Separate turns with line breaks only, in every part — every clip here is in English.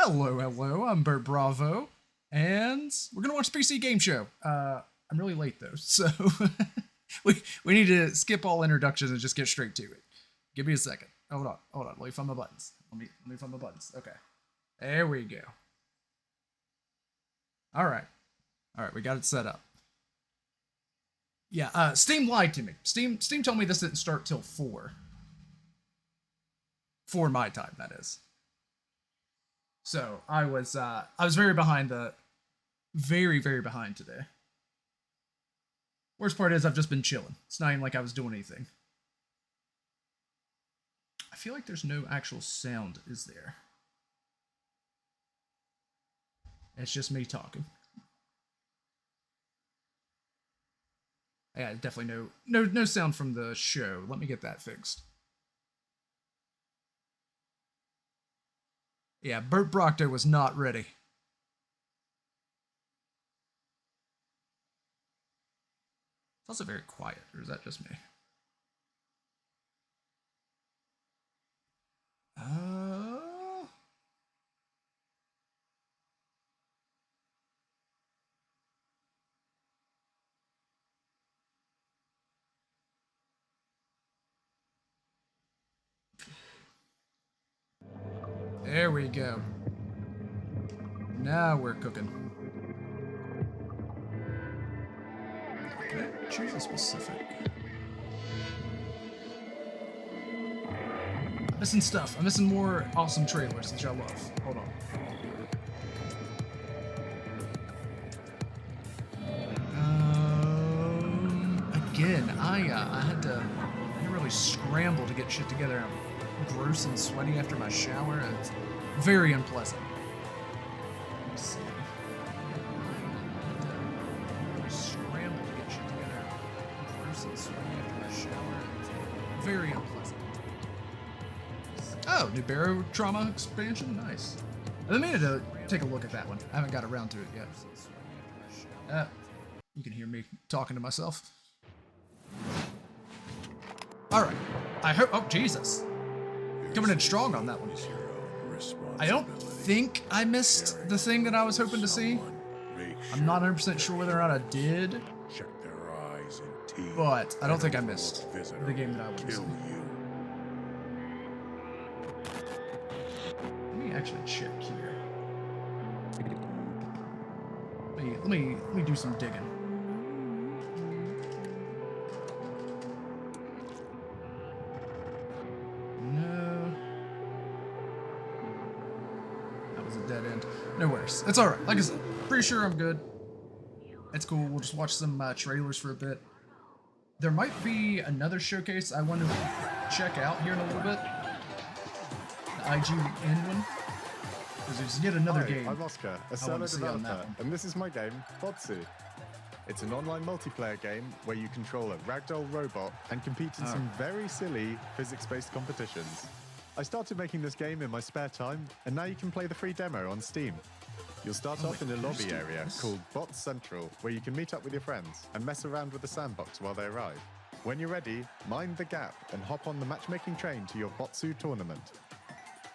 Hello, hello, I'm Bert Bravo, and we're gonna watch the PC Game Show. I'm really late though, so we need to skip all introductions and just get straight to it. Give me a second. Hold on. Let me find my buttons. Let me find my buttons. Okay, there we go. All right, we got it set up. Yeah, Steam lied to me. Steam told me this didn't start till 4. 4 my time, that is. So I was very behind very behind today. Worst part is I've just been chilling. It's not even like I was doing anything. I feel like there's no actual sound, is there? It's just me talking. Yeah, definitely no sound from the show. Let me get that fixed. Yeah, Bert Proctor was not ready. It's also very quiet, or is that just me? There we go. Now we're cooking. Can I choose a specific? I'm missing stuff. I'm missing more awesome trailers that y'all love. Hold on. Again, I had to really scramble to get shit together. I'm gross and sweaty after my shower. It's very unpleasant. Let's see. I had to scramble to get shit together. I'm gross and sweaty after my shower. It's very unpleasant. Oh, new Barrow Trauma expansion? Nice. I've been meaning to take a look at that one. I haven't got around to it yet. You can hear me talking to myself. Alright. I hope. Oh, Jesus. Coming in strong on that one. I don't think I missed the thing that I was hoping to see. I'm not 100% sure whether or not I did. But I don't think I missed the game that I wanted to see. Let me actually check here. Let me do some digging. No worries. It's alright. Like I said, pretty sure I'm good. It's cool. We'll just watch some trailers for a bit. There might be another showcase I want to check out here in a little bit. The IGN one. Because there's yet another game.
I'm Oscar, a solo developer, and this is my game, Botsu. It's an online multiplayer game where you control a ragdoll robot and compete in some very silly physics-based competitions. I started making this game in my spare time, and now you can play the free demo on Steam. You'll start off in a lobby area called Bot Central, where you can meet up with your friends and mess around with the sandbox while they arrive. When you're ready, mind the gap and hop on the matchmaking train to your Botsu tournament.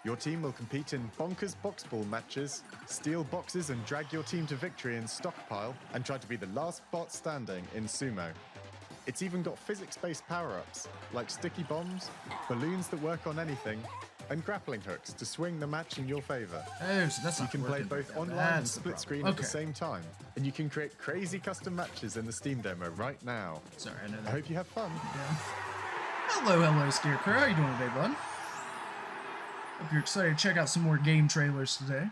Your team will compete in bonkers box ball matches, steal boxes and drag your team to victory in Stockpile, and try to be the last bot standing in Sumo. It's even got physics-based power-ups, like sticky bombs, balloons that work on anything, and grappling hooks to swing the match in your favor.
Oh, so that's not
You can play both online and split screen at the same time, and you can create crazy custom matches in the Steam demo right now.
Sorry, I know that.
I hope you have fun.
Yeah. Hello, Scarecrow. How you doing today, bud? Hope you're excited to check out some more game trailers today.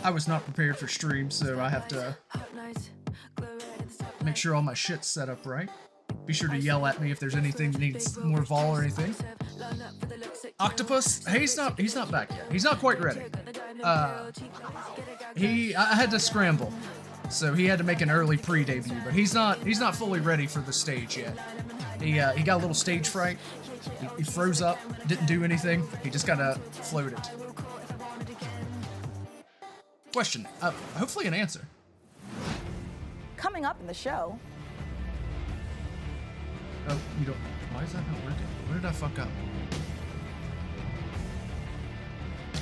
I was not prepared for stream, so I have to make sure all my shit's set up right. Be sure to yell at me if there's anything that needs more vol or anything. Octopus, hey, he's not back yet. He's not quite ready. I had to scramble, so he had to make an early pre-debut, but he's not fully ready for the stage yet. He got a little stage fright. He froze up, didn't do anything. He just kind of floated. Question. Hopefully an answer.
Coming up in the show.
Oh, you don't. Why is that not working? Where did I fuck up?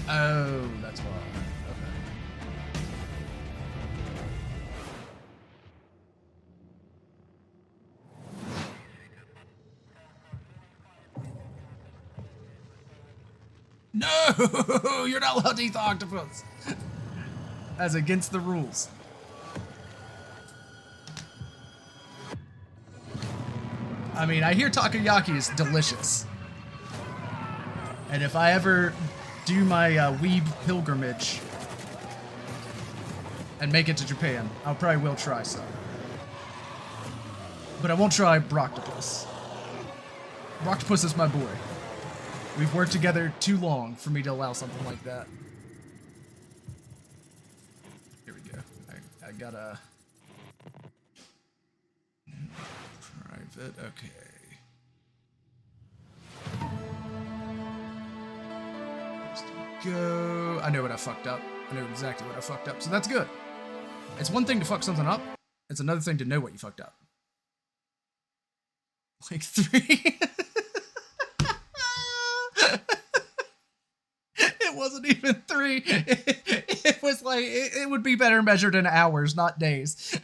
Oh, that's why. No, you're not allowed to eat the octopus. That's against the rules. I mean, I hear takoyaki is delicious. And if I ever do my weeb pilgrimage and make it to Japan, I probably will try some. But I won't try Broctopus. Broctopus is my boy. We've worked together too long for me to allow something like that. Here we go. I gotta... Private, okay. Go. I know what I fucked up. I know exactly what I fucked up, so that's good. It's one thing to fuck something up. It's another thing to know what you fucked up. Like 3. It wasn't even 3. It was like, it would be better measured in hours, not days.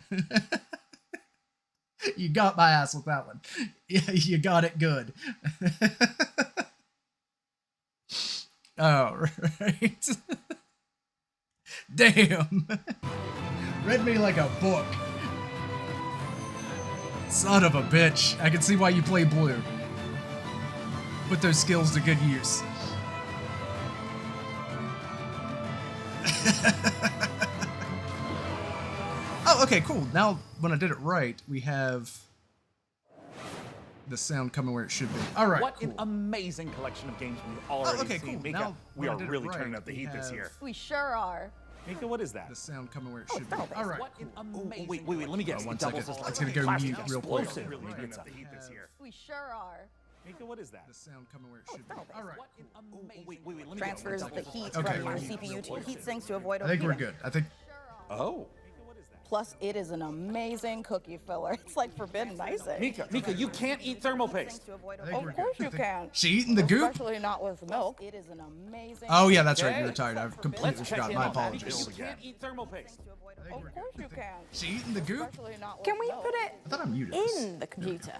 You got my ass with that one. You got it good. Oh, right. Damn. Read me like a book. Son of a bitch. I can see why you play blue. Put those skills to good use. Oh, okay, cool. Now, when I did it right, we have the sound coming where it should be. All right,
What
cool.
an amazing collection of games we've already
okay,
seen.
cool.
Mika,
Now,
we
when I
are
did it
really
right,
turning up the
we
heat this
have
year.
We sure are.
Mika, what is that?
The sound coming where it
Oh,
should be.
thermal-based.
All right,
What
cool.
an amazing wait, let me guess.
One
It doubles
second.
as
It's gonna go
plastic
mute real quick.
explosive.
Really
Really
turns
turns
up
up the heat this year.
We sure are.
Mika, what is that?
The sound coming where it
Oh,
should be.
thermal-based.
All right.
What an amazing
Wait,
let me
Transfers
guess.
the heat
Okay,
from your
we're-
CPU to heat sinks to avoid
I think we're
overheating.
good. I think.
Oh.
Plus, it is an amazing cookie filler. It's like forbidden icing.
Mika, you can't eat thermal paste.
I think we're
Of
good.
course
I
you
think-
can.
She eating the goop?
Especially not with milk. It is an amazing.
Oh yeah, that's right.
Okay.
You were tired. I've completely
Let's check
forgot.
in
My
on that.
apologies.
You can't eat thermal paste.
Of course you can.
She eating the goop?
Especially not with
Can we
milk.
put it
I thought I muted this.
in the computer?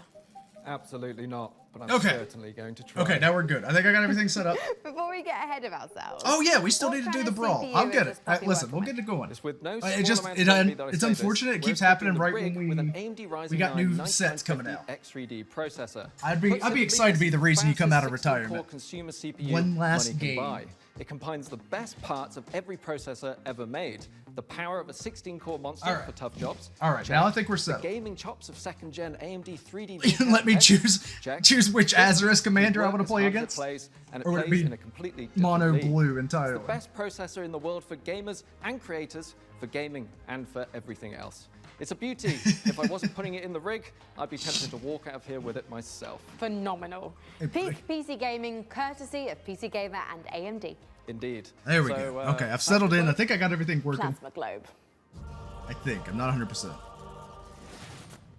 Absolutely not, but I'm
Okay.
certainly going to try.
Okay, now we're good. I think I got everything set up.
Before we get ahead of ourselves.
Oh yeah, we still
what
need to do
kind
the
of
brawl.
CPU
I'll
is
get
this
it.
puppy
Listen,
working
we'll get
with?
it going.
It's with no
It
small
just
amount
it
of envy that I
it's
say this.
unfortunate. It
We're
keeps
equipping
happening
the
right
rig
when
with an
we
AMD Ryzen
got new
9
sets coming
9950
out.
X3D processor.
I'd be
Put
excited to be the reason you come out of
simply, this is a 16-core
retirement.
consumer CPU
One last
money can
game.
buy. It combines the best parts of every processor ever made. The power of a 16-core monster
All right.
for tough jobs.
All right,
Check.
now I think we're
The
set.
gaming chops of second-gen AMD 3D.
Let me
Check.
choose which Azarus commander I want to
As
play
hard as it
against.
plays, and it
Or would it
plays
be
in a completely different
mono
league.
blue
It's
entirely?
the best processor in the world for gamers and creators, for gaming and for everything else. It's a beauty. If I wasn't putting it in the rig, I'd be tempted to walk out of here with it myself.
Phenomenal. Peak PC gaming, courtesy of PC Gamer and AMD.
Indeed.
There we
So,
go. Okay, I've settled in. I think I got everything working.
Plasma Globe.
I think. I'm not 100%.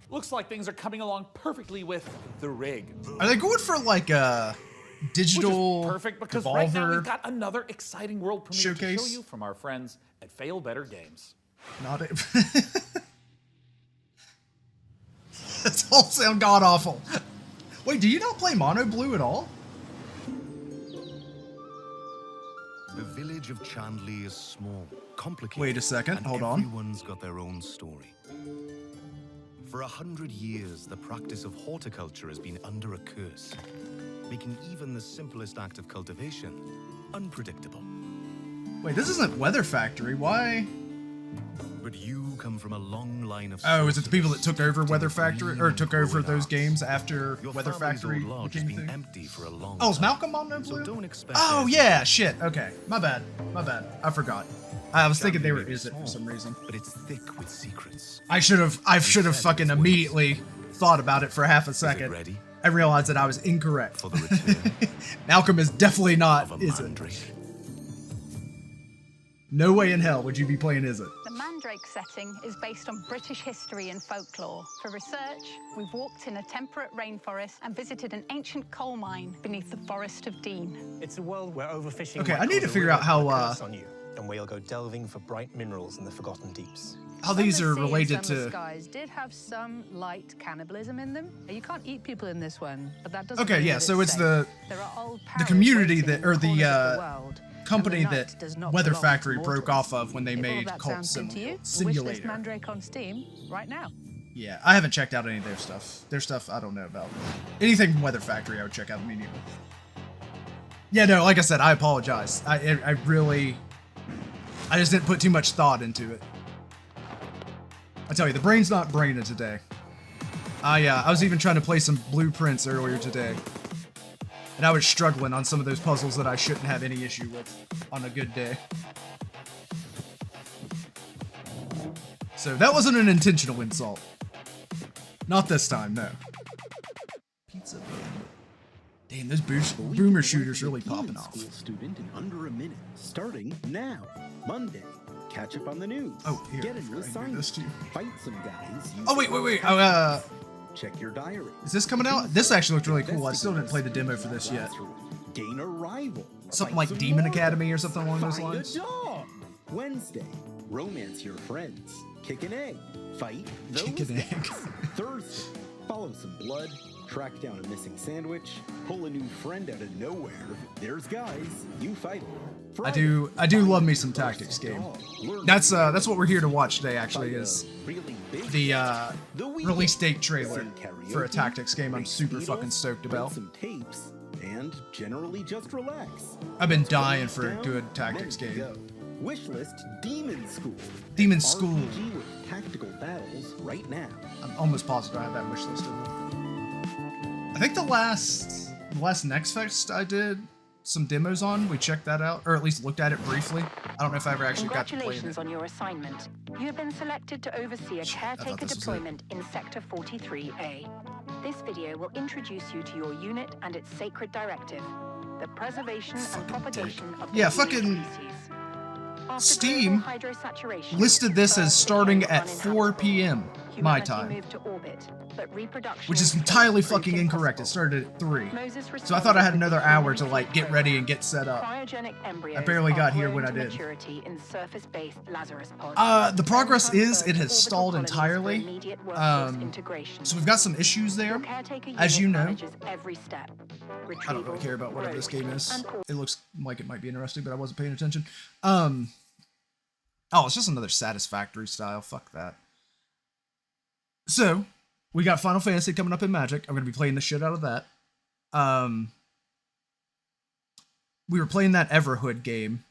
Looks like things are coming along perfectly with the rig.
Are they going for like a
Which
digital
is perfect because right now
Devolver
we've got another exciting world premiere to
showcase?
show you from our friends at Fail Better Games.
Not it. This all sound god awful. Wait, do you not play Mono Blue at all?
The village of Chandley is small, complicated.
Wait a second,
and
hold on.
Everyone's got their own story. For 100 years, the practice of horticulture has been under a curse, making even the simplest act of cultivation unpredictable.
Wait, this isn't Weather Factory. Why?
But you come from a long line of.
Oh, is it the people that took over
sorcerers
Weather
to the
Factory,
green
or took over
growing
those
arts.
games after
Your
Weather
family's
Factory
old lodge has
became a
been
thing?
empty for a long
Oh, is
time.
Malcolm on No
So
Blue?
don't expect.
Oh
there to
yeah, shit. Okay, my bad. My bad. I forgot. I was thinking they were
Chandley may be
Is It for
small,
some reason.
But it's thick with secrets.
I should have fucking immediately thought about it for half a
Is it
second.
ready
I realized that I was incorrect.
for the return
Malcolm is definitely not.
of a
Is it?
mandrake?
No way in hell would you be playing Is It.
The Mandrake setting is based on British history and folklore. For research, we've walked in a temperate rainforest and visited an ancient coal mine beneath the Forest of Dean.
It's a world where overfishing.
Okay, I need to figure out how
on you, and we'll go delving for bright minerals in the forgotten deeps.
how these are related
Some of
to.
the skies did have some light cannibalism in them. You can't eat people in this one, but that doesn't
Okay,
mean
yeah,
that
so it's
safe.
the
There are old
the
parrots
community
waiting
that,
in
or the
corners of world,
company
and the night
that
does not
Weather
belong to
Factory broke
mortals.
off of when they
If all of
made
that
Cult
sounds good to you,
Simulator.
wishlist Mandrake on Steam right now.
Yeah, I haven't checked out any of their stuff. Their stuff I don't know about. Anything from Weather Factory I would check out immediately. Yeah, no, like I said, I apologize. I just didn't put too much thought into it. I tell you, the brain's not braining today. I was even trying to play some Blueprints earlier today. And I was struggling on some of those puzzles that I shouldn't have any issue with on a good day. So that wasn't an intentional insult. Not this time, no. Pizza Band. Damn, those boomer shooters really popping off.
School student in under a minute, starting now, Monday. Catch up on the news.
Oh, here,
Get a new assignment. Fight some guys.
Oh, wait.
Check your diary.
Is this coming out? This actually looked really cool. I still didn't play the demo for this yet.
Gain a rival.
Something like Demon Academy or something along those
Find
lines.
a dog. Wednesday, romance your friends. Kick an egg. Fight those
Kick an egg.
guys. Thursday, follow some blood. Track down a missing sandwich. Pull a new friend out of nowhere. There's guys. You fight them.
I do love me some tactics game. That's what we're here to watch today. Actually, is the release date trailer for a tactics game. I'm super fucking stoked about.
Some tapes and generally just relax.
I've been dying for a good tactics
Ready to
game.
go. Wishlist Demon School.
Demon School.
RPG with tactical battles right now.
I'm almost positive I have that wish listed. I think the last Next Fest I did some demos on, we checked that out, or at least looked at it briefly. I don't know if I ever actually got to play it.
Congratulations on your assignment. You have been selected to oversee a caretaker
this was
deployment in Sector 43A. This video will introduce you to your unit and its sacred directive, the preservation and propagation of the
Yeah,
human
fucking
species. After
Steam
global hydrosaturation,
listed this as
birth
starting
became
at 4 p.m. my
humanity
time,
moved to orbit, but reproduction
which is
in
entirely
space proved
fucking incorrect. It
impossible.
started at 3.
Moses
So I thought I had
responded
another
with
hour
the
to like get ready and get set up.
Cryogenic embryos
barely
are
got here
grown
when I
to
did.
maturity in surface-based Lazarus pods.
The progress
Then
is it has
transferred to
stalled
orbital colonies for
entirely.
immediate workforce integration.
So we've got some issues there.
Your caretaker
As you
unit
know.
manages every step.
I don't really
Retrieval,
care about whatever this game is.
and
It looks like it might be interesting, but I wasn't paying attention. Oh, it's just another Satisfactory style. Fuck that. So, we got Final Fantasy coming up in Magic. I'm going to be playing the shit out of that. We were playing that Everhood game,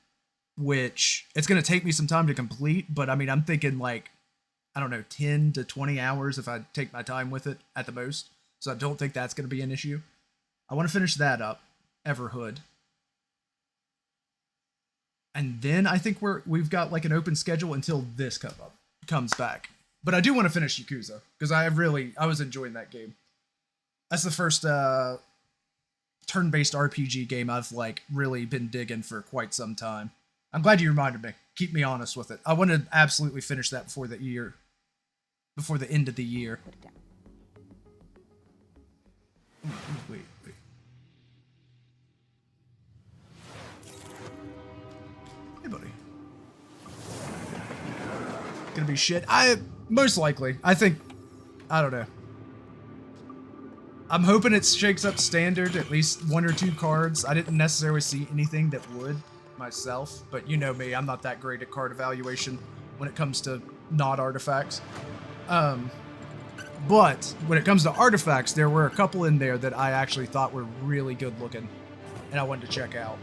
which it's going to take me some time to complete, but I mean, I'm thinking like, I don't know, 10 to 20 hours if I take my time with it at the most. So I don't think that's going to be an issue. I want to finish that up, Everhood. And then I think we've got like an open schedule until this comes back. But I do want to finish Yakuza because I was enjoying that game. That's the first turn-based RPG game I've like really been digging for quite some time. I'm glad you reminded me. Keep me honest with it. I want to absolutely finish that before the end of the year. Wait. Hey, buddy. Gonna be shit. Most likely. I don't know. I'm hoping it shakes up standard, at least 1 or 2 cards. I didn't necessarily see anything that would myself, but you know me, I'm not that great at card evaluation when it comes to not artifacts. But when it comes to artifacts, there were a couple in there that I actually thought were really good looking, and I wanted to check out.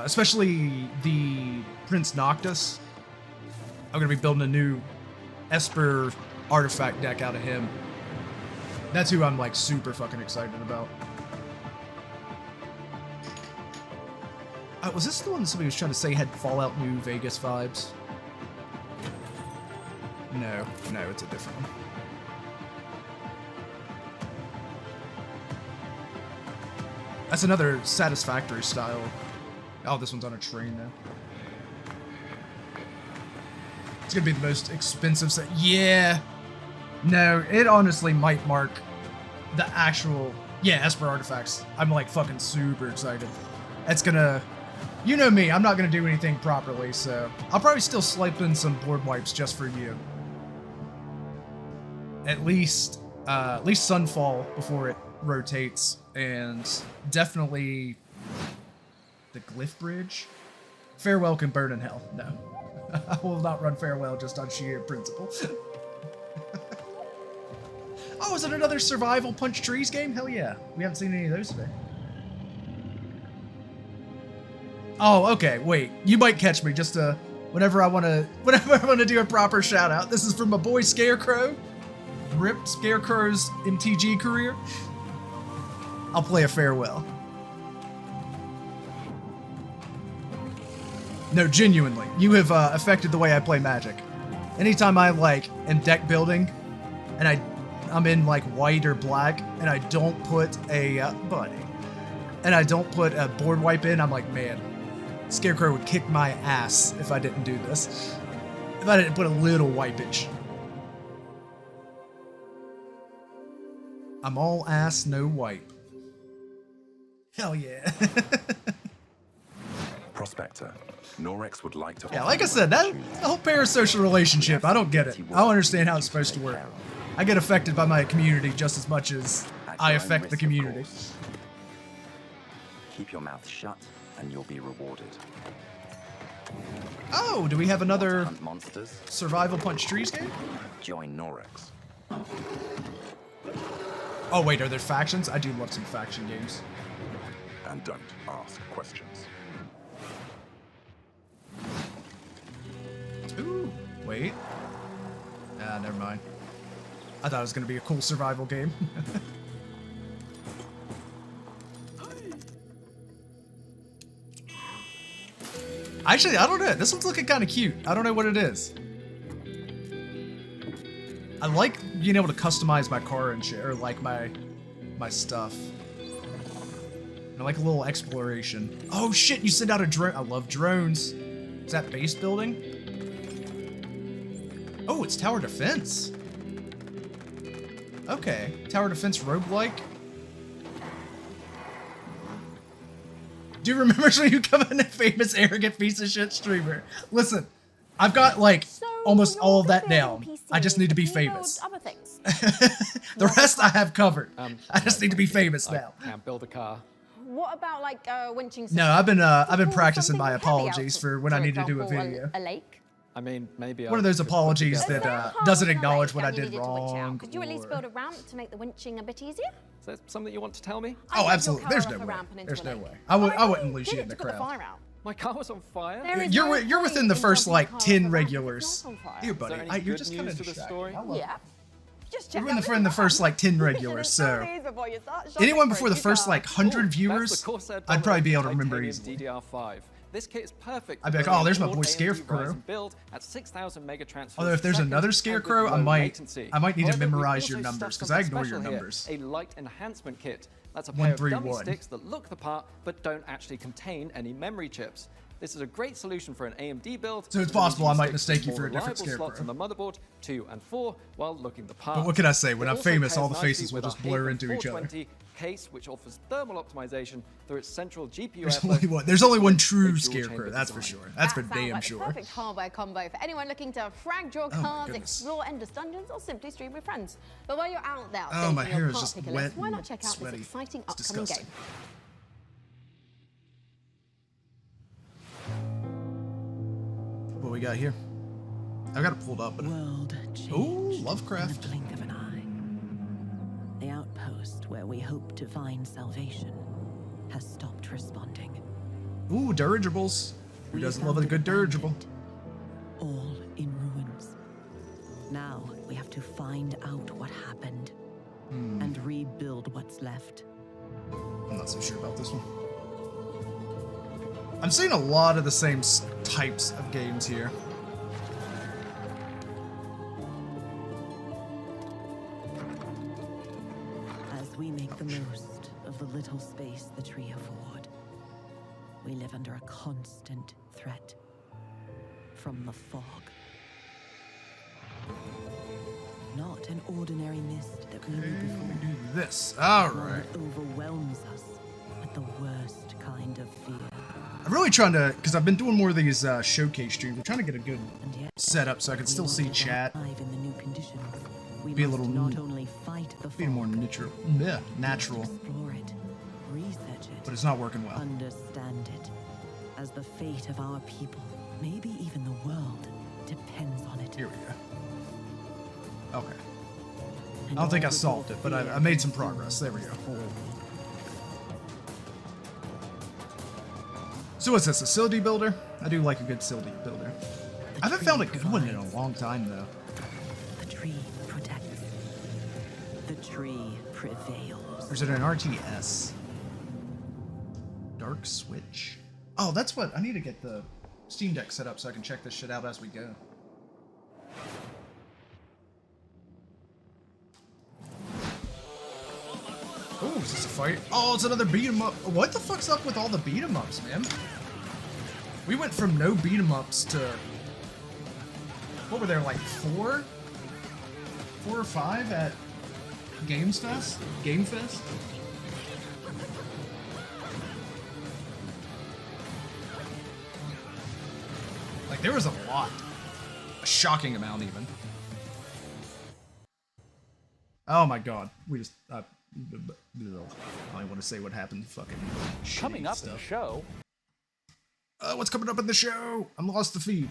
Especially the Prince Noctis. I'm going to be building a new Esper artifact deck out of him. That's who I'm like super fucking excited about. Was this the one that somebody was trying to say had Fallout New Vegas vibes? No, it's a different one. That's another Satisfactory style Oh, this one's on a train now. It's gonna be the most expensive set. Yeah. No, it honestly might mark the actual... Yeah, Esper Artifacts. I'm like fucking super excited. It's gonna... You know me, I'm not gonna do anything properly, so... I'll probably still swipe in some board wipes just for you. At least Sunfall before it rotates, and definitely the Glyph Bridge. Farewell can burn in hell. No. I will not run Farewell just on sheer principle. Oh, is it another survival punch trees game? Hell yeah. We haven't seen any of those today. Oh, okay, wait. You might catch me just whenever I wanna do a proper shout out. This is from my boy Scarecrow. Ripped Scarecrow's MTG career. I'll play a Farewell. No, genuinely. You have affected the way I play Magic. Anytime I like am deck building and I'm in like white or black and I don't put a I don't put a board wipe in, I'm like, man, Scarecrow would kick my ass if I didn't do this. If I didn't put a little wipeage. I'm all ass, no wipe. Hell yeah.
Prospector, Norex would like to...
Yeah, like I said, that the whole parasocial relationship, I don't get it. I don't understand how it's supposed to work. I get affected by my community just as much as I affect the community.
Keep your mouth shut and you'll be rewarded.
Oh, do we have another
monsters?
Survival Punch Trees game?
Join Norex.
Oh wait, are there factions? I do love some faction games.
And don't ask questions.
Ooh, wait. Ah, never mind. I thought it was gonna be a cool survival game. Actually, I don't know. This one's looking kind of cute. I don't know what it is. I like being able to customize my car and shit, or like my stuff. I like a little exploration. Oh shit, you send out a drone. I love drones. Is that base building? Oh, it's tower defense. Okay, tower defense roguelike. Do you remember when you come in a famous arrogant piece of shit streamer? Listen, I've got like almost all of that down. I just need to be famous.
Other things.
The rest I have covered. I just need to be famous now.
I can't build a car.
What about like winching?
No, I've been practicing my apologies for when I need to do a video.
A lake.
I mean, maybe
one of those apologies that doesn't acknowledge what I did wrong.
Could you at least build a ramp to make the winching a bit easier?
Is that something you want to tell me?
Oh, absolutely. There's no way. There's no way. I wouldn't lose you in the crowd.
My car was on fire.
You're within the first like 10 regulars. Here, buddy. You're just kind of
distracting.
Yeah.
You're in the first like 10 regulars, so anyone before the first like 100 viewers, I'd probably be able to remember easily.
DDR5. This kit is perfect.
I'd be like, oh, there's my boy Scarecrow. Although if there's another Scarecrow, I might need to memorize your numbers because I ignore your numbers.
A light enhancement kit. That's a pair of dummy sticks that look the part but don't actually contain any memory chips. This is a great solution for an AMD build.
So it's possible I might mistake you for a different
Scarecrow.
Scarecrow.
On the motherboard 2 and 4 while looking the part.
But what can I say? When I'm famous, all the faces will just blur into each other.
Case which offers thermal optimization through its central GPU.
There's only one true Scarecrow, that's for sure. That's for damn
like
sure.
The perfect hardware combo for anyone looking to frag draw cards, explore endless dungeons, or simply stream with friends. But while you're out there,
my hair is just wet
list, why not check out
sweaty.
this exciting upcoming game?
What we got here? I've got it pulled up.
World
Ooh, Lovecraft.
In the blink of an eye. The outpost where we hope to find salvation has stopped responding.
Ooh, dirigibles. Who doesn't love a good dirigible?
All in ruins. Now we have to find out what happened and rebuild what's left.
I'm not so sure about this one. I'm seeing a lot of the same types of games here.
As we make the most of the little space the tree afford, we live under a constant threat from the fog. Not an ordinary mist that we knew before.
Do this. All right.
One that overwhelms us with the worst kind of fear.
I'm really trying to, because I've been doing more of these showcase streams. I'm trying to get a good setup so I can still see chat.
In the new conditions, we
Be a
must
little
not only fight the
be
fog,
more natural.
explore it, research it,
But it's not working well.
understand it, as the fate of our people, maybe even the world, depends on it.
Here we go. Okay. I don't think I solved it, but I made some progress. There we go. So what's this, a facility builder? I do like a good facility builder. I haven't found a good one in a long time, though.
The tree protects. The tree prevails.
Or is it an RTS? Dark Switch? Oh, that's what, I need to get the Steam Deck set up so I can check this shit out as we go. Oh, is this a fight? Oh, it's another beat 'em up. What the fuck's up with all the beat 'em ups, man? We went from no beat 'em ups to, what were there, like 4 or 5 at Game Fest? Like, there was a lot. A shocking amount, even. Oh my god. We just, I don't want to say what happened. Fucking
Coming up
stuff.
in the show.
What's coming up in the show? I'm lost the feed.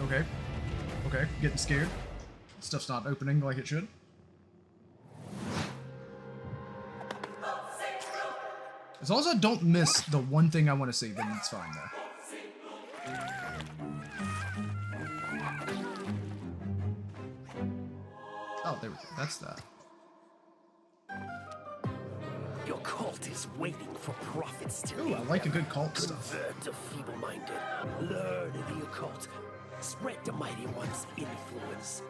Okay. Okay, getting scared. Stuff's not opening like it should. As long as I don't miss the one thing I want to see, then it's fine, though. Oh, there we go. That's that.
Your cult is waiting for prophets to
Ooh, I like a good cult stuff.
convert the feeble-minded, learn the occult, spread the mighty one's influence,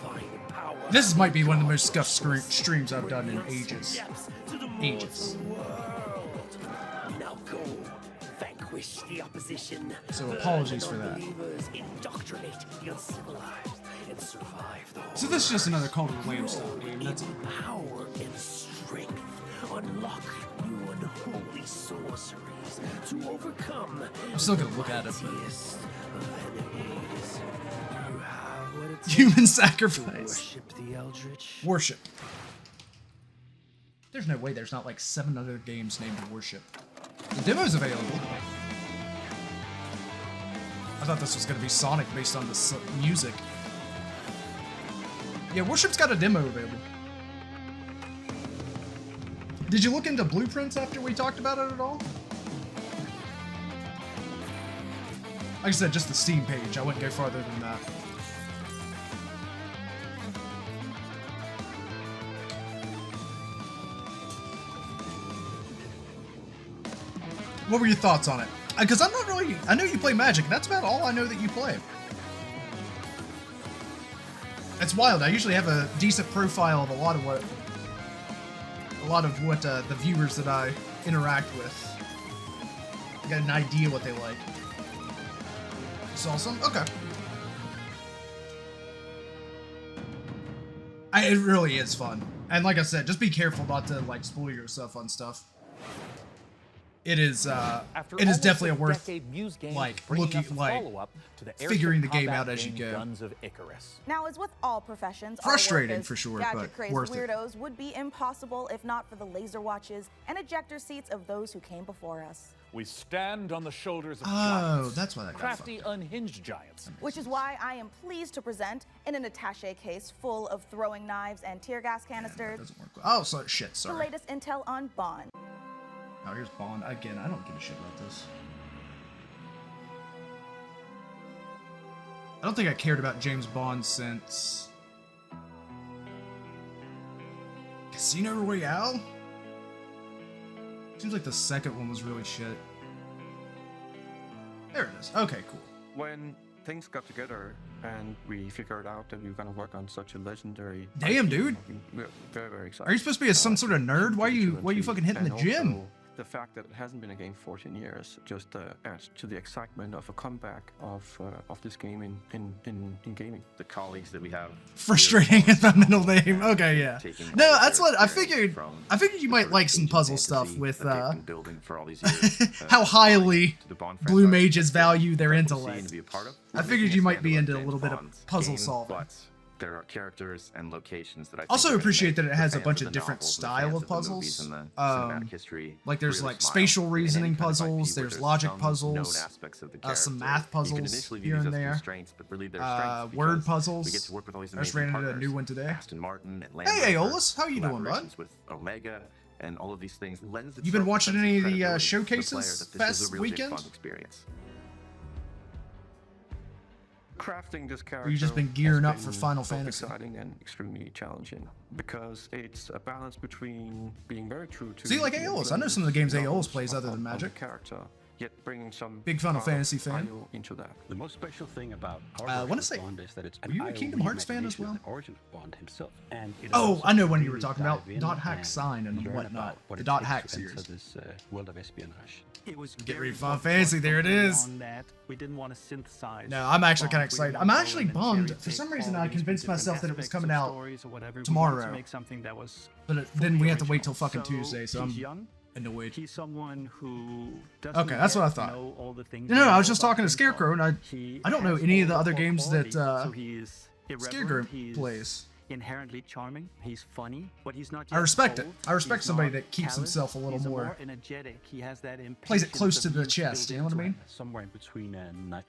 find power.
This might be one of the most scuffed streams I've done in ages. Ages.
Now go, vanquish the opposition.
So apologies for that.
Unbelievers, indoctrinate the uncivilized, and survive the
So this is just another Cult of the Lamb style game. That's
in power and strength. Unlock new unholy sorceries to overcome.
I'm still gonna look at it.
Mightiest of enemies. You have what it takes
Human
to
sacrifice.
worship the Eldritch.
Worship. There's no way there's not like 7 other games named Worship. The demo's available. I thought this was gonna be Sonic based on the music. Yeah, Worship's got a demo available. Did you look into blueprints after we talked about it at all? Like I said, just the Steam page. I wouldn't go farther than that. What were your thoughts on it? Because I'm not really... I know you play Magic, and that's about all I know that you play. It's wild. I usually have a decent profile of a lot of what the viewers that I interact with. I got an idea what they like. It's awesome. Okay. It really is fun. And like I said, just be careful not to like spoil yourself on stuff. It is definitely a worth like looking like figuring the game out as you go.
Guns of Icarus.
Now, as with all professions,
Frustrating
our work as
for sure,
gadget
but
crazed
worth it.
weirdos would be impossible if not for the laser watches and ejector seats of those who came before us.
We stand on the shoulders of
Oh,
giants.
that's why that got
crafty, unhinged giants.
Which is why I am pleased to present in an attaché case full of throwing knives and tear gas canisters.
Oh, so shit.
The
Sorry.
latest intel on Bond.
Oh, here's Bond again. I don't give a shit about this. I don't think I cared about James Bond since Casino Royale. Seems like the second one was really shit. There it is. Okay, cool.
When things got together and we figured out that we were going to work on such a legendary...
Damn, dude.
We're very, very excited.
Are you supposed to be some sort of nerd? Why are you fucking hitting the gym?
Also, the fact that it hasn't been a game 14 years just adds to the excitement of a comeback of this game in gaming.
The colleagues that we have.
Frustrating is my middle name. Okay, yeah. No, that's what I figured. I figured you might like some puzzle stuff with
building for all these years,
how highly blue mages value their intellect. I figured you might be into a little bit of puzzle solving.
There are characters and locations that I
also appreciate that it has a bunch of different style of puzzles. Like there's like spatial reasoning puzzles, there's logic puzzles, some math puzzles here and there, word puzzles. I just ran into a new one today. Hey, Aeolus, how you doing, bud?
With Omega and all of these things.
You been watching any of the showcases past weekend?
Crafting this character.
Or you just been gearing up for Final Fantasy?
Exciting and extremely challenging because it's a balance between being very true to.
See, like Aeolus, I know some of the games Aeolus plays other than Magic.
Character, yet bringing some
big Final Fantasy fan.
Into that.
The most special thing about
I want to say,
is that it's
were you a Kingdom Hearts fan as well?
Origin of Bond himself, and
oh, I know when you were talking about Dot Hack Sign and whatnot. The Dot Hack series.
This world of espionage.
It was
get ready for Final Fantasy. There it is.
On that. We didn't want to synthesize.
No, I'm actually kind of excited. I'm actually bummed. For some reason, I convinced myself that it was coming out tomorrow.
Make something that was
but then we have to wait till fucking Tuesday, so I'm annoyed.
He's someone who doesn't
okay, that's what I thought.
know all the things
No, I was just talking to Scarecrow, and I don't know any of the other games that Scarecrow plays.
Inherently charming. He's funny, but he's not.
I respect it. I respect somebody that keeps himself a little more
energetic. He has that
plays it close to the chest. You know what I mean?
Somewhere in between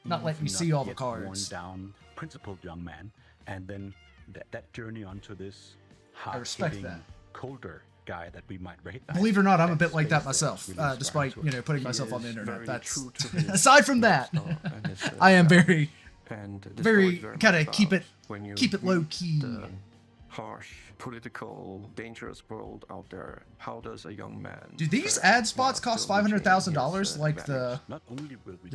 not letting me see all the cards.
Worn down, principled young man, and then that journey onto this
I respect that.
colder guy that we might recognize.
Believe it or not, I'm a bit like that myself. Despite putting myself on the internet. That's aside from that, I am very kind of keep it low key.
Harsh, political, dangerous world out there. How does a young man?
Do these ad spots cost $500,000 like the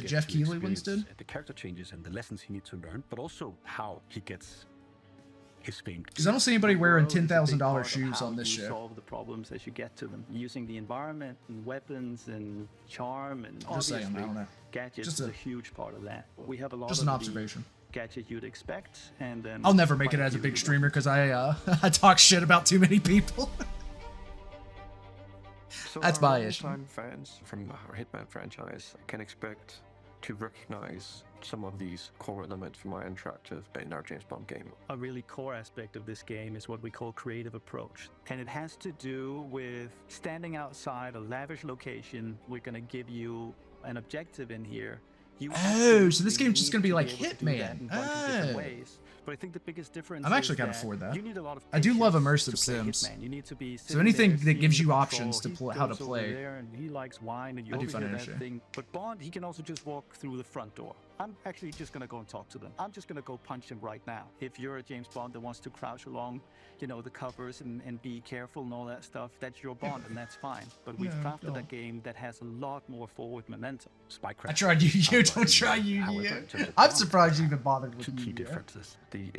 Jeff Keighley ones did?
The character changes and the lessons he needs to learn, but also how he gets his fame.
Because I don't see anybody wearing $10,000 shoes on this show.
Solve the problems as you get to them using the environment and weapons and charm and
just saying, I don't know.
Gadgets is a huge part of that. We have a lot
just
of
an observation.
Gadget you'd expect, and then
I'll never make it as a big streamer because I I talk shit about too many people.
So
that's my issue.
Fans from our Hitman franchise can expect to recognize some of these core elements from our interactive in our James Bond game.
A really core aspect of this game is what we call creative approach, and it has to do with standing outside a lavish location. We're going to give you an objective in here.
Oh, so this game's just gonna be like Hitman.
Ways. But I think the biggest difference
I'm actually kind of for that.
You need a lot of
I do love immersive sims.
You need to be
so anything that gives you options to how to play.
There and he likes wine and you overhear that thing. But Bond, he can also just walk through the front door. I'm actually just gonna go and talk to them. I'm just gonna go punch him right now. If you're a James Bond that wants to crouch along, the covers and be careful and all that stuff, that's your Bond and that's fine. But we've crafted a game that has a lot more forward momentum.
I tried Yu-Gi-Oh! Don't try Yu-Gi-Oh! I'm surprised you even bothered with Yu-Gi-Oh!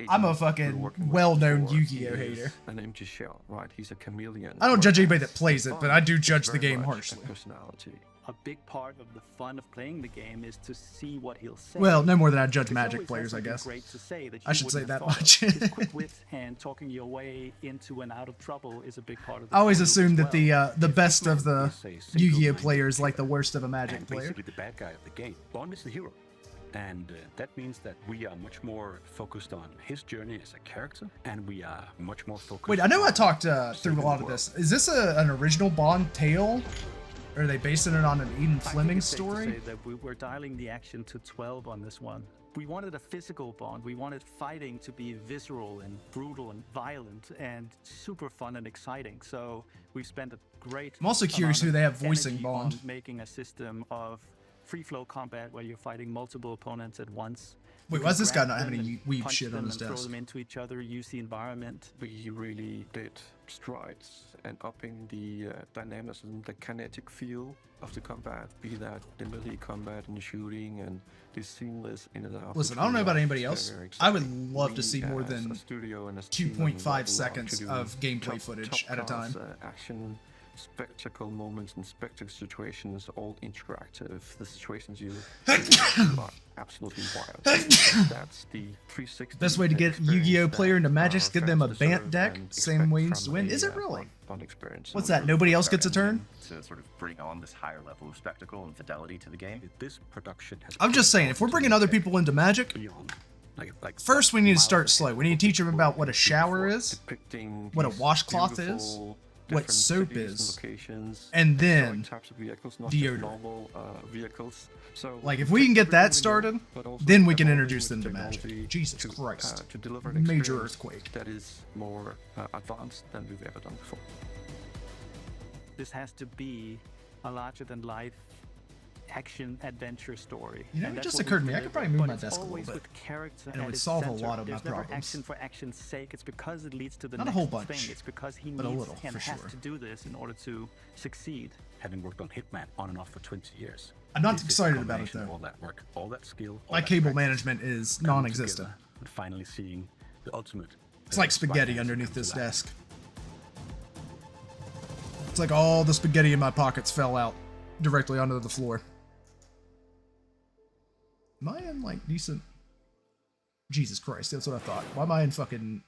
I'm a fucking well-known Yu-Gi-Oh! hater.
An empty shell, right? He's a chameleon.
I don't judge anybody that plays it, but I do judge the game harshly.
Personality.
A big part of the fun of playing the game is to see what he'll say.
Well, no more than I judge Magic players, I guess.
Great to say that
I should say that much.
His quick wit and talking your way into and out of trouble is a big part of the
I always assume that the best of the Yu-Gi-Oh! Players like the worst of a Magic player.
Basically the bad guy of the game. Bond is the hero. And that means that we are much more focused on his journey as a character, and we are much more focused.
Wait, I know I talked through a lot of this. Is this an original Bond tale? Or are they basing it on an Ian Fleming story?
I think it's safe to say that we were dialing the action to 12 on this one. We wanted a physical Bond. We wanted fighting to be visceral and brutal and violent and super fun and exciting. So we spent a great.
I'm also curious who they have voicing Bond.
Making a system of free flow combat where you're fighting multiple opponents at once.
Wait,
You
why does
can
this guy
grab
not have
them
any
and
weeb
punch
shit on
them
his
and
desk?
Throw them into each other, use the environment.
We really did strides and upping the dynamism, the kinetic feel of the combat, be that the melee combat and the shooting and the seamless in and out.
Listen, I don't know about anybody else. I would love to see more than 2.5 seconds of gameplay footage at a time.
Action, spectacle moments and spectacle situations, all interactive. The situations you are absolutely wild. That's the 360.
Best way to get Yu-Gi-Oh player into Magic is give them a Bant deck. Same ways to win. Is it really? What's that? Nobody else gets a turn?
To sort of bring on this higher level of spectacle and fidelity to the game.
This production has
I'm just saying, if we're bringing other people into Magic, first we need to start slow. We need to teach them about what a shower is, what a washcloth is, what soap is, and then deodorant. Like, if we can get that started, then we can introduce them to Magic. Jesus Christ. Major earthquake.
That is more advanced than we've ever done before.
This has to be a larger-than-life action-adventure story.
You know,
And
it
that's
just
what
occurred to
we've
me, I could
delivered,
probably move
but
my
it's
desk a little
always
bit,
with character
and it
at
would
its
solve a
center.
lot of my
There's never
problems.
action for action's sake. It's because it leads to the
Not a
next
whole bunch,
thing. It's because he
but a
needs
little,
and
for
has
sure.
to do this in order to succeed.
Having worked on Hitman on and off for 20 years.
I'm not
this is a
excited about it,
combination of
though.
All that work, all that skill. all
My
that
cable
practice
management is
coming
non-existent.
together and finally seeing the ultimate.
It's like spaghetti underneath this desk. It's like all the spaghetti in my pockets fell out directly onto the floor. Am I in, like, decent... Jesus Christ, that's what I thought. Why am I in fucking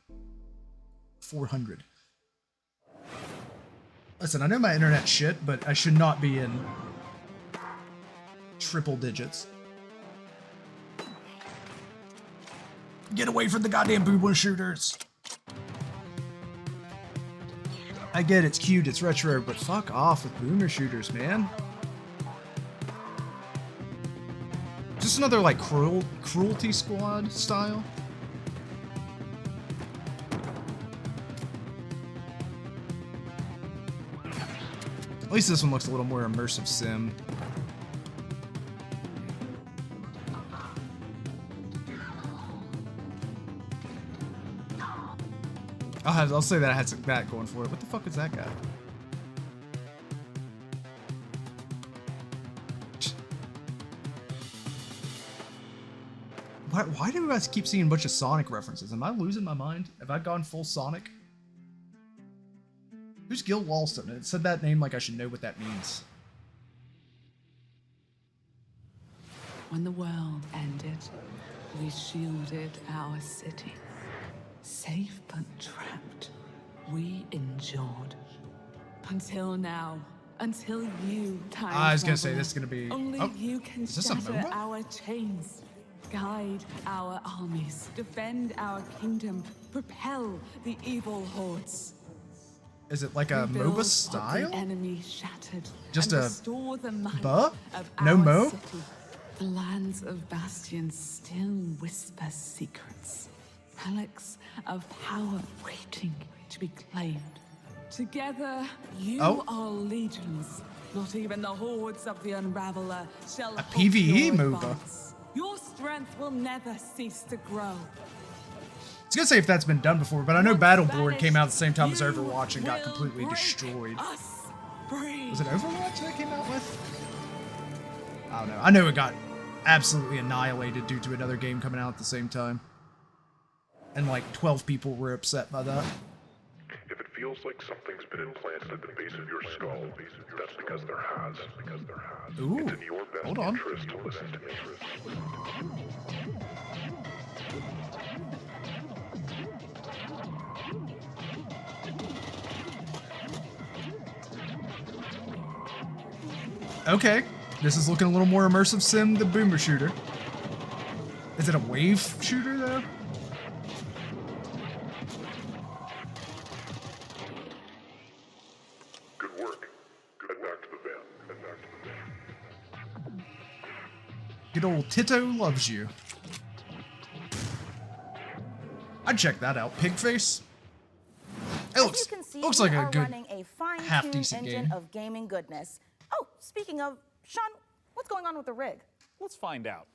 400? Listen, I know my internet shit, but I should not be in triple digits. Get away from the goddamn boomer shooters! I get it's cute, it's retro, but fuck off with boomer shooters, man. Just another, like, Cruelty Squad style? At least this one looks a little more immersive sim. I'll say that I had that going for it. What the fuck is that guy? Why do you guys keep seeing a bunch of Sonic references? Am I losing my mind? Have I gone full Sonic? Who's Gil Walston? It said that name like I should know what that means.
When the world ended, we shielded our city. Safe but trapped, we endured. Until now. Until you, time
I was gonna say
traveler.
this is gonna be...
Only
Oh,
you can
is this a
shatter
MOBA?
our chains, guide our armies, defend our kingdom, propel the evil hordes.
Is it like a
Rebuild
MOBA
what
style?
the enemy shattered,
Just
and
a
restore the might
buh?
of
No
our
mo?
city. The lands of Bastion still whisper secrets, relics of power waiting to be claimed. Together, you
Oh.
are legions. Not even the hordes of the Unraveler shall
A
halt
PvE
your
MOBA.
advance. Your strength will never cease to grow.
I was gonna say if that's been done before, but I know Battleboard came out at the same time as Overwatch and got completely destroyed. Was it Overwatch that came out with? I don't know. I know it got absolutely annihilated due to another game coming out at the same time. And like 12 people were upset by that.
If it feels like something's been implanted at the base of your skull, that's because there has.
Ooh,
it's in your best
hold on.
interest to listen to me.
Okay, this is looking a little more immersive sim than Boomer Shooter. Is it a wave shooter though?
Good work. Head back to the van. Head back to the van.
Good old Tito loves you. I'd check that out. Pigface. It
As you can see,
looks
we
like a
are
good
running a fine-tuned
half-decent
engine
game.
of gaming goodness. Oh, speaking of, Sean, what's going on with the rig?
Let's find out.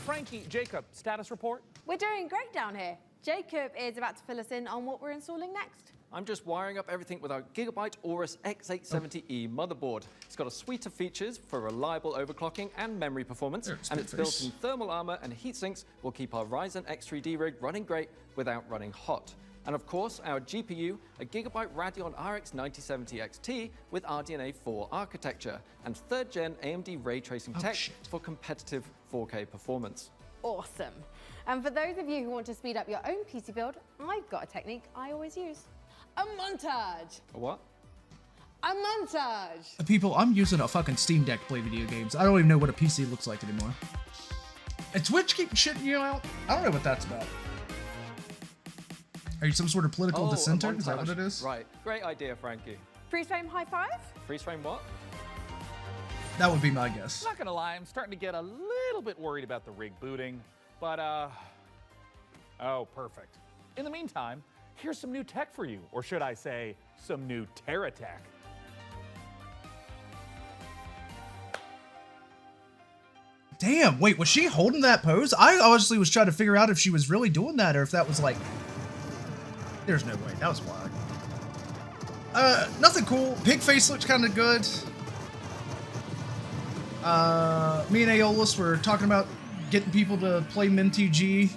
Frankie, Jacob, status report?
We're doing great down here. Jacob is about to fill us in on what we're installing next.
I'm just wiring up everything with our Gigabyte Aorus X870E motherboard. It's got a suite of features for reliable overclocking and memory performance, and its built-in thermal armor and heat sinks will keep our Ryzen X3D rig running great without running hot. And of course, our GPU, a Gigabyte Radeon RX 9070 XT with RDNA 4 architecture, and 3rd gen AMD ray tracing tech for competitive 4K performance.
Awesome. And for those of you who want to speed up your own PC build, I've got a technique I always use. A montage.
A what?
A montage.
People, I'm using a fucking Steam Deck to play video games. I don't even know what a PC looks like anymore. And Twitch keep shitting you out? I don't know what that's about. Are you some sort of political dissenter? Is that what it is?
Right. Great idea, Frankie.
Freeze frame high five?
Freeze frame what?
That would be my guess.
Not gonna lie, I'm starting to get a little bit worried about the rig booting, but oh, perfect. In the meantime, here's some new tech for you, or should I say, some new Terra tech.
Damn, wait, was she holding that pose? I honestly was trying to figure out if she was really doing that or if that was like... There's no way, that was wild. Nothing cool. Pig face looks kind of good. Me and Aeolus were talking about getting people to play MinTG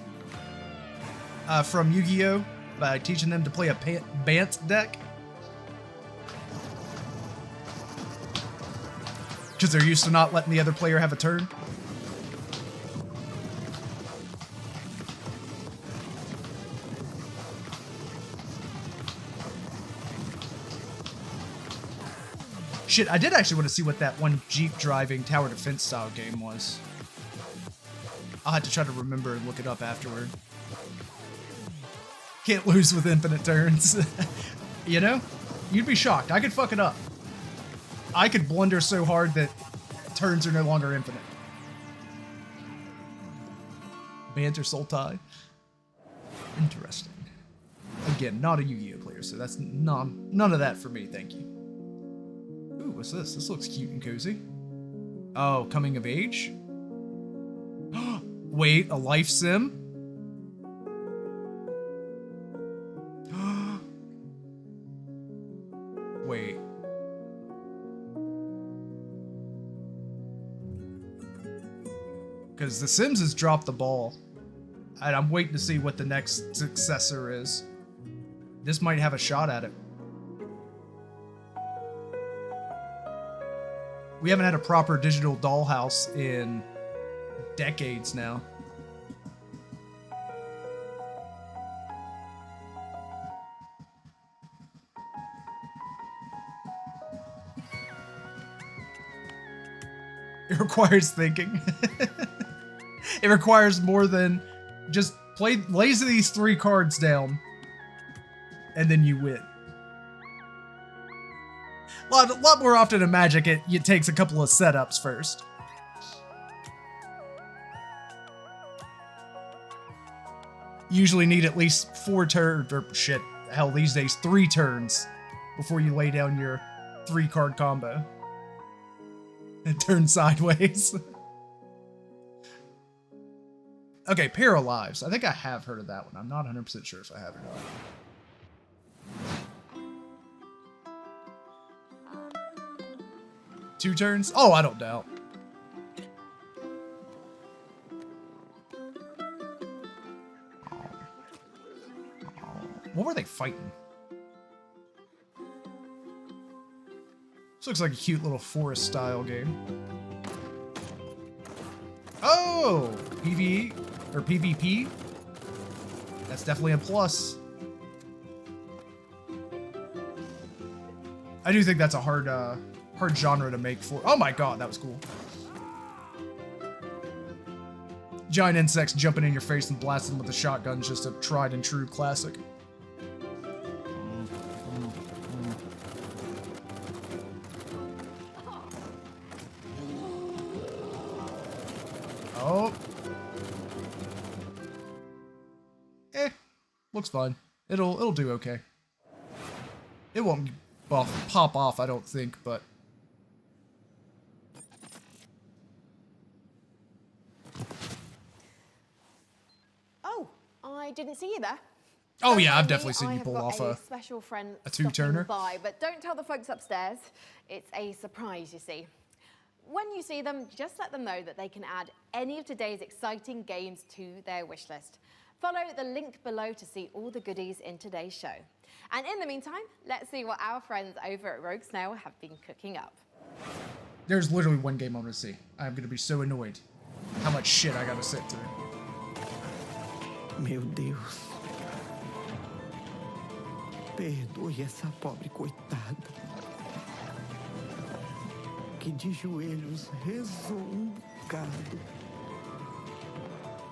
from Yu-Gi-Oh! By teaching them to play a Bant deck. Because they're used to not letting the other player have a turn. Shit, I did actually want to see what that one Jeep driving tower defense style game was. I'll have to try to remember and look it up afterward. Can't lose with infinite turns. You know? You'd be shocked. I could fuck it up. I could blunder so hard that turns are no longer infinite. Banter Sultai. Interesting. Again, not a Yu-Gi-Oh player, so that's none of that for me, thank you. Ooh, what's this? This looks cute and cozy. Oh, coming of age? Wait, a life sim? Wait. Because The Sims has dropped the ball. And I'm waiting to see what the next successor is. This might have a shot at it. We haven't had a proper digital dollhouse in decades now. It requires thinking. It requires more than just lazy these 3 cards down and then you win. A lot more often in Magic, it takes a couple of setups first. Usually need at least 4 turns, or shit, hell, these days 3 turns before you lay down your 3-card combo. And turn sideways. Okay, Pair of Lives. I think I have heard of that one. I'm not 100% sure if I have or not. Two turns? Oh, I don't doubt. What were they fighting? This looks like a cute little forest style game. Oh! PvE? Or PvP? That's definitely a plus. I do think that's a hard genre to make for. Oh my god, that was cool. Giant insects jumping in your face and blasting with a shotgun is just a tried and true classic. Oh. Looks fine. It'll do okay. It won't pop off, I don't think, but
didn't see you there.
Oh yeah, I've
Don't
definitely
mind
seen
me,
you pull
I have
off
got
a
special friend
two-turner.
stopping by, but don't tell the folks upstairs. It's a surprise, you see. When you see them, just let them know that they can add any of today's exciting games to their wish list. Follow the link below to see all the goodies in today's show. And in the meantime, let's see what our friends over at Rogue Snail have been cooking up.
There's literally one game I want to see. I'm gonna be so annoyed how much shit I gotta sit through.
Meu Deus. Perdoe essa pobre coitada. Que de joelhos rezou bocado.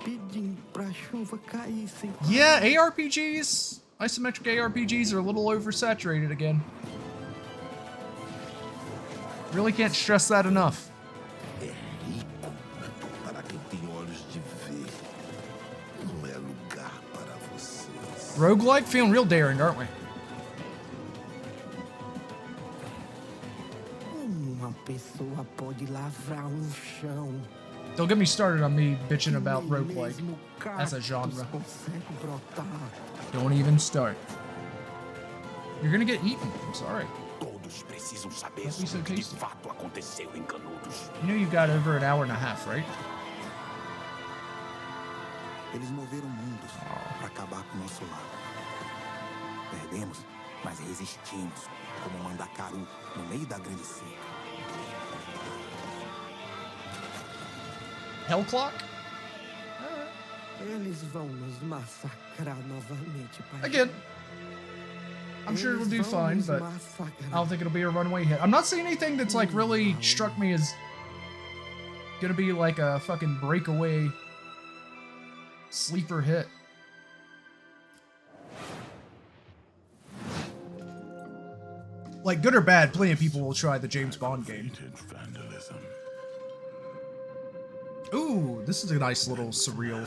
Pedindo pra chuva cair sem.
Yeah, ARPGs, isometric ARPGs are a little oversaturated again. Really can't stress that enough.
Para quem tem olhos de ver. Não é lugar para vocês.
Roguelike, feeling real daring, aren't we?
Uma pessoa pode lavrar chão.
Don't get me started on me bitching about roguelike as a genre. Don't even start. You're gonna get eaten. I'm sorry.
Todos precisam saber
Don't be so
o que de
tasty.
fato aconteceu em Canudos.
You know you've got over an hour and a half, right?
Eles moveram mundos para acabar com o nosso lar. Perdemos, mas resistimos, como Mandacaru no meio da grande seca.
Hell clock?
Eles vão nos massacrar novamente, pai.
Again. I'm sure it'll do fine, but I don't think it'll be a runaway hit. I'm not seeing anything that's like really struck me as gonna be like a fucking breakaway sleeper hit. Like, good or bad, plenty of people will try the James Bond game. Ooh, this is a nice little surreal.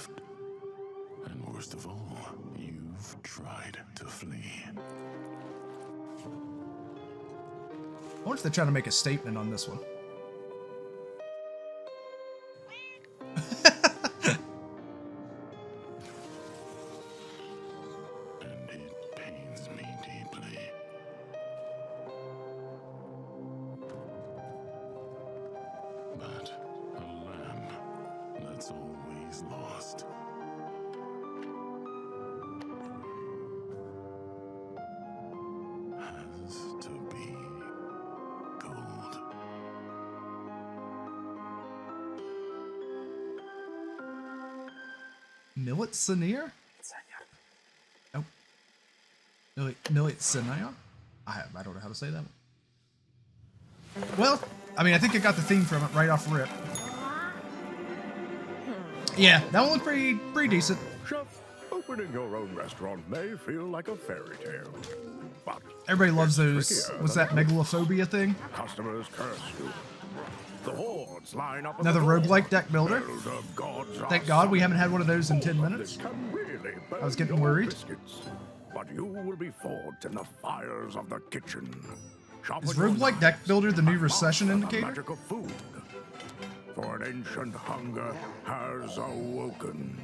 And worst of all, you've tried to flee.
I wonder if they're trying to make a statement on this one.
And it pains me deeply. But a lamb that's always lost. Has to be gold.
Millet Senior? Oh. Millet Senior? I don't know how to say that one. Well, I mean, I think I got the theme from it right off rip. Yeah, that one looked pretty decent.
Chef, opening your own restaurant may feel like a fairy tale, but
Everybody loves
it's
those.
trickier
What's
than
that megalophobia thing?
Customers curse you. The hordes line up. at
Another
the door.
roguelike deck builder.
Elder gods are
Thank God we haven't had
summoned.
one of those in 10
Oh,
minutes.
this can really
I was
burn
getting
your
worried.
biscuits, but you will be forged in the fires of the kitchen.
Is roguelike deck builder the new recession indicator?
Magical food. For an ancient hunger has awoken.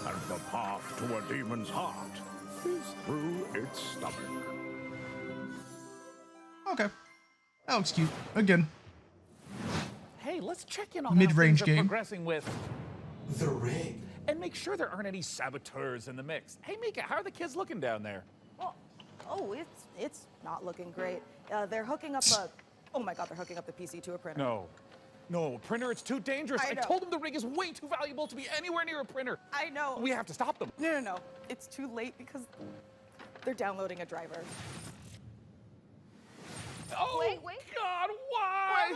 And the path to a demon's heart is through its stomach.
Okay. That looks cute. Again.
Hey, let's check in on
Mid-range
how things are
game.
progressing with
The rig.
and make sure there aren't any saboteurs in the mix. Hey, Mika, how are the kids looking down there?
Oh, it's not looking great. They're hooking up a. Oh my God, they're hooking up the PC to a printer.
No, printer, it's too dangerous.
I
I
know.
told them the rig is way too valuable to be anywhere near a printer.
I know.
We have to stop them.
No. It's too late because they're downloading a driver.
Oh,
wait.
God, why?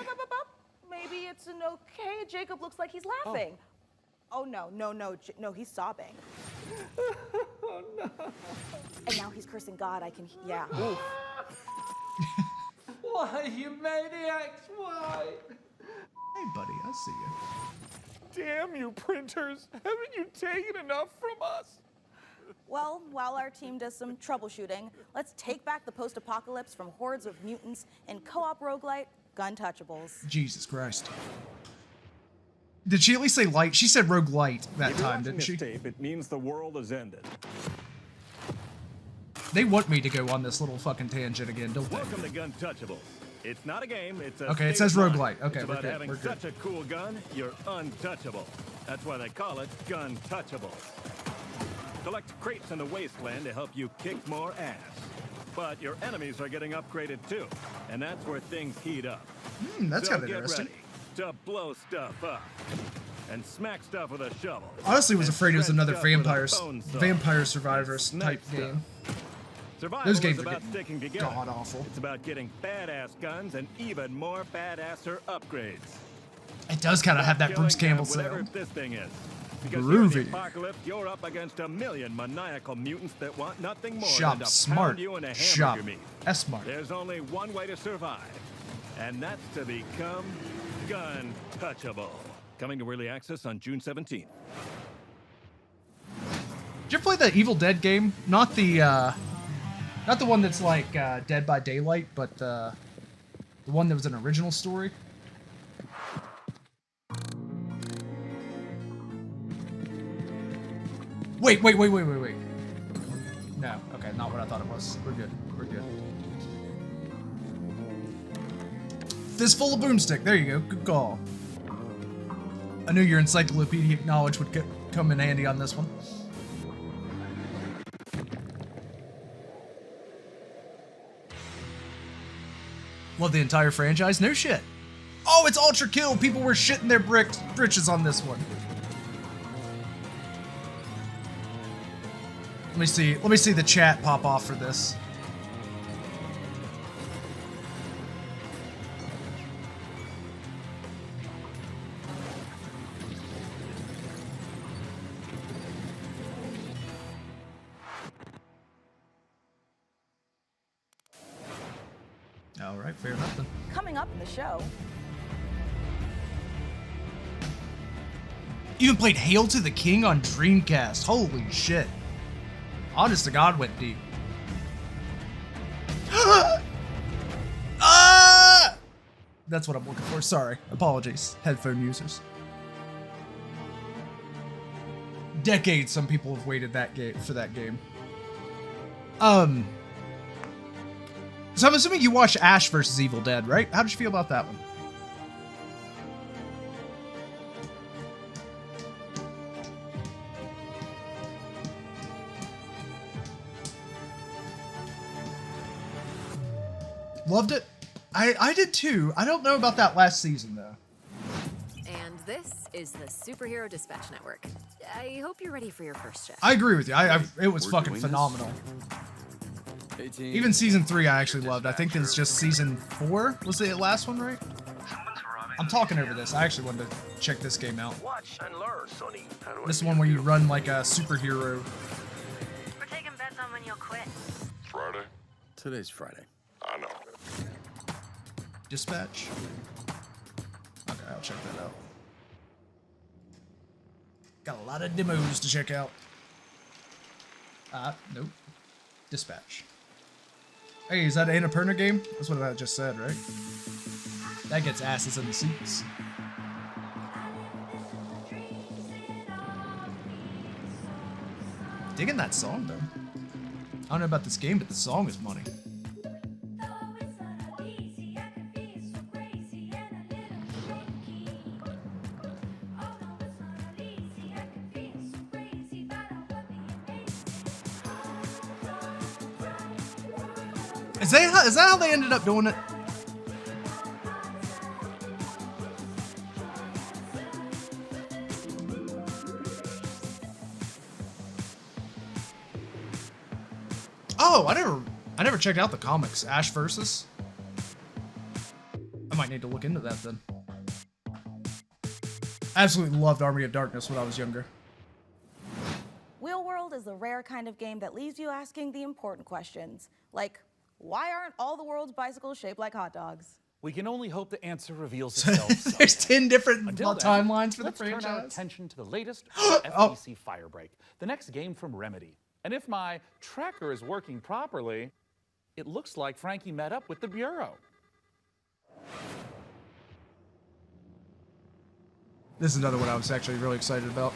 Maybe it's an okay. Jacob looks like he's laughing. Oh, no, he's sobbing.
Oh, no.
And now he's cursing God. Yeah.
Oof.
Why, you maniacs? Why?
Hey, buddy, I see you.
Damn you, printers. Haven't you taken enough from us?
Well, while our team does some troubleshooting, let's take back the post-apocalypse from hordes of mutants in co-op roguelite Guntouchables.
Jesus Christ. Did she at least say light? She said roguelite that time, didn't she?
Tape, it means the world has ended.
They want me to go on this little fucking tangent again, don't they?
Welcome to Gun Touchables. It's not a game, it's a
Okay, it
state
says
of mind.
roguelite. Okay,
it's
we're
about
good,
having
we're good.
such a cool gun, you're untouchable. That's why they call it Gun Touchables. Collect crates in the wasteland to help you kick more ass. But your enemies are getting upgraded too, and that's where things heat up.
That's
so
kind of
get
interesting.
ready to blow stuff up and smack stuff with a shovel.
Honestly, was afraid it was
and
another
shred stuff with a bone saw.
Vampire Survivors type
Smack
game.
Survival
Those games
is
are
about
getting
sticking together.
god awful.
It's about getting badass guns and even more badasser upgrades.
It does kind of have that Bruce Campbell
whatever
sound.
this thing is. Because here in the
Groovy.
apocalypse, you're up against a million maniacal mutants that want nothing more
Shop
than to
smart.
pound you in a hamburger
Shop
meat.
S-smart.
There's only one way to survive, and that's to become gun touchable. Coming to early access on June 17th.
Did you ever play the Evil Dead game? Not the one that's like Dead by Daylight, but the one that was an original story. Wait. No, okay, not what I thought it was. We're good. We're good. Fistful of boomstick. There you go. Good call. I knew your encyclopedic knowledge would come in handy on this one. Love the entire franchise? No shit. Oh, it's Ultra Kill. People were shitting their britches on this one. Let me see the chat pop off for this. All right, fair enough then.
Coming up in the show,
Even played Hail to the King on Dreamcast. Holy shit. Honest to God, went deep. Ah! That's what I'm looking for. Sorry. Apologies, headphone users. Decades some people have waited for that game. So I'm assuming you watched Ash vs. Evil Dead, right? How did you feel about that one? Loved it. I did too. I don't know about that last season though.
And this is the Superhero Dispatch Network. I hope you're ready for your first shift.
I agree with you. It was
We're
fucking
doing
phenomenal. Even season 3 I actually loved. I think it's just season 4 was the last one, right? I'm talking over this. I actually wanted to check this game out.
Watch and learn, Sonny.
This one where you run like a superhero.
We're taking bets on when you'll quit.
Friday?
Today's Friday.
I know.
Dispatch. Okay, I'll check that out. Got a lot of demos to check out. Nope. Dispatch. Hey, is that an Annapurna game? That's what I just said, right? That gets asses in the seats. Digging that song, though. I don't know about this game, but the song is money. Is that how they ended up doing it? Oh, I never checked out the comics. Ash versus. I might need to look into that then. I absolutely loved Army of Darkness when I was younger.
Wheel World is the rare kind of game that leaves you asking the important questions, like, why aren't all the world's bicycles shaped like hot dogs?
We can only hope the answer reveals itself.
There's 10 different
Until then,
timelines for the
let's turn our
franchise.
attention to the latest FTC Firebreak, the next game from Remedy. And if my tracker is working properly, it looks like Frankie met up with the Bureau.
This is another one I was actually really excited about.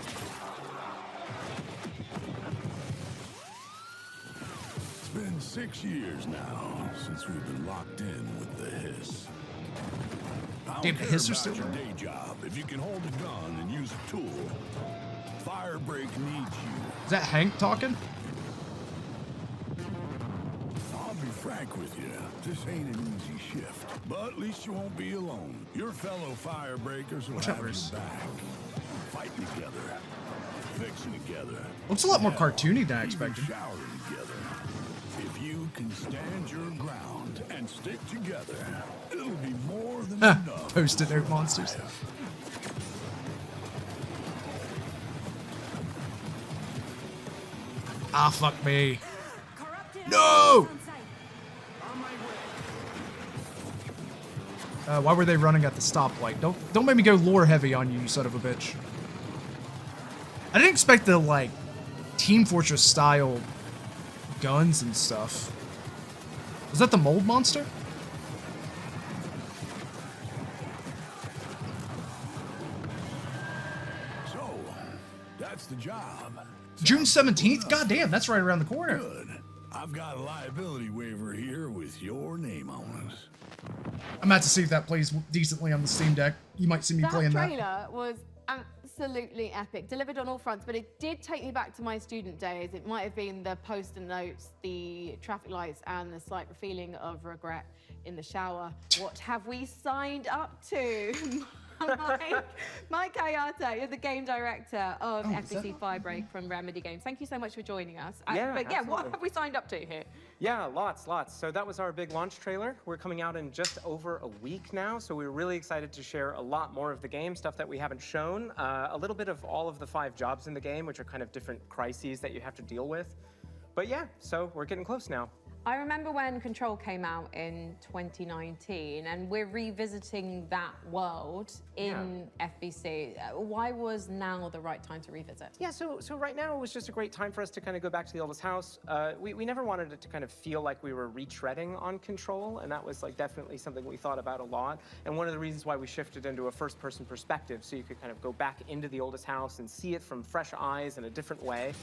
It's been 6 years now since we've been locked in with the hiss. I
Damn,
don't
the
care
hiss are
about
still
your
there?
day job if you can hold a gun and use a tool. Firebreak needs you.
Is that Hank talking?
I'll be frank with you, this ain't an easy shift, but at least you won't be alone. Your fellow firebreakers will have your back. Fighting together, fixing together.
Looks a lot more cartoony than I expected.
Showering together. If you can stand your ground and stick together, it'll be more than enough.
Post-it note monsters. Ah, fuck me. No! Why were they running at the stoplight? Don't make me go lore heavy on you, you son of a bitch. I didn't expect the, like, Team Fortress style guns and stuff. Was that the mold monster?
So, that's the job.
June 17th? God damn, that's right around the corner.
Good. I've got a liability waiver here with your name on it.
I'm about to see if that plays decently on the Steam Deck. You might see me playing that.
That trailer was absolutely epic, delivered on all fronts, but it did take me back to my student days. It might have been the post-it notes, the traffic lights, and the slight feeling of regret in the shower. What have we signed up to? Mike Hayato, you're the game director of FBC Firebreak from Remedy Games. Thank you so much for joining us.
Yeah,
what have we signed up to here?
Yeah, lots. So that was our big launch trailer. We're coming out in just over a week now, so we're really excited to share a lot more of the game, stuff that we haven't shown, a little bit of all of the 5 jobs in the game, which are kind of different crises that you have to deal with. But yeah, so we're getting close now.
I remember when Control came out in 2019, and we're revisiting that world in FBC. Why was now the right time to revisit?
Yeah, so right now it was just a great time for us to kind of go back to the oldest house. We never wanted it to kind of feel like we were retreading on Control, and that was like definitely something we thought about a lot. And one of the reasons why we shifted into a first-person perspective, so you could kind of go back into the oldest house and see it from fresh eyes in a different way.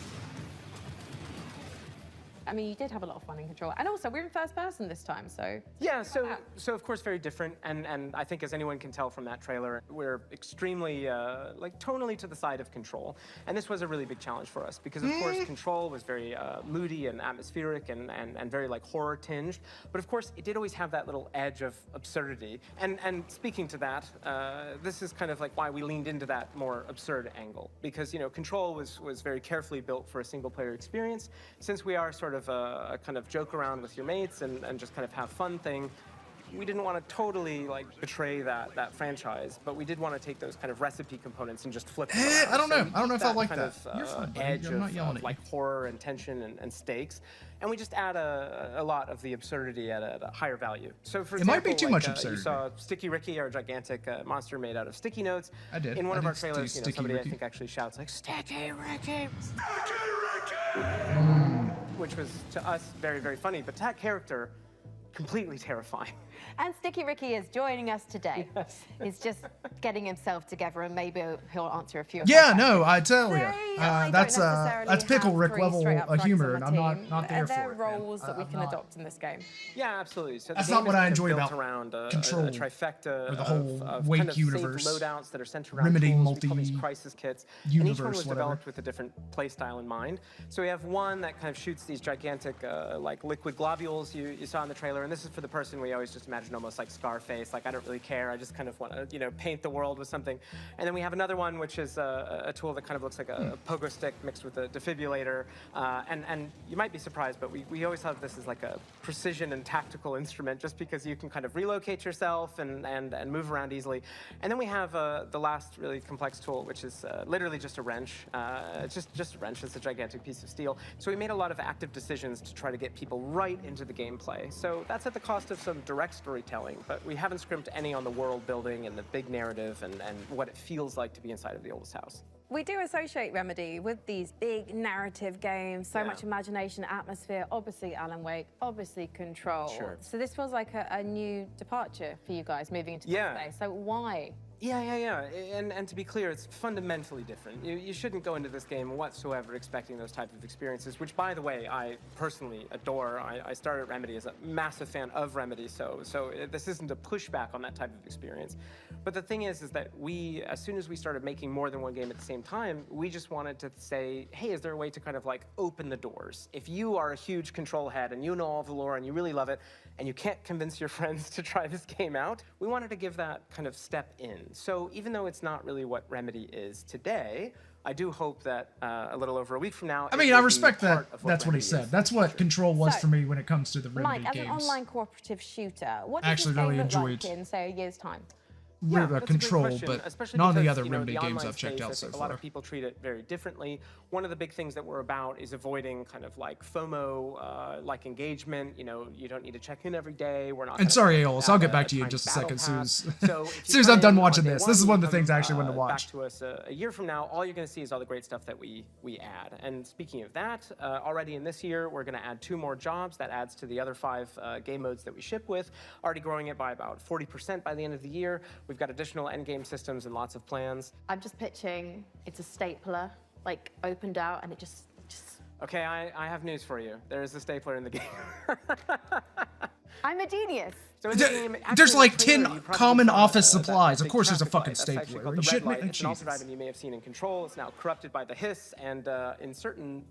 I mean, you did have a lot of fun in Control. And also, we're in first person this time, so...
Yeah, so of course very different, and I think as anyone can tell from that trailer, we're extremely, like, tonally to the side of Control. And this was a really big challenge for us, because of course Control was very moody and atmospheric and very, like, horror-tinged. But of course, it did always have that little edge of absurdity. And speaking to that, this is kind of like why we leaned into that more absurd angle. Because, you know, Control was very carefully built for a single-player experience. Since we are sort of a kind of joke around with your mates and just kind of have fun thing, we didn't want to totally like betray that franchise, but we did want to take those kind of recipe components and just flip them around.
I don't know.
So
I don't know if I like
kind
that.
of,
You're fine, buddy.
edge
I'm not yelling
of
at
like horror and tension and stakes, and we just add a lot of the absurdity at a higher value. So for
It might
example,
be too
like,
much absurdity.
You saw Sticky Ricky, our gigantic monster made out of sticky notes.
I did.
In one
I
of our
did
trailers, you know,
Sticky
somebody
Ricky.
I think actually shouts like Sticky Ricky. Which was, to us, very, very funny, but to that character, completely terrifying.
And Sticky Ricky is joining us today. Yes. He's just getting himself together, and maybe he'll answer a few of
Yeah,
my
no, I
questions.
tell you,
I
that's
don't necessarily
pickle
have
Rick
three
level
straight up fronts
humor,
on
and
the
I'm
team.
not there
Are there
for it. man.
roles that we can adopt in this game?
Yeah, absolutely. So the
That's
game
not what
is
I
kind of
enjoy
built
about
around a
Control,
trifecta
or the whole
of
Wake
kind of
universe,
safe loadouts that are centered around
Remedy
tools. We
multi
call these crisis kits, and each one
universe,
was
whatever.
developed with a different play style in mind. So we have one that kind of shoots these gigantic, like liquid globules you saw in the trailer, and this is for the person we always just imagine almost like Scarface, like I don't really care, I just kind of want to, you know, paint the world with something. And then we have another one which is a tool that kind of looks like a pogo stick mixed with a defibrillator, and you might be surprised, but we always thought of this as like a precision and tactical instrument, just because you can kind of relocate yourself and move around easily. And then we have the last really complex tool, which is literally just a wrench. It's just a wrench. It's a gigantic piece of steel. So we made a lot of active decisions to try to get people right into the gameplay. So that's at the cost of some direct storytelling, but we haven't scrimped any on the world building and the big narrative and what it feels like to be inside of the oldest house.
We do associate Remedy with these big narrative games, so much imagination, atmosphere, obviously Alan Wake, obviously Control.
Sure.
So this feels like a new departure for you guys moving into this space. So why
Yeah. And to be clear, it's fundamentally different. You shouldn't go into this game whatsoever expecting those type of experiences, which, by the way, I personally adore. I started Remedy as a massive fan of Remedy, so this isn't a pushback on that type of experience. But the thing is that we, as soon as we started making more than one game at the same time, we just wanted to say, hey, is there a way to kind of like open the doors? If you are a huge Control head and you know all the lore and you really love it, and you can't convince your friends to try this game out, we wanted to give that kind of step in. So even though it's not really what Remedy is today, I do hope that a little over a week from now...
I mean, I respect that. That's what he said. That's what Control was for me when it comes to the Remedy
Mike,
games.
as an online cooperative shooter, what
I
does this
actually
game
really
look
enjoyed
like in, say, a year's time?
Yeah,
that's
Control,
a good question,
but
especially
none of the
because,
other
you know,
Remedy
the
games
online
I've checked
space,
out
I
so
think a lot
far.
of people treat it very differently. One of the big things that we're about is avoiding kind of like FOMO, like engagement. You know, you don't need to check in every day. We're not.
And sorry, Aeolus, I'll get back
a
to you in
timed
just a
battle
second,
pass.
Suze.
So
As
if
soon
you
as
come
I'm done
in
watching
on day
this,
one,
this is one of the
come,
things I actually wanted to watch.
Back to us a year from now, all you're going to see is all the great stuff that we add. And speaking of that, already in this year, we're going to add 2 more jobs. That adds to the other 5 game modes that we ship with, already growing it by about 40% by the end of the year. We've got additional endgame systems and lots of plans.
I'm just pitching it's a stapler, like opened out, and it just...
Okay, I have news for you. There is a stapler in the game.
I'm a genius.
So in the game,
There's
actually,
like
in the trailer,
10
you probably
common
saw,
office
that
supplies. Of
big
course there's a
traffic
fucking
light. That's actually
stapler.
called
Are you
the red
shitting me?
light. It's an altered
Jesus.
item you may have seen in Control. It's now corrupted by the hiss, and in certain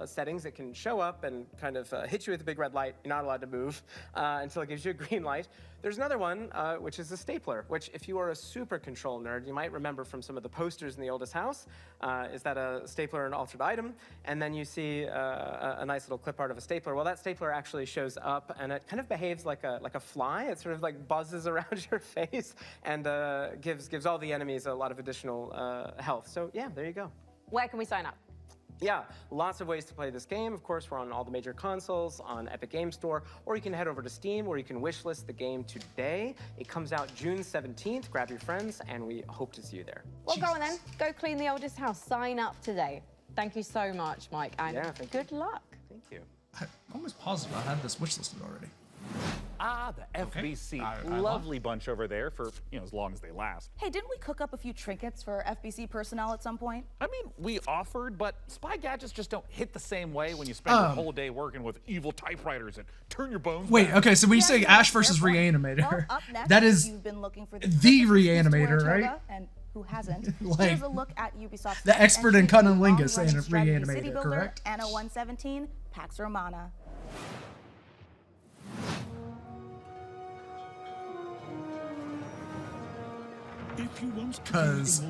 settings, it can show up and kind of hit you with a big red light. You're not allowed to move until it gives you a green light. There's another one, which is a stapler, which if you are a super Control nerd, you might remember from some of the posters in the oldest house. Is that a stapler an altered item? And then you see a nice little clip art of a stapler. Well, that stapler actually shows up, and it kind of behaves like a fly. It sort of like buzzes around your face and gives all the enemies a lot of additional health. So yeah, there you go.
Where can we sign up?
Yeah, lots of ways to play this game. Of course, we're on all the major consoles, on Epic Game Store, or you can head over to Steam where you can wishlist the game today. It comes out June 17th. Grab your friends, and we hope to see you there.
Well, go on then. Go clean the oldest house. Sign up today. Thank you so much, Mike, and good luck.
Thank you.
I'm almost positive I had this wish listed already.
Ah, the FBC. Lovely bunch over there for, as long as they last.
Hey, didn't we cook up a few trinkets for FBC personnel at some point?
I mean, we offered, but spy gadgets just don't hit the same way when you spend your whole day working with evil typewriters and turn your bones
Wait,
back.
okay, so when you say Ash versus Reanimator,
Well, up next,
that is
you've been looking for
the Reanimator,
Saratoga,
right?
And who hasn't?
Like,
Here's a look at Ubisoft's
the expert in
entry into
cunnilingus
long-running
and
strategy
Reanimator,
city builder,
correct?
Anno 117, Pax Romana.
Because,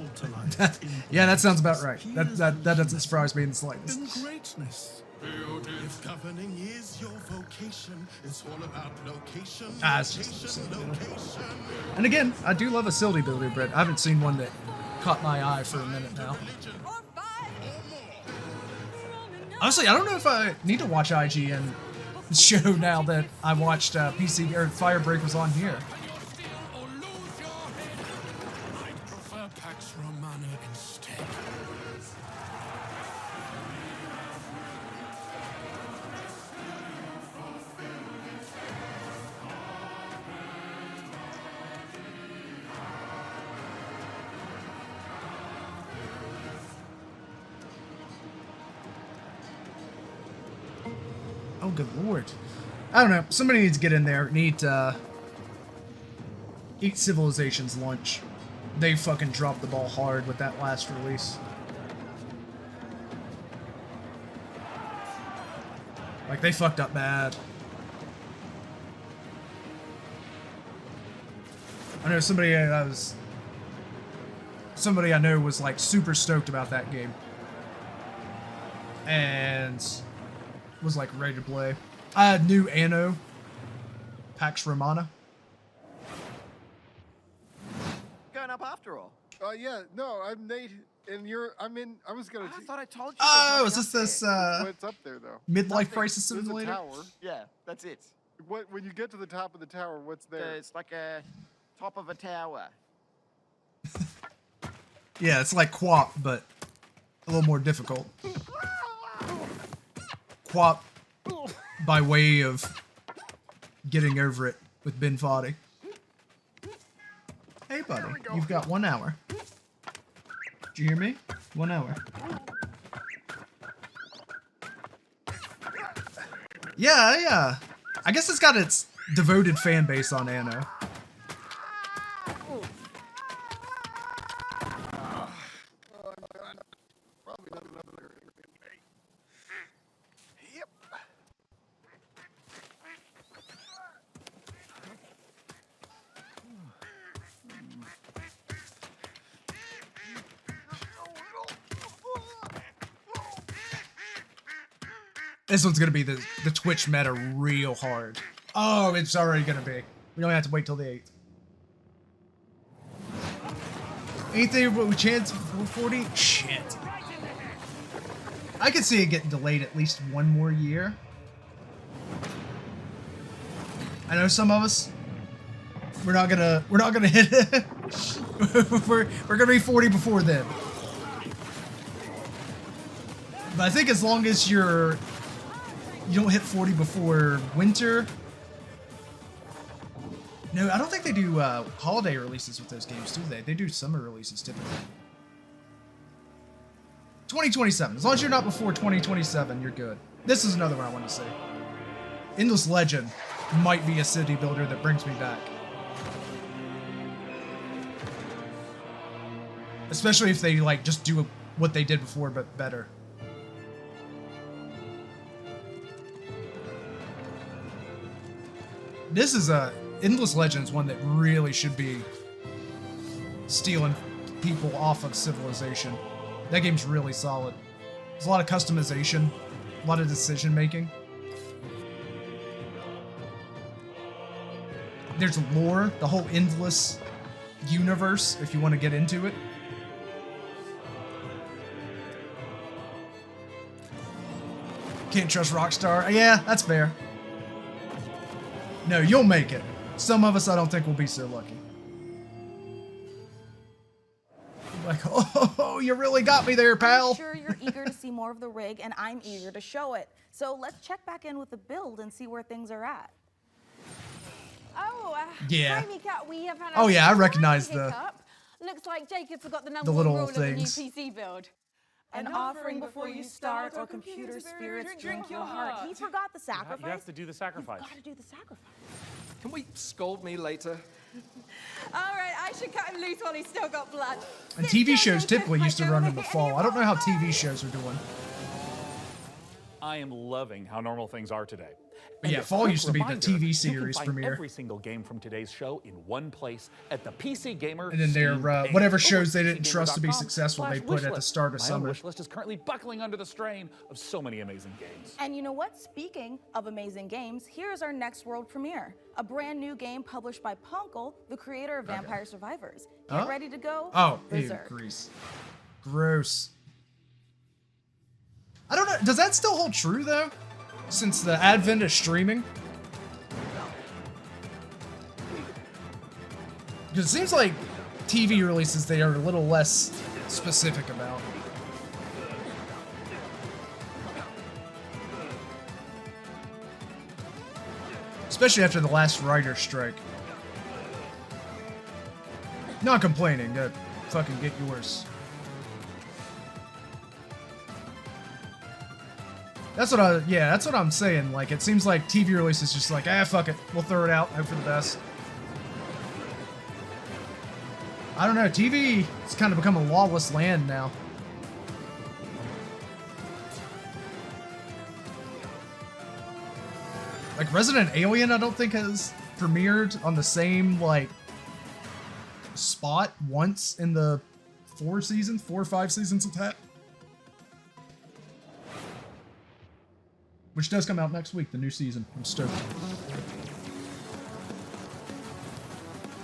yeah, that sounds about right. That doesn't surprise me in the slightest.
In greatness. If governing is your vocation, it's all about location.
It's just a silly builder. And again, I do love a silly builder, but I haven't seen one that caught my eye for a minute now. Honestly, I don't know if I need to watch IGN show now that I watched PC or Firebreak was on here.
Pax Romana instead.
Oh, good lord. I don't know. Somebody needs to get in there and eat Civilization's lunch. They fucking dropped the ball hard with that last release. Like, they fucked up bad. I know somebody I know was like super stoked about that game. And was like ready to play. I had new Anno, Pax Romana.
Going up after all.
Yeah, no, I'm Nate, and I was gonna.
I thought I told you.
Oh, is this
What's up there though?
Midlife Crisis
There's a
Simulator?
tower.
Yeah, that's it.
When you get to the top of the tower, what's there?
It's like a top of a tower.
Yeah, it's like QWOP, but a little more difficult. QWOP by way of getting over it with Ben Foddy. Hey, buddy. You've got 1 hour. Did you hear me? 1 hour. Yeah. I guess it's got its devoted fan base on Anno. This one's gonna be the Twitch meta real hard. Oh, it's already gonna be. We don't have to wait till the 8th. Anything but we chance for 40? Shit. I could see it getting delayed at least 1 more year. I know some of us. We're not gonna hit it. we're gonna be 40 before then. But I think as long as you don't hit 40 before winter. No, I don't think they do holiday releases with those games, do they? They do summer releases typically. 2027. As long as you're not before 2027, you're good. This is another one I want to see. Endless Legend might be a city builder that brings me back. Especially if they like just do what they did before, but better. This is Endless Legends, one that really should be stealing people off of Civilization. That game's really solid. There's a lot of customization, a lot of decision making. There's lore, the whole Endless universe, if you want to get into it. Can't trust Rockstar. Yeah, that's fair. No, you'll make it. Some of us I don't think will be so lucky. Like, oh, you really got me there, pal.
I'm sure you're eager to see more of the rig, and I'm eager to show it. So let's check back in with the build and see where things are at.
Oh,
yeah.
Hi, Mika. We have had
Oh yeah, I recognize the
Looks like Jacob forgot the number
little
one rule
things.
of the new PC build.
An offering before you start, or computer spirits drink your heart. He forgot the sacrifice.
You have to do the sacrifice.
You've got to do the sacrifice.
Can we scold me later?
All right, I should cut him loose while he's still got blood.
And TV shows typically used to run in the fall. I don't know how TV shows are doing.
I am loving how normal things are today.
But yeah,
And a
fall
quick
used to be the
reminder,
TV
you
series
can find
premiere.
every single game from today's show in one place at the PC Gamer.
And then their
Steam page.
whatever shows they
Over
didn't trust to be
PCGamer.com
successful, they put at the
/wishlist.
start of
My own
summer.
wish list is currently buckling under the strain of so many amazing games.
And you know what? Speaking of amazing games, here's our next world premiere. A brand new game published by Punkle, the creator of Vampire Survivors. Get
Huh?
ready to go.
Oh, ew,
berserk.
grease. Gross. I don't know. Does that still hold true, though? Since the advent of streaming? Because it seems like TV releases they are a little less specific about. Especially after the last writer's strike. Not complaining, go fucking get yours. That's what that's what I'm saying. Like, it seems like TV releases just like, fuck it. We'll throw it out, hope for the best. I don't know, TV has kind of become a lawless land now. Like, Resident Alien, I don't think has premiered on the same, like, spot once in the 4 or 5 seasons it's had. Which does come out next week, the new season. I'm stoked.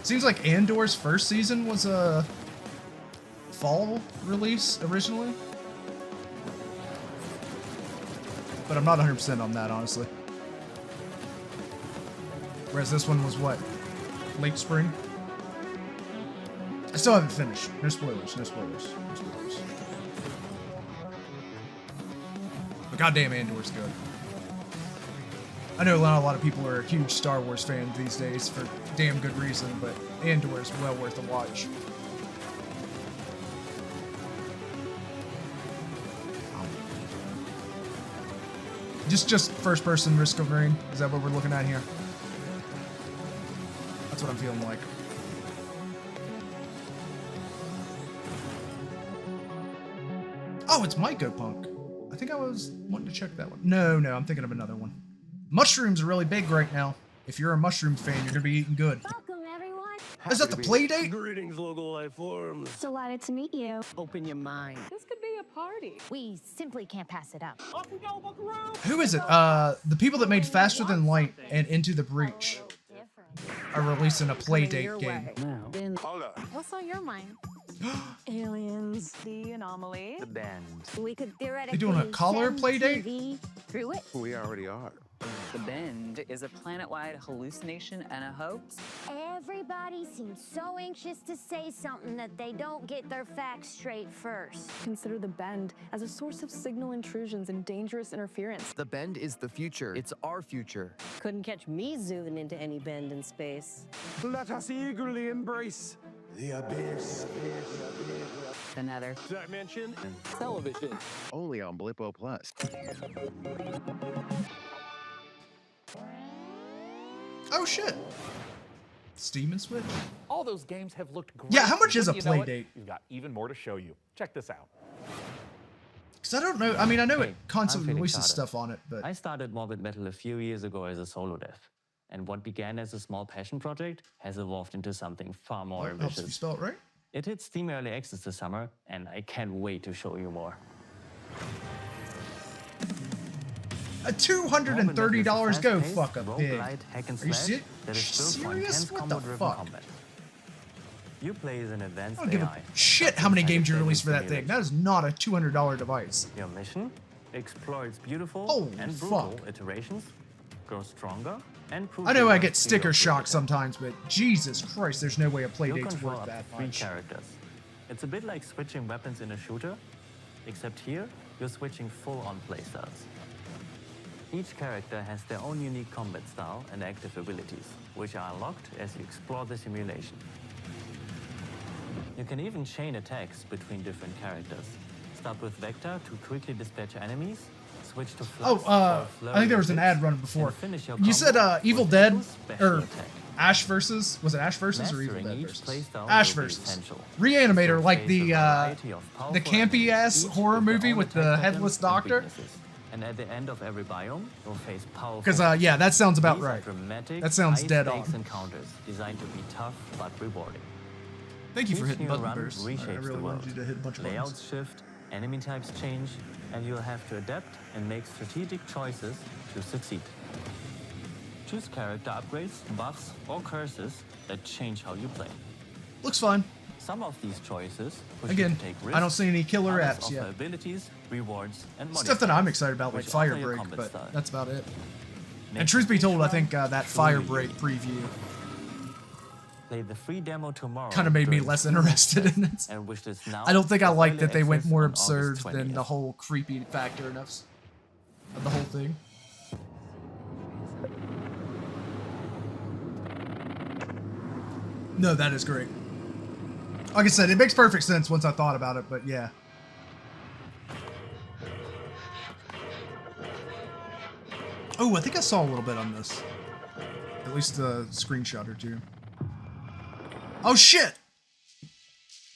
Seems like Andor's first season was a fall release originally. But I'm not 100% on that, honestly. Whereas this one was what? Late spring? I still haven't finished. No spoilers, no spoilers, no spoilers. But goddamn, Andor's good. I know not a lot of people are huge Star Wars fans these days for damn good reason, but Andor is well worth a watch. Just first-person Risk of Rain. Is that what we're looking at here? That's what I'm feeling like. Oh, it's Mycopunk. I think I was wanting to check that one. No, I'm thinking of another one. Mushrooms are really big right now. If you're a mushroom fan, you're gonna be eating good.
Welcome, everyone.
Is that the play date?
Greetings, local life forms.
Delighted to meet you.
Open your mind.
This could be a party. We simply can't pass it up. Off we go, buckaroo.
Who is it? The people that made Faster Than Light and Into the Breach are releasing a play date game.
What's on your mind? Aliens, the anomaly,
The band.
We could theoretically
They doing a color
send
play date?
TV through it.
We already are.
The Bend is a planet-wide hallucination and a hoax.
Everybody seems so anxious to say something that they don't get their facts straight first.
Consider the Bend as a source of signal intrusions and dangerous interference.
The Bend is the future. It's our future.
Couldn't catch me zooming into any bend in space.
Let us eagerly embrace the abyss.
The Nether.
Dimension.
Television.
Only on Blippo Plus.
Oh shit! Steam and Switch.
All those games have looked great.
Yeah, how much is a
You know
play
what?
date?
We've got even more to show you. Check this out.
Because I don't know. I mean, I know it constantly
I'm
releases
Felix
stuff on it, but
I started Morbid Metal a few years ago as a solo dev. And what began as a small passion project has evolved into something far more
helps if you
ambitious.
spell it right.
It hit Steam Early Access this summer, and I can't wait to show you more.
$230 go fuck a pig.
Roguelite hack and
Are you
slash that is built for
serious?
intense
What the
combo-driven
fuck?
combat. You play as an advanced
I don't give
AI.
a shit how many games you release for that thing. That is not a $200 device.
Your mission? Explore its beautiful
Holy
and brutal
fuck.
iterations, grow stronger, and prove
I know
your
I get
worth to
sticker
your
shock
creator.
sometimes, but Jesus Christ, there's no way a play
You
date's
control
worth
up
that
to 3
much.
characters. It's a bit like switching weapons in a shooter, except here, you're switching full-on playstyles. Each character has their own unique combat style and active abilities, which are unlocked as you explore the simulation. You can even chain attacks between different characters. Start with Vector to quickly dispatch enemies, switch to Flux for a
I
flurry
think there
of
was an
hits,
ad running before.
and finish your
You said
combo
Evil
with
Dead
a special
or
attack.
Ash versus was it Ash versus or Evil
Mastering
Dead
each
versus
playstyle
Ash
will be
versus
essential.
Reanimator,
So
like
face
the
a variety of powerful
campy ass
enemies,
horror
each with their
movie
own
with
attack
the
patterns
headless
and
doctor.
weaknesses. And at the end of every biome, you'll face powerful.
Because yeah, that sounds about
These are
right.
dramatic,
That sounds dead on.
high-stakes encounters designed to be tough but rewarding.
Thank you for
Each
hitting
new
button
run
bursts. I
reshapes
really
the
wanted
world.
you to hit a bunch of
Layouts
buttons.
shift, enemy types change, and you'll have to adapt and make strategic choices to succeed. Choose character upgrades, buffs, or curses that change how you play.
Looks fun.
Some of these choices push
Again,
you to take risks.
I don't see any killer
others
apps
offer
yet.
abilities, rewards, and
Stuff that I'm excited about, like
which alter
Fire
your
Break,
combat
but
style.
that's about it.
Make
And truth be told, I
each
think
run
that
truly
Fire Break
unique.
preview
Play the free demo tomorrow.
kind of made me
during
less
Steam
interested
Fest,
in it.
And wish this now
I don't think I
for
like
early
that they went
access
more
on August
absurd
20th.
than the whole creepy factor enough of the whole thing. No, that is great. Like I said, it makes perfect sense once I thought about it, but yeah. Oh, I think I saw a little bit on this. At least a screenshot or two. Oh shit!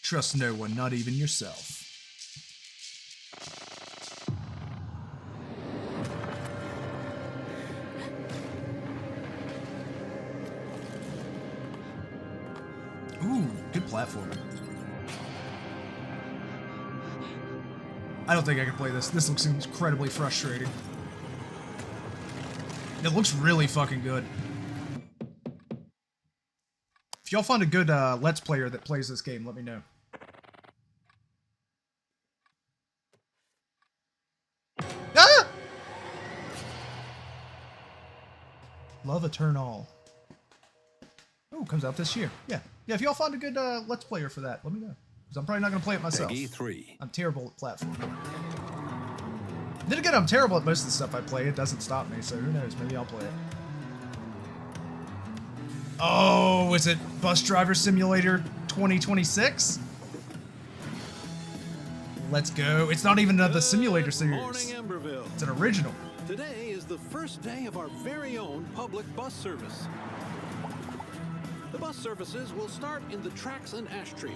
Trust no one, not even yourself. Ooh, good platform. I don't think I can play this. This looks incredibly frustrating. It looks really fucking good. If y'all find a good Let's Player that plays this game, let me know. Ah! Love Eternal. Oh, comes out this year. Yeah. Yeah, if y'all find a good Let's Player for that, let me know. Because I'm probably not going to play it myself.
Peggy 3.
I'm terrible at platform. Then again, I'm terrible at most of the stuff I play. It doesn't stop me, so who knows? Maybe I'll play it. Oh, is it Bus Driver Simulator 2026? Let's go. It's not even another simulator series.
Morning, Emberville.
It's an original.
Today is the first day of our very own public bus service. The bus services will start in the tracks and ash tree,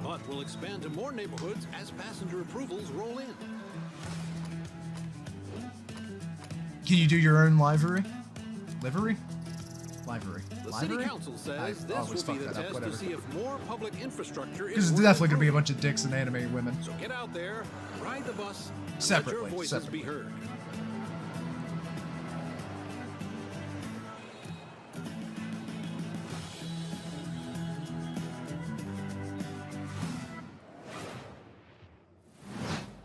but will expand to more neighborhoods as passenger approvals roll in.
Can you do your own livery? Livery? Livery.
The
Livery?
City Council says this
always
will be
fuck
the
that up,
test to
whatever.
see if more public infrastructure
Because
is
there's definitely going to be a bunch of dicks and anime women.
So get out there, ride the bus, and
Separately,
let your voices
separately.
be heard.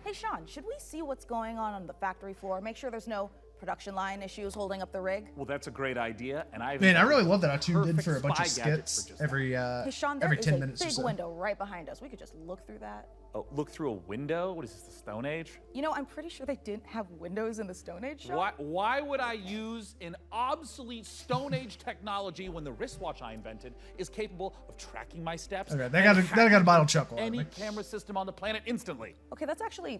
Hey, Sean, should we see what's going on the factory floor? Make sure there's no production line issues holding up the rig?
Well, that's a great idea, and I
Man, I really love that I tuned in
perfect
for a bunch of
spy gadget
skits
for just
every
Hey, Sean, there
every
is
10
a
minutes or
big
so.
window right behind us. We could just look through that.
Oh, look through a window? What is this, the Stone Age?
You know, I'm pretty sure they didn't have windows in the Stone Age, Sean.
Why would I use an obsolete Stone Age technology when the wristwatch I invented is capable of tracking my steps?
Okay, they got a bottle chuckle out of
Any
me.
camera system on the planet instantly.
Okay, that's actually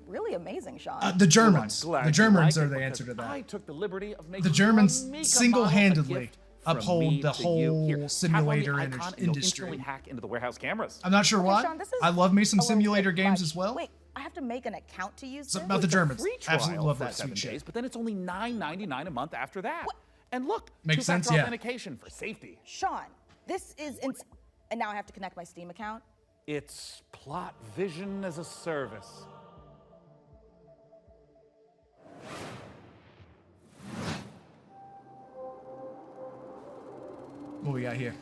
really amazing, Sean.
The Germans.
Well, I'm glad
The
you
Germans
like
are
it
the
because
answer to that.
I took the liberty of making
The Germans
a Mika
single-handedly
model, a gift from
uphold
me
the
to you.
whole
Here, tap on the
simulator
icon and you'll
industry.
instantly hack into the warehouse cameras.
I'm not sure
Okay,
why.
Sean, this is
I love me some
a little
simulator
bit
games
much.
as well.
Wait, I have to make an account to use
Something
this?
about the
It's a
Germans.
free trial
Absolutely love
for
that
7
sweet
days,
shit.
but then it's only $9.99 a month after that. And look,
Makes
two-factor
sense, yeah.
authentication for safety.
Sean, this is and now I have to connect my Steam account?
It's plot vision as a service.
What we got here?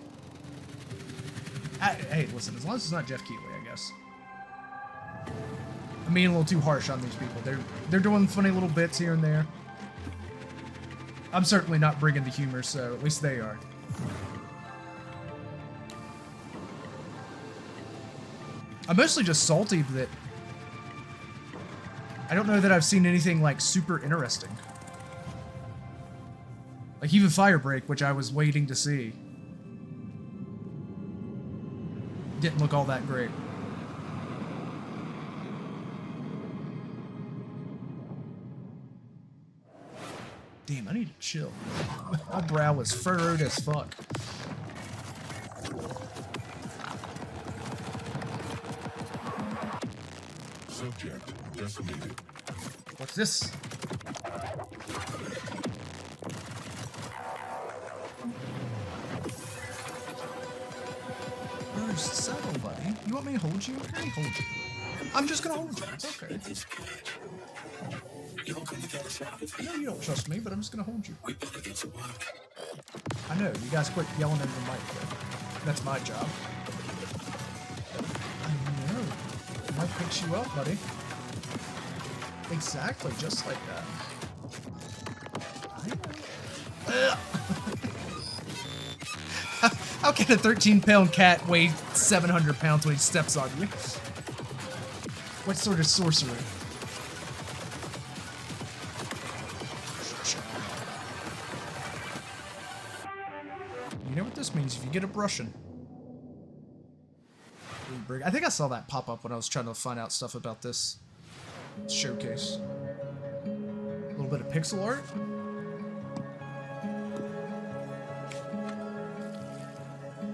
Hey, listen, as long as it's not Jeff Keighley, I guess. I'm being a little too harsh on these people. They're doing funny little bits here and there. I'm certainly not bringing the humor, so at least they are. I'm mostly just salty that I don't know that I've seen anything like super interesting. Like even Firebreak, which I was waiting to see, didn't look all that great. Damn, I need to chill. My brow is furrowed as fuck.
Subject decimated.
What's this? First settle, buddy. You want me to hold you? Let me hold you. I'm just gonna hold you. It's okay. I know you don't trust me, but I'm just gonna hold you. I know. You guys quit yelling into the mic. But that's my job. I know. The mic picks you up, buddy. Exactly, just like that. Ugh. How can a 13-pound cat weigh 700 pounds when he steps on you? What sort of sorcery? You know what this means if you get a brushing. I think I saw that pop up when I was trying to find out stuff about this showcase. A little bit of pixel art.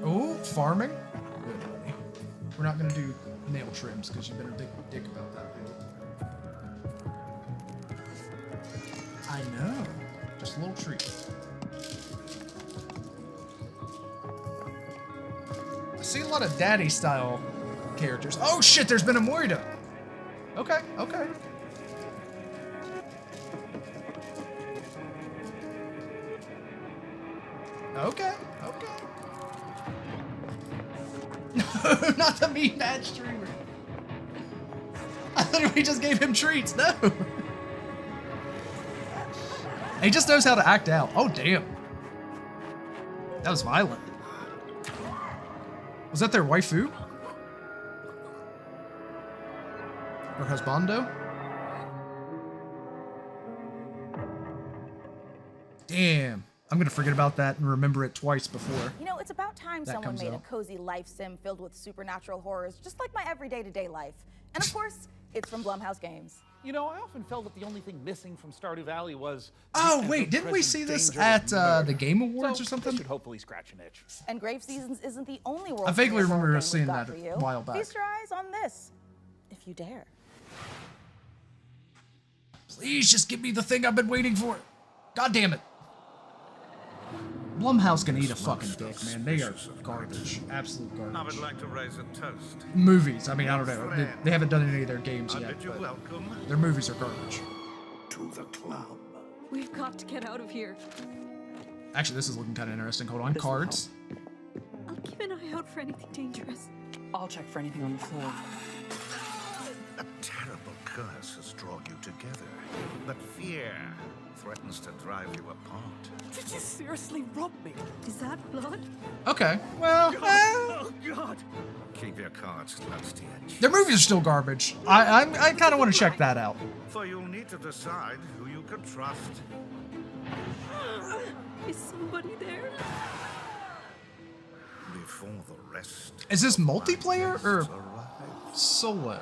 Oh, farming. Good, buddy. We're not gonna do nail trims because you've been a big dick about that. I know. Just a little treat. I see a lot of daddy style characters. Oh shit, there's been a Moira. Okay, okay. Okay, okay. No, not the meat bad streamer. I literally just gave him treats. No. He just knows how to act out. Oh, damn. That was violent. Was that their waifu? Or husbando? Damn. I'm gonna forget about that and remember it twice before.
You know, it's about time
that
someone
comes
made
out.
a cozy life sim filled with supernatural horrors, just like my everyday to-day life. And of course, it's from Blumhouse Games.
You know, I often felt that the only thing missing from Stardew Valley was...
Oh,
the
wait, didn't we
ever-present
see this
danger
at
of
the
murder.
Game Awards
So
or something?
this should hopefully scratch an itch.
And Grave Seasons isn't the only world.
I vaguely
premiere horror
remember
game
seeing
we've got
that
for
a
you.
while back.
Feast your eyes on this, if you dare.
Please just give me the thing I've been waiting for. God damn it. Blumhouse can eat a fucking dick, man. They are garbage. Absolute
I
garbage.
would like to raise a toast.
Movies. I mean, I don't know. They haven't done any of their games
I
yet.
bid you
But
welcome
their movies are garbage.
to the club.
We've got to get out of here.
Actually, this is looking kind of interesting. Hold on. Cards.
I'll keep an eye out for anything dangerous.
I'll check for anything on the floor.
A terrible curse has drawn you together, but fear threatens to drive you apart.
Did you seriously rob me? Is that blood?
Okay. Well,
Oh, God.
Keep your cards close to your chest.
their movies are still garbage. I kind of want to check that out.
For you'll need to decide who you can trust.
Is somebody there?
Before the rest.
Is this multiplayer or
arrive.
solo?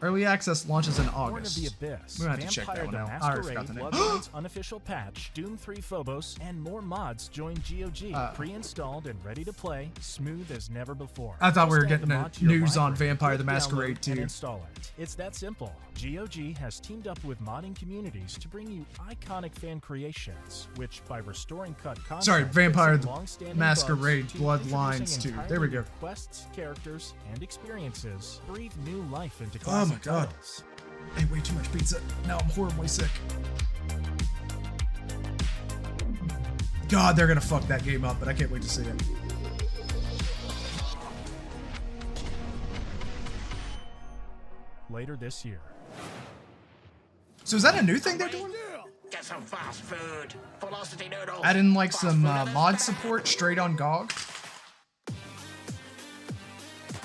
Early access launches in
Born of
August.
the Abyss,
We're gonna have to check that
Vampire
one
the
out. I already
Masquerade,
forgot the name.
Bloodlines unofficial patch, Doom 3 Phobos, and more mods join GOG. Pre-installed and ready to play, smooth as never before.
I thought we were
Just add the
getting
mod to your
news on
library,
Vampire the
click
Masquerade
download, and
2.
install it. It's that simple. GOG has teamed up with modding communities to bring you iconic fan creations, which by restoring cut content,
Sorry, Vampire
fixing
the
long-standing
Masquerade
bugs, to
Bloodlines
introducing
2. There we
entirely
go.
new quests, characters, and experiences, breathe new life into
Oh my
classic
god.
titles.
I ate way too much pizza. Now I'm horribly sick. God, they're gonna fuck that game up, but I can't wait to see it.
Later this year.
So is that a new thing they're doing?
Get some fast food. Velocity noodles.
Add in like some mod support straight on GOG?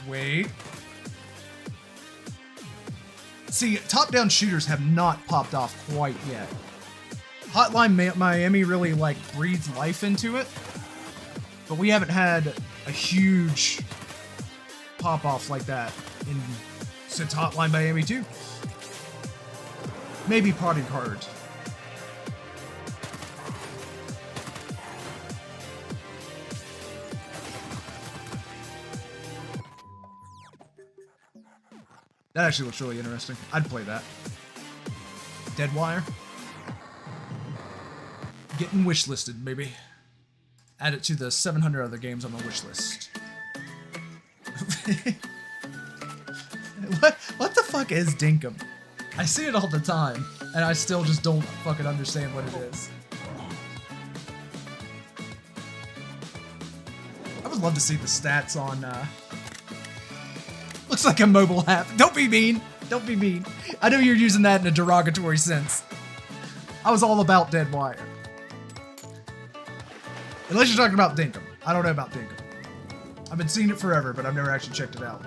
Wait. See, top-down shooters have not popped off quite yet. Hotline Miami really like breathed life into it, but we haven't had a huge pop-off like that since Hotline Miami 2. Maybe Party Card. That actually looks really interesting. I'd play that. Deadwire. Getting wishlisted, maybe. Add it to the 700 other games on the wish list. What the fuck is Dinkum? I see it all the time, and I still just don't fucking understand what it is. I would love to see the stats on, looks like a mobile app. Don't be mean. Don't be mean. I know you're using that in a derogatory sense. I was all about Deadwire. Unless you're talking about Dinkum. I don't know about Dinkum. I've been seeing it forever, but I've never actually checked it out.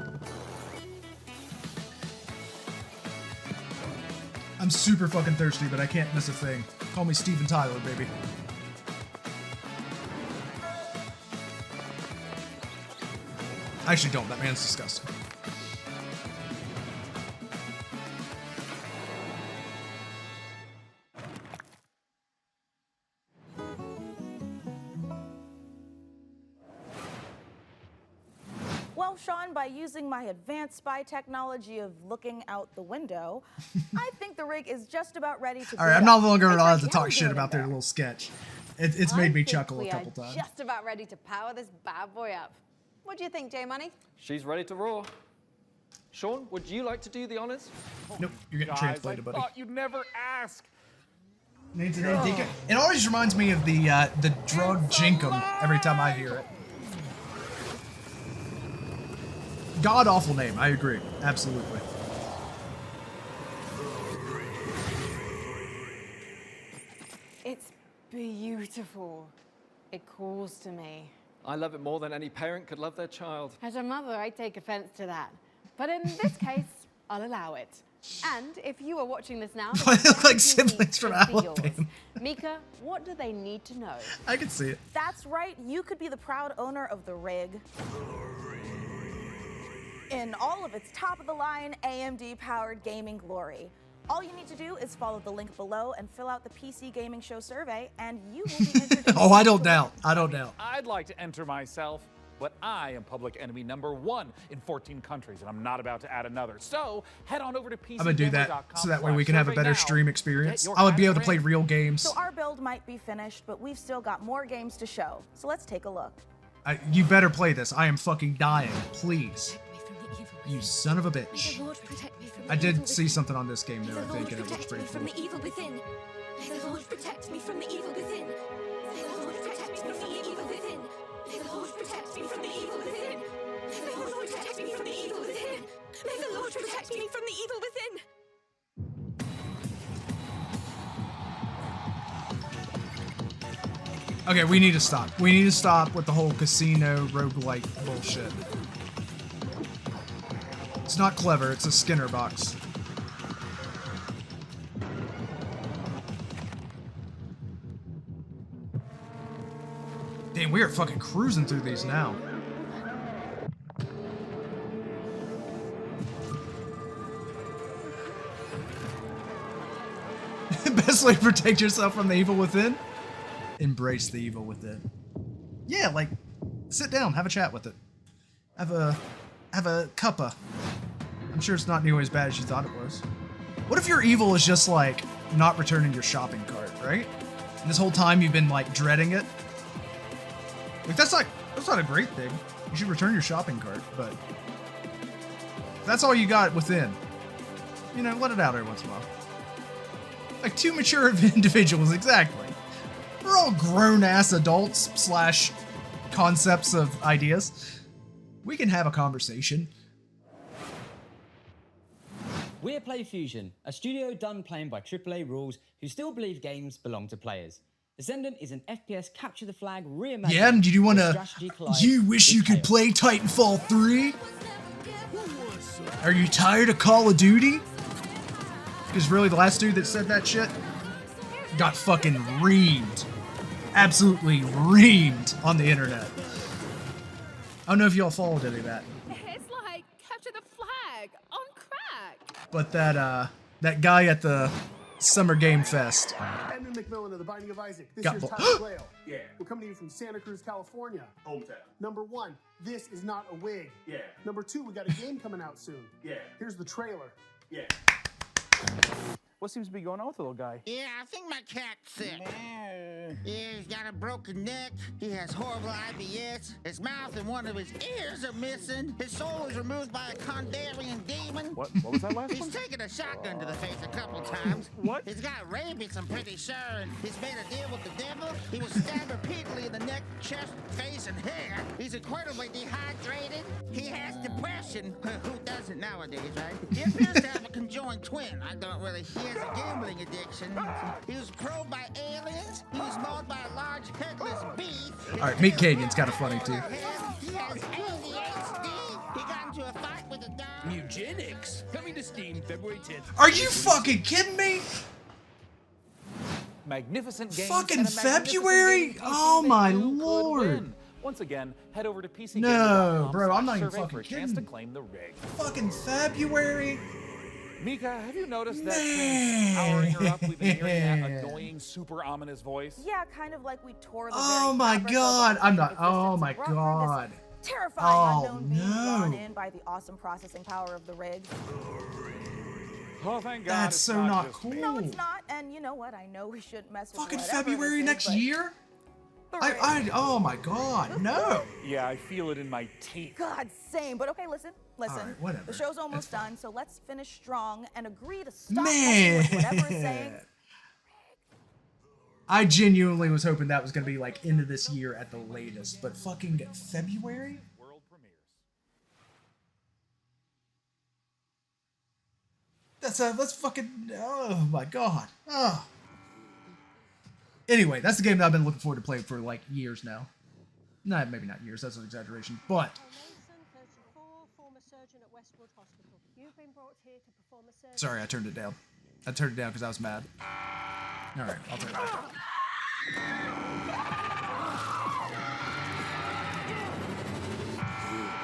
I'm super fucking thirsty, but I can't miss a thing. Call me Steven Tyler, baby. Actually, don't. That man's disgusting.
Well, Sean, by using my advanced spy technology of looking out the window, I think the rig is just about ready to.
All right, I'm no longer allowed to talk shit about their little sketch. It's made me chuckle a couple times.
Just about ready to power this bad boy up. What do you think, J Money?
She's ready to roar. Sean, would you like to do the honors?
Nope, you're getting
Guys,
translated,
I
buddy.
thought you'd never ask.
It always reminds me of the drug Jinkum every time I hear it. God awful name, I agree. Absolutely.
It's beautiful. It calls to me.
I love it more than any parent could love their child.
As a mother, I take offense to that. But in this case, I'll allow it. And if you are watching this now,
They look like siblings from
should be yours.
Alabama.
Mika, what do they need to know?
I can see it.
That's right, you could be the proud owner of the rig. In all of its top-of-the-line AMD-powered gaming glory. All you need to do is follow the link below and fill out the PC Gaming Show survey, and you will be entered.
Oh, I don't doubt. I don't doubt.
I'd like to enter myself, but I am public enemy #1 in 14 countries, and I'm not about to add another. So head on over to PCGamer.com.
I'm gonna do that so that way we can have a better stream experience. I would be able to play real games.
So our build might be finished, but we've still got more games to show. So let's take a look.
You better play this. I am fucking dying. Please. You son of a bitch. I did see something on this game though, I think, and it looks pretty cool.
From the evil within. May the Lord protect me from the evil within. May the Lord protect me from the evil within. May the Lord protect me from the evil within. May the Lord protect me from the evil within. May the Lord protect me from the evil within.
Okay, we need to stop. We need to stop with the whole casino roguelike bullshit. It's not clever, it's a Skinner box. Damn, we are fucking cruising through these now. Best way to protect yourself from the evil within? Embrace the evil within. Yeah, like, sit down, have a chat with it. Have a cuppa. I'm sure it's not nearly as bad as you thought it was. What if your evil is just like not returning your shopping cart, right? And this whole time you've been like dreading it? Like that's not a great thing. You should return your shopping cart, but if that's all you got within, you know, let it out every once in a while. Like two mature individuals, exactly. We're all grown-ass adults / concepts of ideas. We can have a conversation.
We're PlayFusion, a studio done playing by AAA rules who still believe games belong to players. Ascendant is an FPS capture the flag reimagined.
Yeah, and did you want
where
to...
strategy collides
You wish
with
you could
chaos.
play Titanfall 3? Are you tired of Call of Duty? Because really, the last dude that said that shit got fucking reamed. Absolutely reamed on the internet. I don't know if y'all followed any of that.
It's like capture the flag on crack.
But that guy at the Summer Game Fest.
Edmund McMillan of the Binding of Isaac. This
Got
year's
blo-
Tyler Glale.
Yeah.
We're coming to you from Santa Cruz, California.
Hometown.
Number 1, this is not a wig.
Yeah.
Number 2, we got a game coming out soon.
Yeah.
Here's the trailer.
Yeah.
What seems to be going on with the little guy?
Yeah, I think my cat's sick. Yeah, he's got a broken neck. He has horrible IBS. His mouth and one of his ears are missing. His soul was removed by a Kandarian demon.
What was that last
He's
one?
taken a shotgun to the face a couple times.
What?
He's got rabies, I'm pretty sure, and he's made a deal with the devil. He was stabbed repeatedly in the neck, chest, face, and hair. He's incredibly dehydrated. He has depression. Who doesn't nowadays, right? He appears to have a conjoined twin. I don't really. He has a gambling addiction. He was probed by aliens. He was mauled by a large headless beast.
Alright, Meat Kagan's kind of funny too.
He has ADHD. He got into a fight with a dog.
Eugenics. Coming to Steam February 10th.
Are you fucking kidding me?
Magnificent games.
Fucking
and a magnificent
February?
gaming PC
Oh
that
my
you could
lord.
win. Once again, head over to PC.
No, bro, I'm not even
survey for
fucking
a chance
kidding.
to claim the rig.
Fucking February?
Mika, have you noticed that since powering her up, we've been hearing that annoying, super ominous voice?
Yeah, kind of like we tore the
Oh
very
my
fabric of
god,
our
I'm not.
existence
Oh
and
my
brought through
god.
this terrifying
Oh,
unknown being drawn
no.
in by the awesome processing power of the rig.
Oh, thank God.
That's
it's
so not
just me.
No, it's not. And you know what? I know we shouldn't mess with
Fucking
whatever
February
this is,
next
but
year?
the rig-
Oh my god, no.
Yeah, I feel it in my teeth.
God, same. But okay, listen.
Alright, whatever.
The show's almost done, so let's finish strong and agree to stop
Man.
messing with whatever it's saying.
I genuinely was hoping that was gonna be like into this year at the latest, but fucking February?
World premieres.
That's fucking, oh my god. Oh. Anyway, that's the game that I've been looking forward to playing for like years now. Nah, maybe not years, that's an exaggeration, but
Mason, 34, former surgeon at Westwood Hospital. You've been brought here to perform
Sorry, I turned it down. I turned it down because I was mad. All right, I'll turn it back up.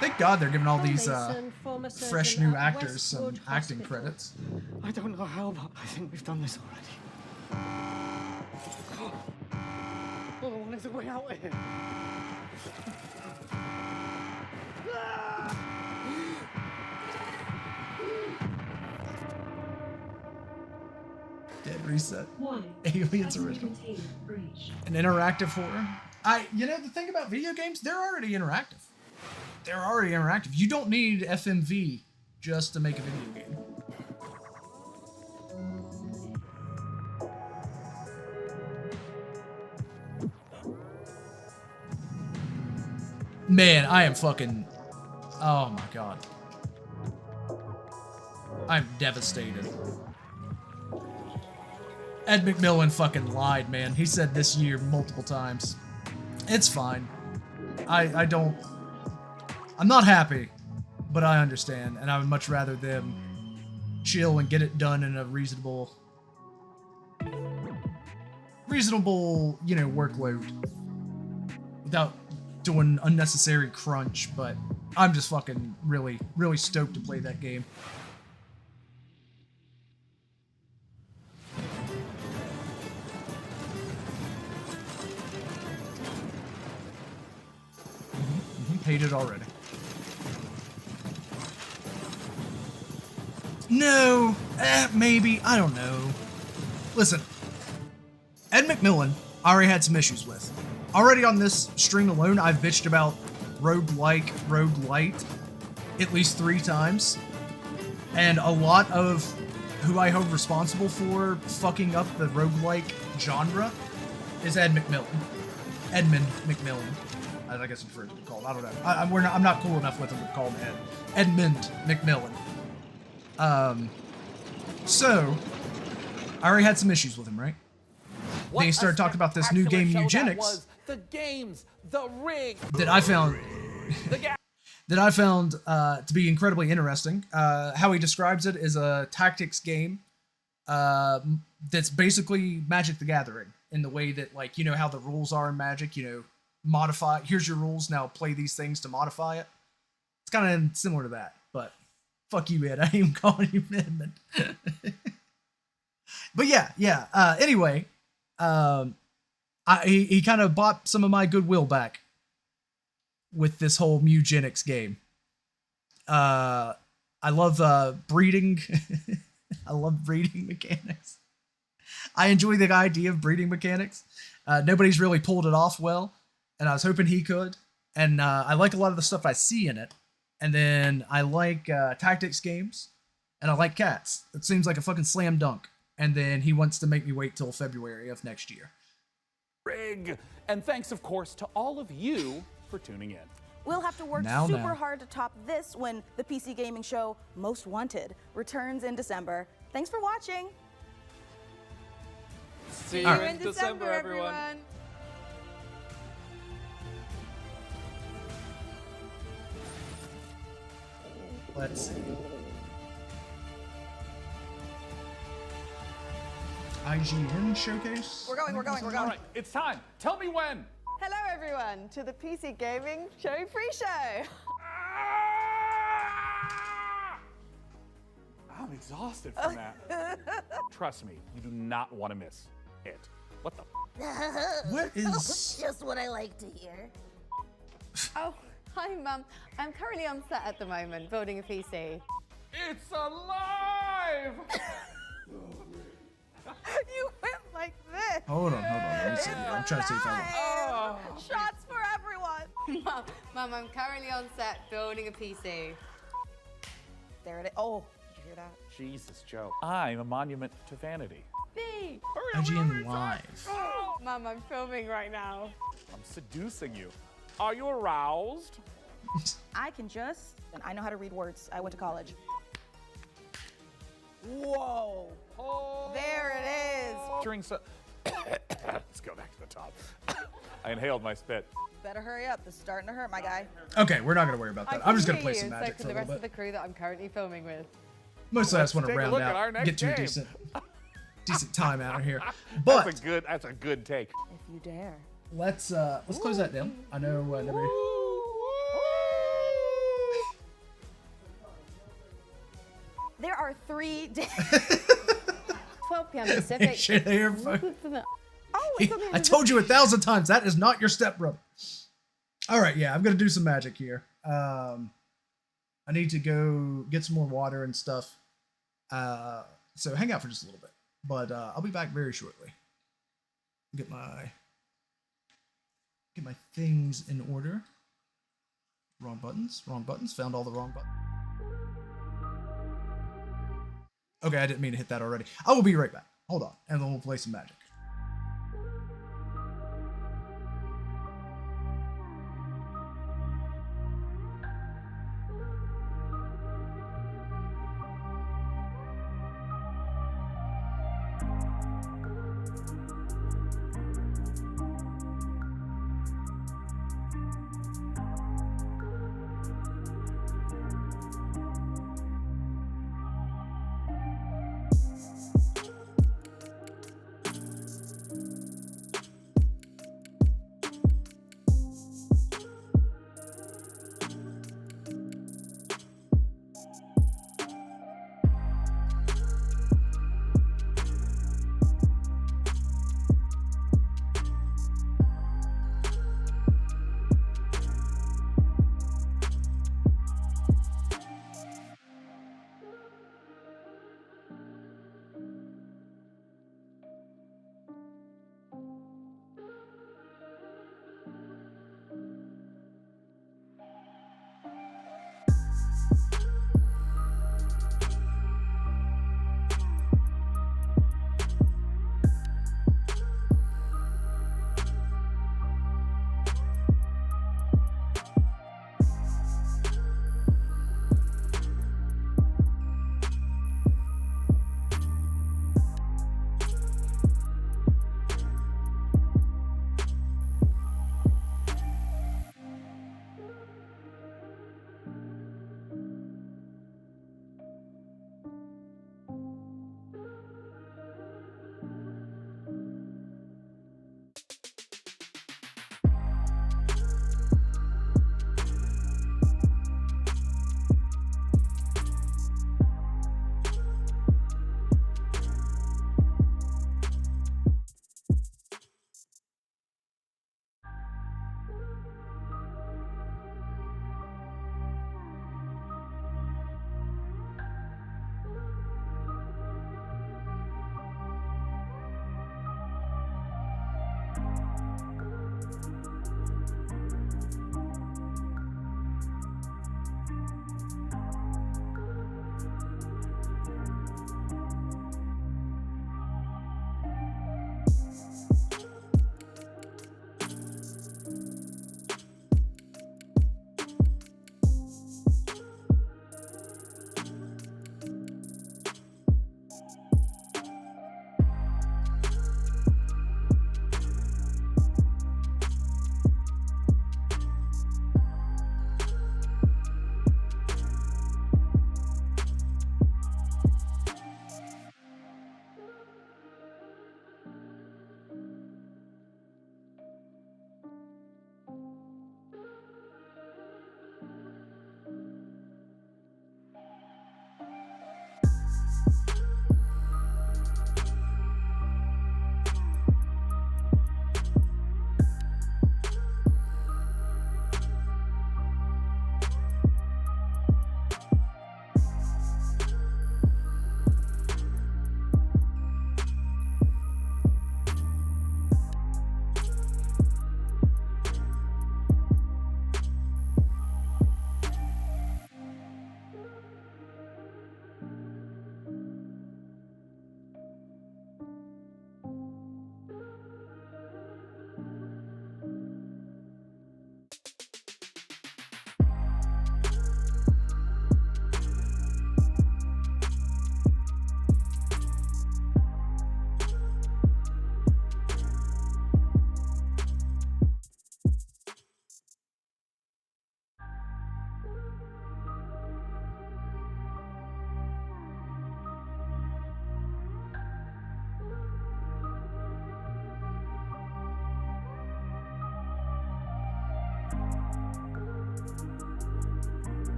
Thank God they're giving all these fresh new actors some acting credits.
I don't know how, but I think we've done this already. All I want is a way out of here.
Dead Reset. Aliens Original. An interactive horror. You know, the thing about video games, they're already interactive. They're already interactive. You don't need FMV just to make a video game. Man, I am fucking... Oh my god. I'm devastated. Ed McMillan fucking lied, man. He said this year multiple times. It's fine. I don't... I'm not happy, but I understand, and I would much rather them chill and get it done in a reasonable, you know, workload without doing unnecessary crunch, but I'm just fucking really stoked to play that game. Hate it already. No, maybe, I don't know. Listen, Ed McMillan I already had some issues with. Already on this stream alone, I've bitched about roguelike, roguelite at least 3 times. And a lot of who I hold responsible for fucking up the roguelike genre is Ed McMillan. Edmund McMillan. I guess I'm afraid to be called. I don't know. I'm not cool enough with him to call him Ed. Edmund McMillan. So, I already had some issues with him, right? Then he started talking about this new game, Eugenics.
The games, the rig.
That I found to be incredibly interesting. How he describes it is a tactics game that's basically Magic the Gathering in the way that, like, you know how the rules are in Magic, you know, modify, here's your rules, now play these things to modify it. It's kind of similar to that, but fuck you, Ed. I ain't even calling you Edmund. But yeah. Anyway, he kind of bought some of my goodwill back with this whole Eugenics game. I love breeding. I love breeding mechanics. I enjoy the idea of breeding mechanics. Nobody's really pulled it off well, and I was hoping he could. And I like a lot of the stuff I see in it. And then I like tactics games, and I like cats. It seems like a fucking slam dunk. And then he wants to make me wait till February of next year.
Rig. And thanks, of course, to all of you for tuning in.
We'll have to work super hard to top this when the PC gaming show Most Wanted returns in December. Thanks for watching.
See you in December, everyone.
Let's see. IGN showcase?
We're going.
All right, it's time. Tell me when.
Hello, everyone, to the PC Gaming Show Pre-Show.
I'm exhausted from that. Trust me, you do not want to miss it. What the?
What is?
Just what I like to hear.
Oh, hi, Mum. I'm currently on set at the moment, building a PC.
It's alive!
You went like this.
Hold on. Let me see. I'm trying to see if I
can. Shots for everyone. Mum, I'm currently on set building a PC.
There it is. Oh, did you hear that?
Jesus, Joe. I'm a monument to vanity.
B.
IGN Live.
Mum, I'm filming right now.
I'm seducing you. Are you aroused?
I can just, and I know how to read words. I went to college.
Whoa.
Oh. There it is.
Let's go back to the top. I inhaled my spit.
Better hurry up. This is starting to hurt, my guy.
Okay, we're not going to worry about that. I'm just going to play some Magic
for
for a
the
little
rest of
bit.
the crew that I'm currently filming with.
Mostly I just want to
take a
round
look at our
out,
next
get to a
game.
decent time out of here. But
that's a good take.
If you dare.
let's close that down. I know nobody.
There are 3 days.
12 p.m. Pacific.
Shit, here, fuck.
Oh, it's on the
I told you 1,000 times that is not your stepbrother. All right, yeah, I'm gonna do some magic here. I need to go get some more water and stuff. So hang out for just a little bit, but I'll be back very shortly. Get my things in order. Wrong buttons. Found all the wrong buttons. Okay, I didn't mean to hit that already. I will be right back. Hold on, and then we'll play some magic.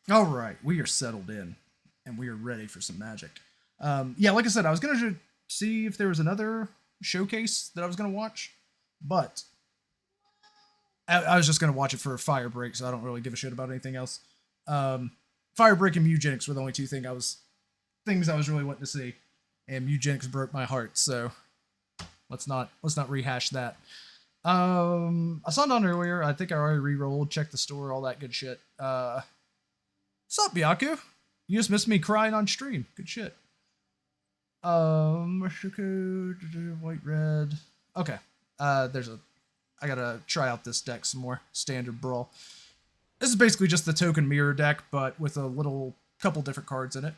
All right, we are settled in, and we are ready for some magic. Yeah, like I said, I was gonna see if there was another showcase that I was gonna watch, but I was just gonna watch it for Firebreak, so I don't really give a shit about anything else. Firebreak and Eugenics were the only two things I was really wanting to see, and Eugenics broke my heart. So let's not rehash that. I saw it on earlier. I think I already re-rolled, checked the store, all that good shit. What's up, Byaku? You just missed me crying on stream. Good shit. White, red. Okay. I gotta try out this deck some more. Standard Brawl. This is basically just the token mirror deck, but with a couple different cards in it.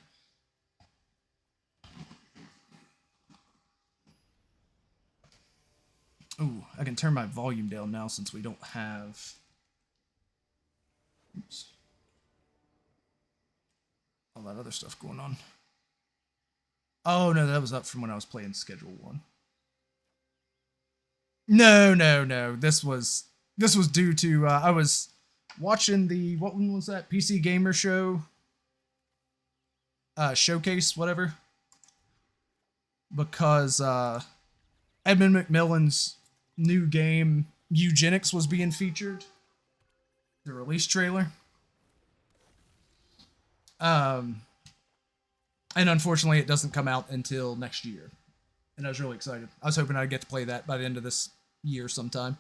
Ooh, I can turn my volume down now since we don't have... Oops. All that other stuff going on. Oh, no, that was up from when I was playing Schedule 1. No. This was due to, I was watching what one was that? PC Gamer Show? Showcase, whatever. Because, Edmund McMillan's new game, Eugenics, was being featured. The release trailer. And unfortunately, it doesn't come out until next year. And I was really excited. I was hoping I'd get to play that by the end of this year sometime.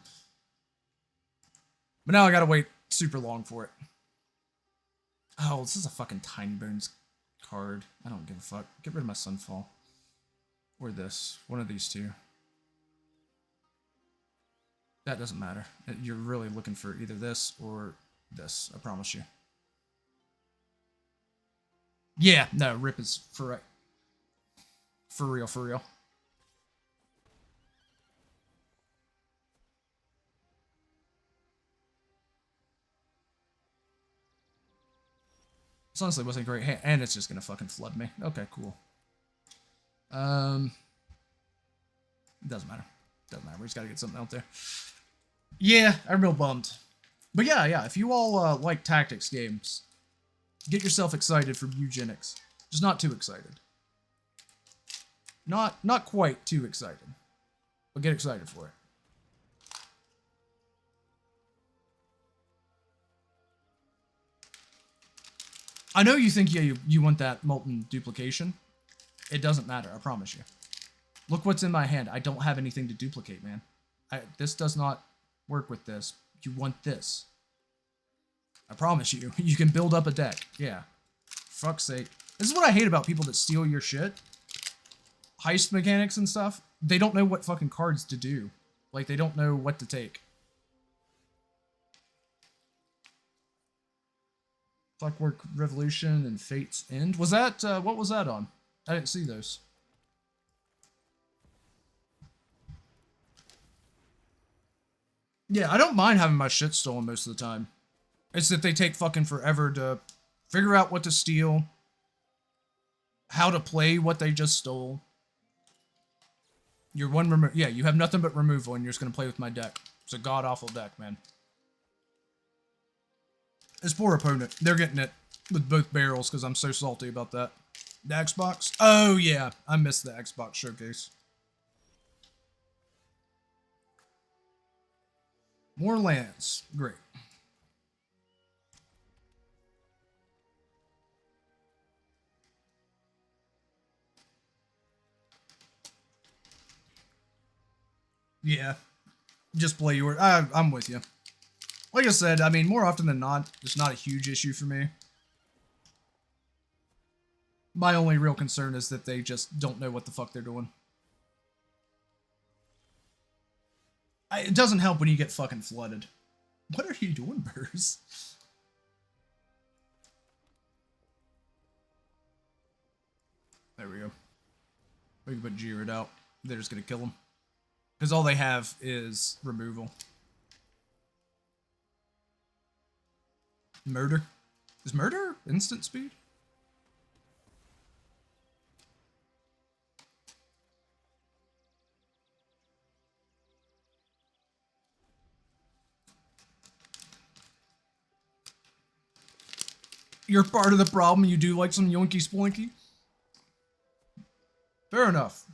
But now I gotta wait super long for it. Oh, this is a fucking Tiny Bones card. I don't give a fuck. Get rid of my Sunfall. Or this. One of these two. That doesn't matter. You're really looking for either this or this. I promise you. Yeah, no, Rip is for real. This honestly wasn't great, and it's just gonna fucking flood me. Okay, cool. It doesn't matter. We just gotta get something out there. Yeah, I'm real bummed. But yeah, if you all like tactics games, get yourself excited for Eugenics. Just not too excited. Not quite too excited. But get excited for it. I know you think, yeah, you want that molten duplication. It doesn't matter, I promise you. Look what's in my hand. I don't have anything to duplicate, man. This does not work with this. You want this. I promise you. You can build up a deck. Yeah. Fuck's sake. This is what I hate about people that steal your shit. Heist mechanics and stuff. They don't know what fucking cards to do. Like, they don't know what to take. Clockwork Revolution and Fate's End. Was that, what was that on? I didn't see those. Yeah, I don't mind having my shit stolen most of the time. It's that they take fucking forever to figure out what to steal, how to play what they just stole. You're yeah, you have nothing but removal and you're just gonna play with my deck. It's a god-awful deck, man. This poor opponent, they're getting it with both barrels because I'm so salty about that. The Xbox? Oh, yeah. I missed the Xbox showcase. More lands. Great. Yeah. Just play your... I'm with you. Like I said, I mean, more often than not, it's not a huge issue for me. My only real concern is that they just don't know what the fuck they're doing. It doesn't help when you get fucking flooded. What are you doing, Burrs? There we go. We can put Jared out. They're just gonna kill him. Because all they have is removal. Murder? Is murder instant speed? You're part of the problem. You do like some yoinky splinky? Fair enough.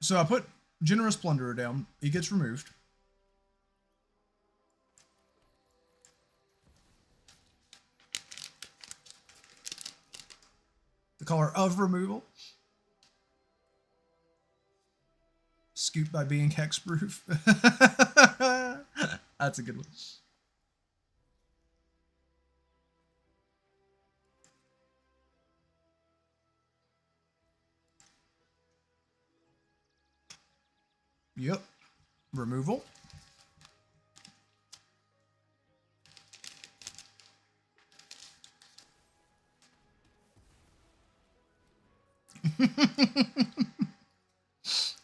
So I put Generous Plunderer down. He gets removed. The color of removal. Scoop by being hexproof. That's a good one. Yep. Removal.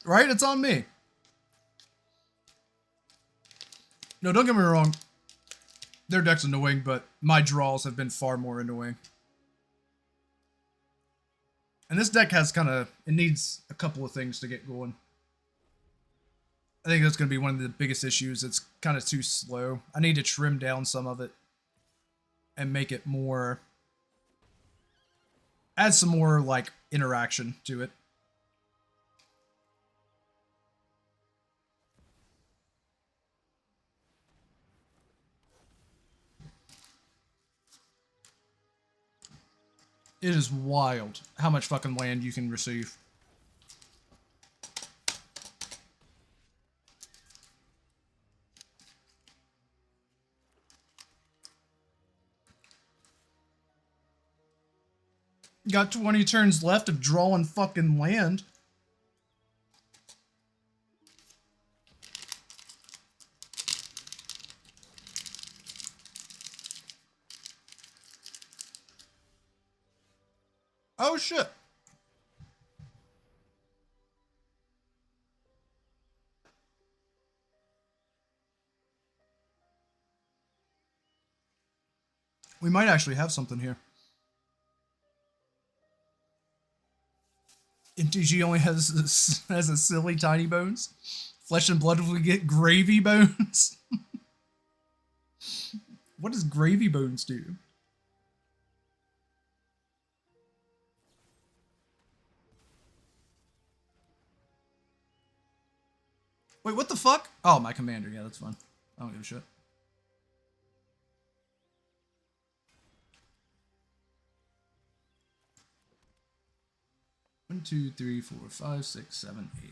Right? It's on me. No, don't get me wrong. Their deck's annoying, but my draws have been far more annoying. And this deck has kind of... It needs a couple of things to get going. I think that's going to be one of the biggest issues. It's kind of too slow. I need to trim down some of it. And make it more... Add some more, like, interaction to it. It is wild how much fucking land you can receive. Got 20 turns left of drawing fucking land. Oh shit. We might actually have something here. MTG only has a silly tiny bones. Flesh and blood will get gravy bones. What does gravy bones do? Wait, what the fuck? Oh, my commander. Yeah, that's fine. I don't give a shit. One, two, three, 4, 5, 6, 7, 8.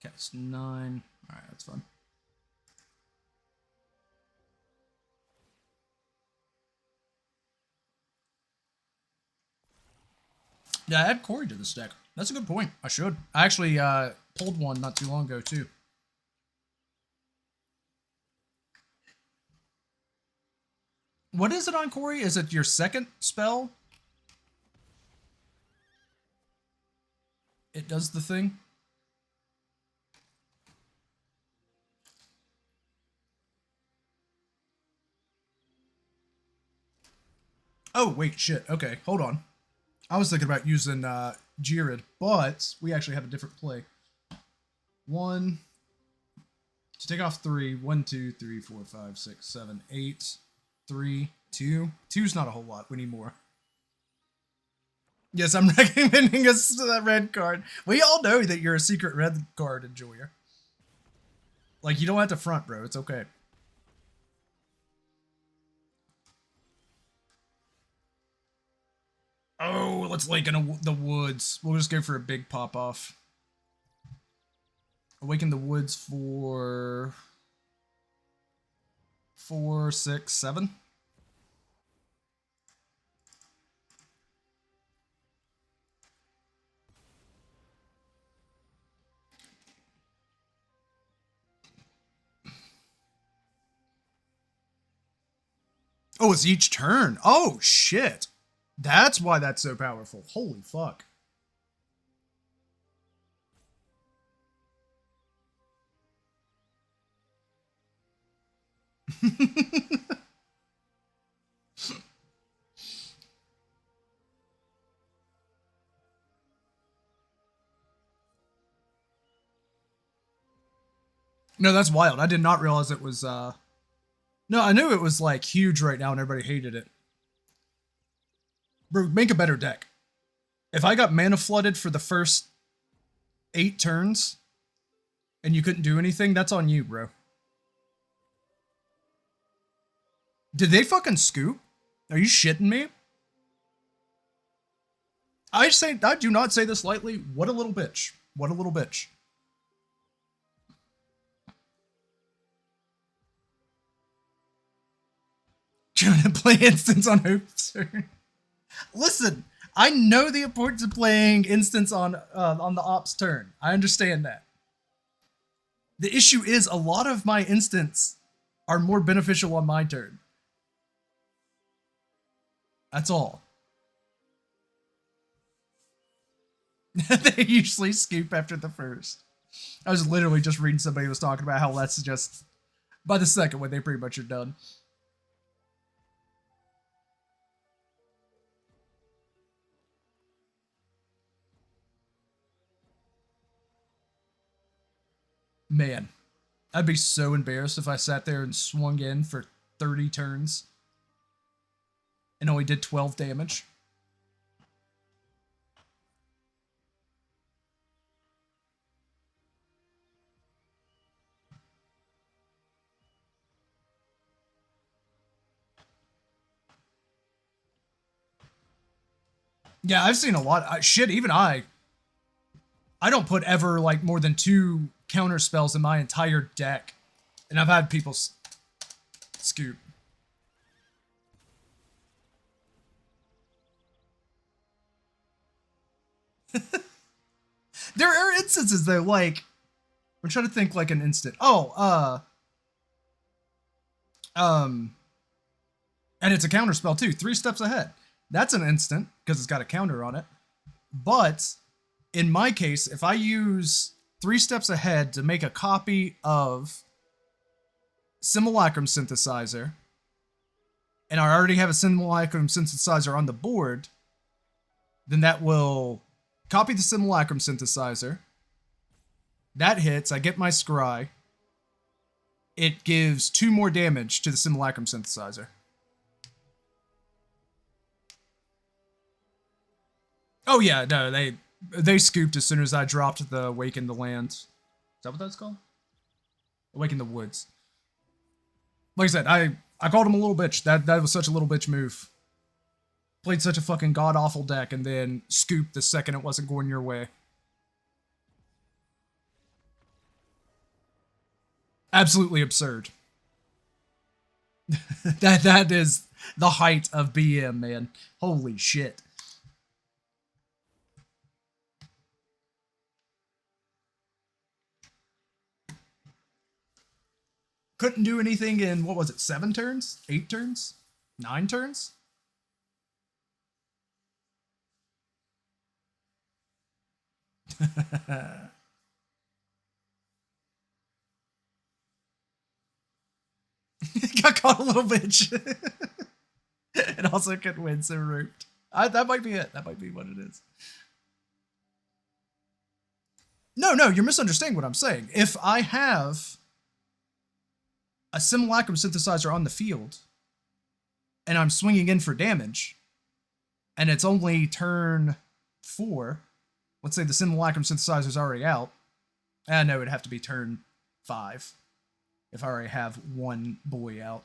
Cast 9. Alright, that's fine. Yeah, add Corey to this deck. That's a good point. I should. I actually pulled one not too long ago, too. What is it on Corey? Is it your second spell? It does the thing? Oh, wait, shit. Okay, hold on. I was thinking about using Jared, but we actually have a different play. 1, So take off 3. 1, 2, 3, 4, 5, 6, 7, 8. 3, 2. 2's not a whole lot. We need more. Yes, I'm recommending a red card. We all know that you're a secret red card enjoyer. Like, you don't have to front, bro. It's okay. Oh, let's awaken the woods. We'll just go for a big pop-off. Awaken the woods for 4, 6, 7. Oh, it's each turn. Oh, shit. That's why that's so powerful. Holy fuck. No, that's wild. I did not realize it was, No, I knew it was, like, huge right now and everybody hated it. Bro, make a better deck. If I got mana flooded for the first 8 turns and you couldn't do anything, that's on you, bro. Did they fucking scoop? Are you shitting me? I do not say this lightly. What a little bitch. What a little bitch. Trying to play instance on Hope's turn. Listen, I know the importance of playing instance on the op's turn. I understand that. The issue is a lot of my instants are more beneficial on my turn. That's all. They usually scoop after the first. I was literally just reading somebody who was talking about how that's just by the second one they pretty much are done. Man, I'd be so embarrassed if I sat there and swung in for 30 turns and only did 12 damage. Yeah, I've seen a lot. Shit, even I don't put ever like more than 2 counter spells in my entire deck. And I've had people scoop. There are instances though, like, I'm trying to think like an instant. And it's a counter spell too, 3 steps ahead. That's an instant, because it's got a counter on it. But, in my case, if I use 3 steps ahead to make a copy of Simulacrum Synthesizer, and I already have a Simulacrum Synthesizer on the board, then that will copy the Simulacrum Synthesizer. That hits, I get my Scry. It gives 2 more damage to the Simulacrum Synthesizer. Oh yeah, no, they scooped as soon as I dropped the Awaken the Land. Is that what that's called? Awaken the Woods. Like I said, I called him a little bitch. That was such a little bitch move. Played such a fucking god-awful deck and then scooped the second it wasn't going your way. Absolutely absurd. That is the height of BM, man. Holy shit. Couldn't do anything in, what was it, 7 turns? 8 turns? 9 turns? Got caught a little bitch. And also couldn't win, so roped. That might be it. That might be what it is. No, you're misunderstanding what I'm saying. If I have a simulacrum synthesizer on the field, and I'm swinging in for damage, and it's only turn 4, let's say the simulacrum synthesizer's already out, no, it'd have to be turn 5 if I already have one boy out.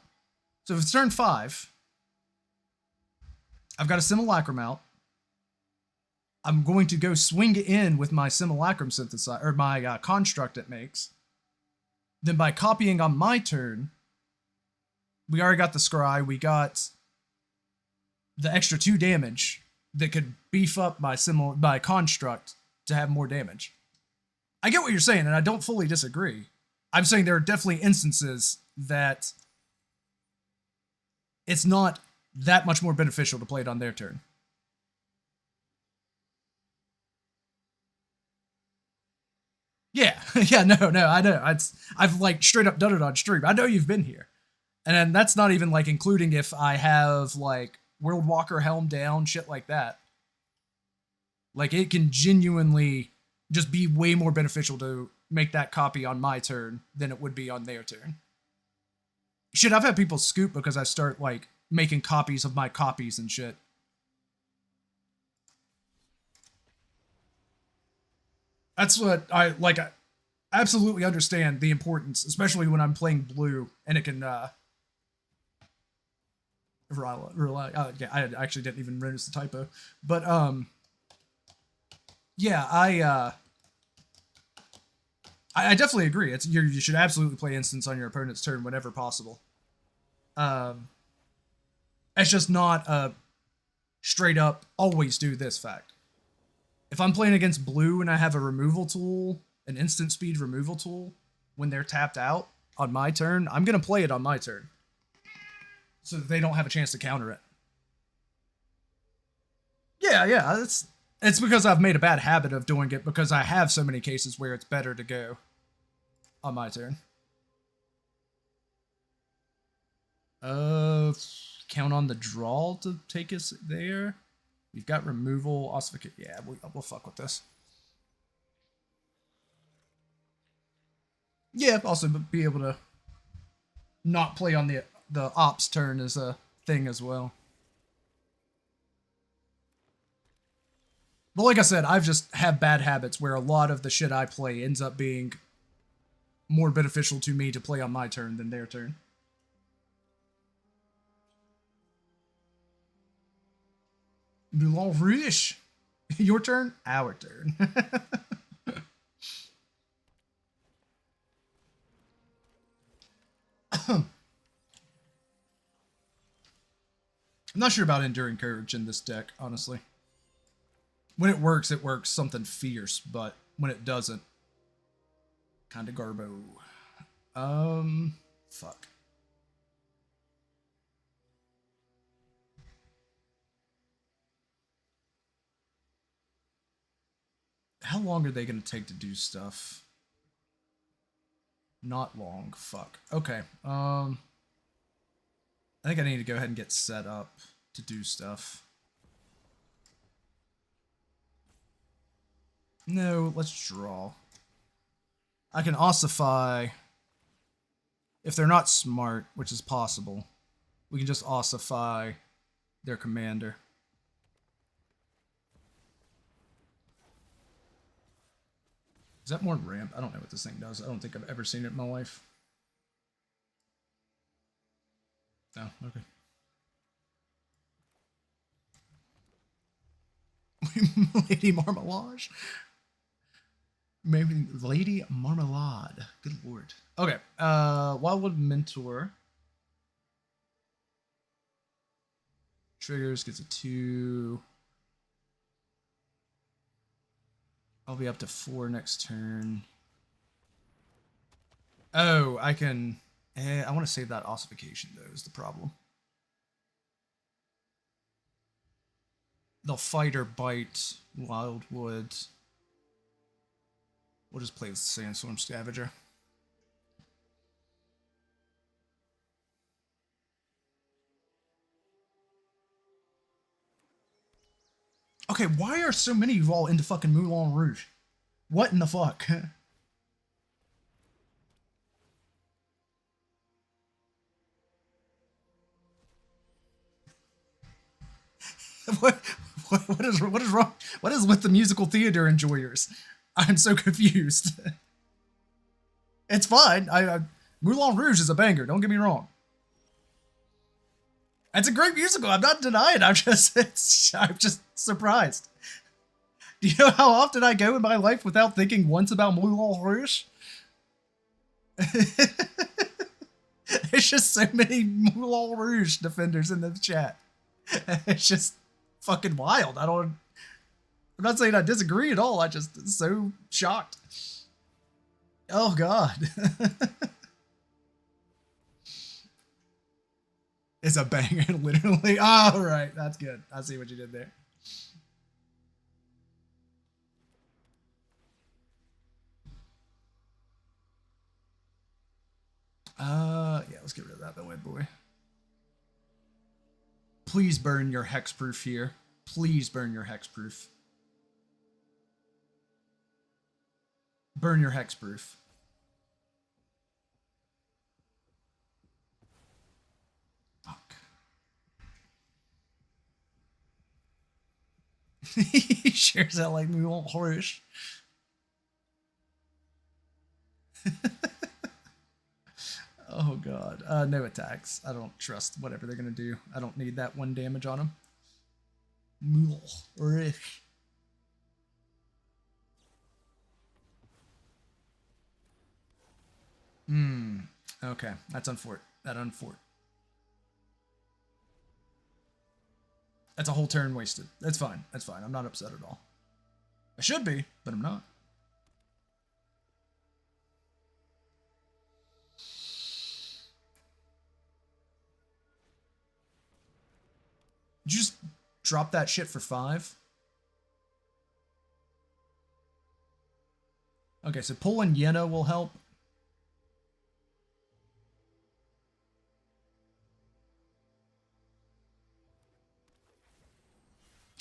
So if it's turn 5, I've got a simulacrum out, I'm going to go swing in with my simulacrum synthesizer, or my construct it makes. Then by copying on my turn, we already got the scry, we got the extra 2 damage that could beef up my construct to have more damage. I get what you're saying, and I don't fully disagree. I'm saying there are definitely instances that it's not that much more beneficial to play it on their turn. Yeah, yeah, no, I know. I've like straight up done it on stream. I know you've been here. And then that's not even like including if I have like World Walker Helm down, shit like that. Like it can genuinely just be way more beneficial to make that copy on my turn than it would be on their turn. Shit, I've had people scoop because I start like making copies of my copies and shit. That's what I like. I absolutely understand the importance, especially when I'm playing blue and it can yeah, I actually didn't even notice the typo. But yeah, I definitely agree. You should absolutely play instance on your opponent's turn whenever possible. It's just not a straight up always do this fact. If I'm playing against blue and I have a removal tool, an instant speed removal tool, when they're tapped out on my turn, I'm going to play it on my turn. So that they don't have a chance to counter it. Yeah, it's because I've made a bad habit of doing it because I have so many cases where it's better to go on my turn. Count on the draw to take us there. We've got removal, ossification. Yeah, we'll fuck with this. Yeah, also be able to not play on the ops turn is a thing as well. But like I said, I've just have bad habits where a lot of the shit I play ends up being more beneficial to me to play on my turn than their turn. Moulin Rouge. Your turn? Our turn. I'm not sure about Enduring Courage in this deck, honestly. When it works something fierce, but when it doesn't, kinda garbo. Fuck. How long are they gonna take to do stuff? Not long. Fuck. Okay. I think I need to go ahead and get set up to do stuff. No, let's draw. I can ossify. If they're not smart, which is possible, we can just ossify their commander. Is that more ramp? I don't know what this thing does. I don't think I've ever seen it in my life. Oh, okay. Lady Marmalade? Maybe Lady Marmalade. Good lord. Okay. Wildwood Mentor. Triggers, gets a 2. I'll be up to 4 next turn. Oh, I can... I want to save that ossification, though, is the problem. They'll fight or bite Wildwood. We'll just play with Sandstorm Scavenger. Okay, why are so many of you all into fucking Moulin Rouge? What in the fuck? what, what is wrong? What is with the musical theater enjoyers? I'm so confused. It's fine. Moulin Rouge is a banger. Don't get me wrong. It's a great musical. I'm not denying. I'm just surprised. Do you know how often I go in my life without thinking once about Moulin Rouge? There's just so many Moulin Rouge defenders in the chat. It's just fucking wild. I'm not saying I disagree at all. I just so shocked. Oh God. It's a banger, literally. All right, that's good. I see what you did there. Yeah, let's get rid of that way, boy. Please burn your hexproof here. Please burn your hexproof. Burn your hexproof. Fuck. He shares that like Moulin Rouge. Oh God. No attacks. I don't trust whatever they're gonna do. I don't need that 1 damage on them. Moulin Rouge. Okay. That's unfort. That's a whole turn wasted. That's fine. That's fine. I'm not upset at all. I should be, but I'm not. Did you just drop that shit for 5? Okay, so pulling Yena will help.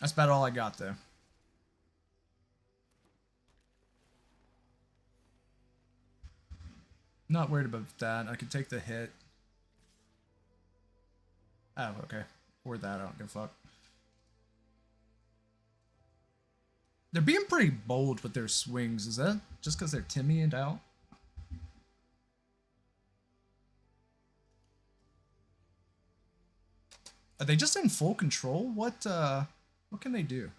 That's about all I got, though. Not worried about that. I can take the hit. Oh, okay. Or that, I don't give a fuck. They're being pretty bold with their swings. Is that just because they're Timmy and out? Are they just in full control? What can they do?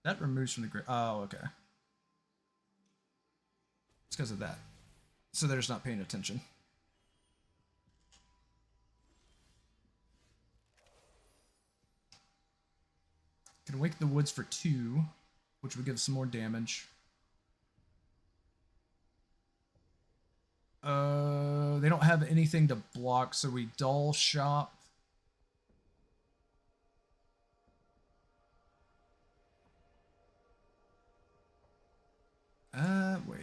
That removes from the grid. Oh, okay. It's because of that. So they're just not paying attention. Can wake the woods for 2, which would give some more damage. They don't have anything to block, so we dull shop. Wait.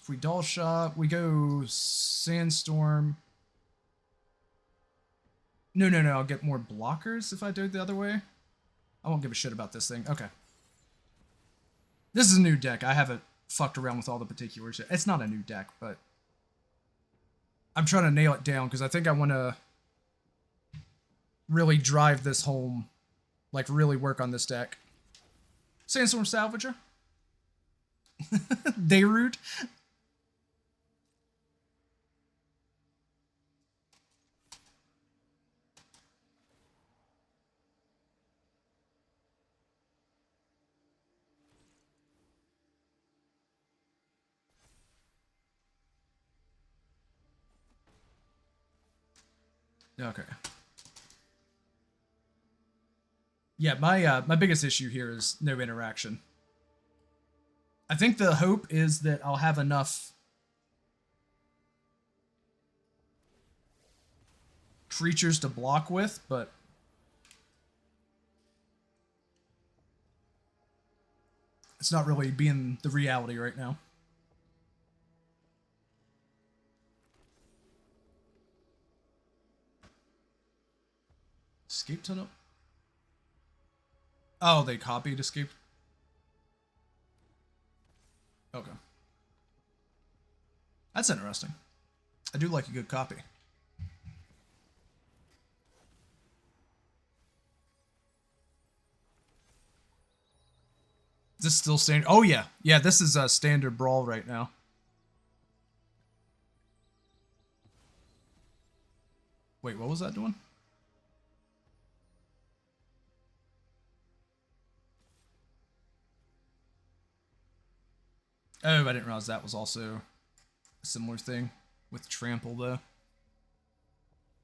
If we dull shop, we go sandstorm. No, I'll get more blockers if I do it the other way. I won't give a shit about this thing. Okay. This is a new deck. I haven't fucked around with all the particulars yet. It's not a new deck, but I'm trying to nail it down because I think I want to really drive this home. Like, really work on this deck. Sandstorm Salvager. Darude. Okay. Yeah, my biggest issue here is no interaction. I think the hope is that I'll have enough creatures to block with, but it's not really being the reality right now. Escape tunnel? Oh, they copied escape? Okay. That's interesting. I do like a good copy. Is this still standard? Oh, yeah. Yeah, this is a standard brawl right now. Wait, what was that doing? Oh, I didn't realize that was also a similar thing with trample, though.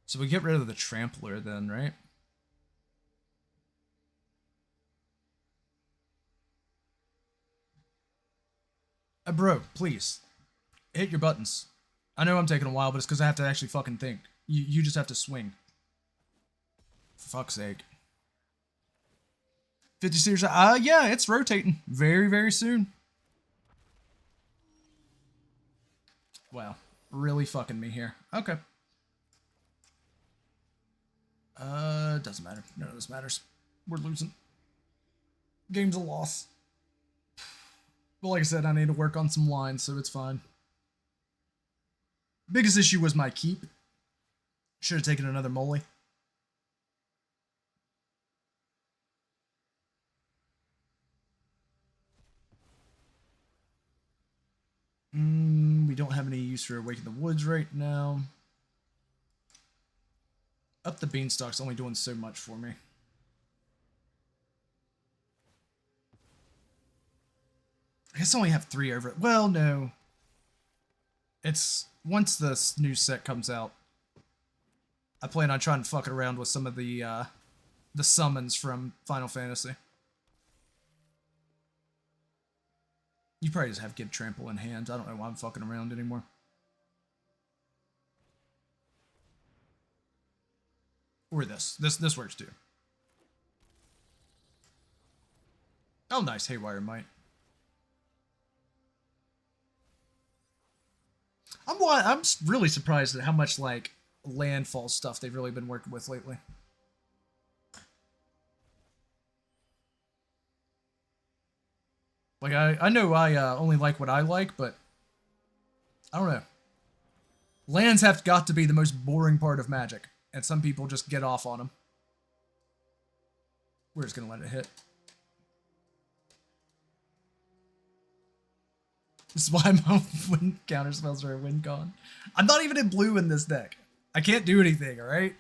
So we get rid of the trampler then, right? Bro, please. Hit your buttons. I know I'm taking a while, but it's because I have to actually fucking think. You just have to swing. For fuck's sake. 50 series. Yeah, it's rotating. Very, very soon. Wow. Really fucking me here. Okay. Doesn't matter. None of this matters. We're losing. Game's a loss. But like I said, I need to work on some lines, so it's fine. Biggest issue was my keep. Should have taken another molly. We don't have any use for Awaken the Woods right now. Up the Beanstalk's only doing so much for me. I guess I only have 3 over it. Well, no. It's once this new set comes out, I plan on trying to fuck around with some of the summons from Final Fantasy. You probably just have Give Trample in hand. I don't know why I'm fucking around anymore. Or this. This works too. Oh, nice. Haywire Might. I'm really surprised at how much, like, landfall stuff they've really been working with lately. Like, I know I only like what I like, but I don't know. Lands have got to be the most boring part of Magic, and some people just get off on them. We're just gonna let it hit. This is why my wind counter spells are a win con. I'm not even in blue in this deck. I can't do anything, alright?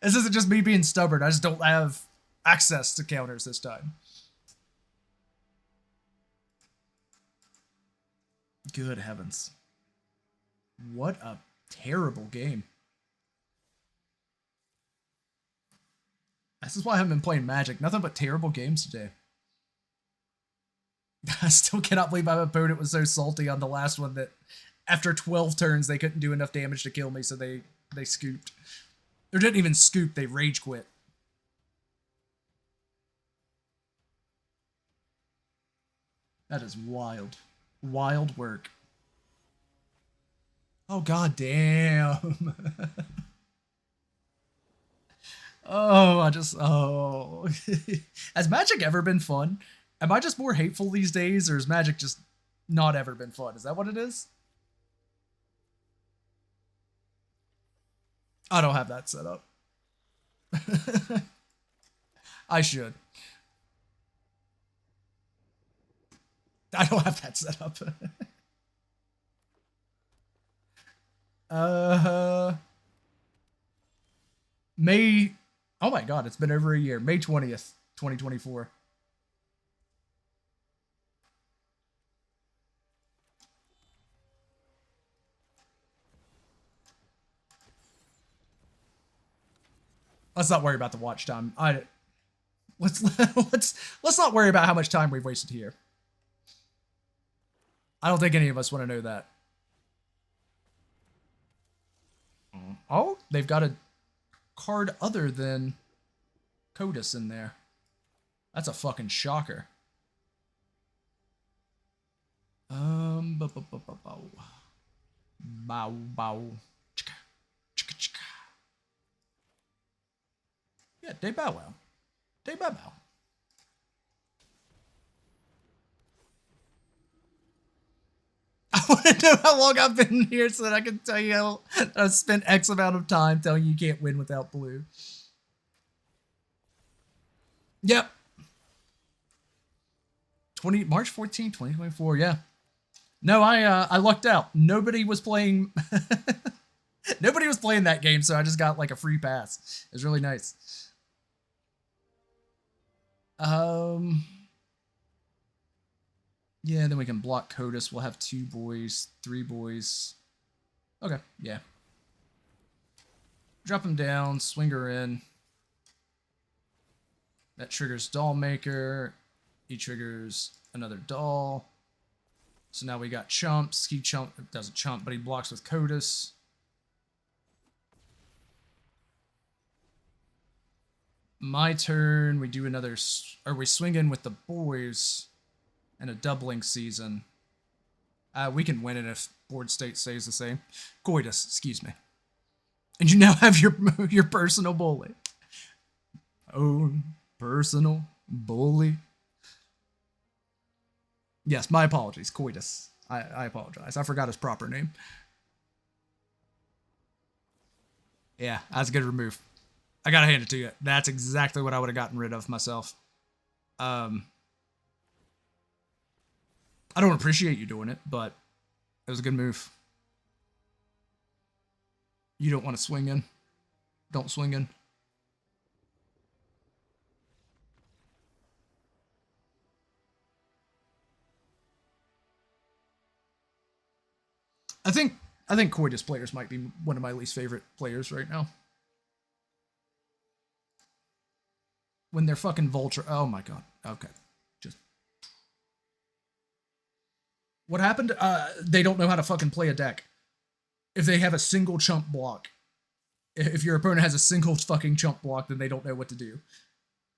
This isn't just me being stubborn. I just don't have access to counters this time. Good heavens. What a terrible game. This is why I haven't been playing Magic. Nothing but terrible games today. I still cannot believe my opponent was so salty on the last one that after 12 turns they couldn't do enough damage to kill me, so they scooped. Or didn't even scoop, they rage quit. That is wild. Wild work. Oh, god damn. Oh. Has Magic ever been fun? Am I just more hateful these days, or has Magic just not ever been fun? Is that what it is? I don't have that set up. I should. I don't have that set up. May... Oh my god, it's been over a year. May 20th, 2024. Let's not worry about the watch time. Let's not worry about how much time we've wasted here. I don't think any of us want to know that. Oh, they've got a card other than Codus in there. That's a fucking shocker. Bow, bow. Chicka, chicka, chicka. Yeah, Day Bow Wow. Day Bow Bow. I want to know how long I've been here so that I can tell you that I've spent X amount of time telling you can't win without blue. Yep. March 14, 2024. Yeah. No, I lucked out. Nobody was playing. Nobody was playing that game, so I just got like a free pass. It was really nice. Yeah, then we can block CODIS. We'll have 2 boys, 3 boys. Okay, yeah. Drop him down, swing her in. That triggers doll maker. He triggers another doll. So now we got chumps. He doesn't chump, but he blocks with CODIS. My turn. We do another, or we swing in with the boys and a doubling season. We can win it if board state stays the same. Coitus, excuse me. And you now have your personal bully. Oh, personal bully. Yes, my apologies. Coitus. I apologize. I forgot his proper name. Yeah, that's a good remove. I gotta hand it to you. That's exactly what I would have gotten rid of myself. I don't appreciate you doing it, but it was a good move. You don't want to swing in. Don't swing in. I think Coitus players might be one of my least favorite players right now. When they're fucking vulture. Oh my god. Okay. Just. What happened? They don't know how to fucking play a deck. If they have a single chump block. If your opponent has a single fucking chump block, then they don't know what to do.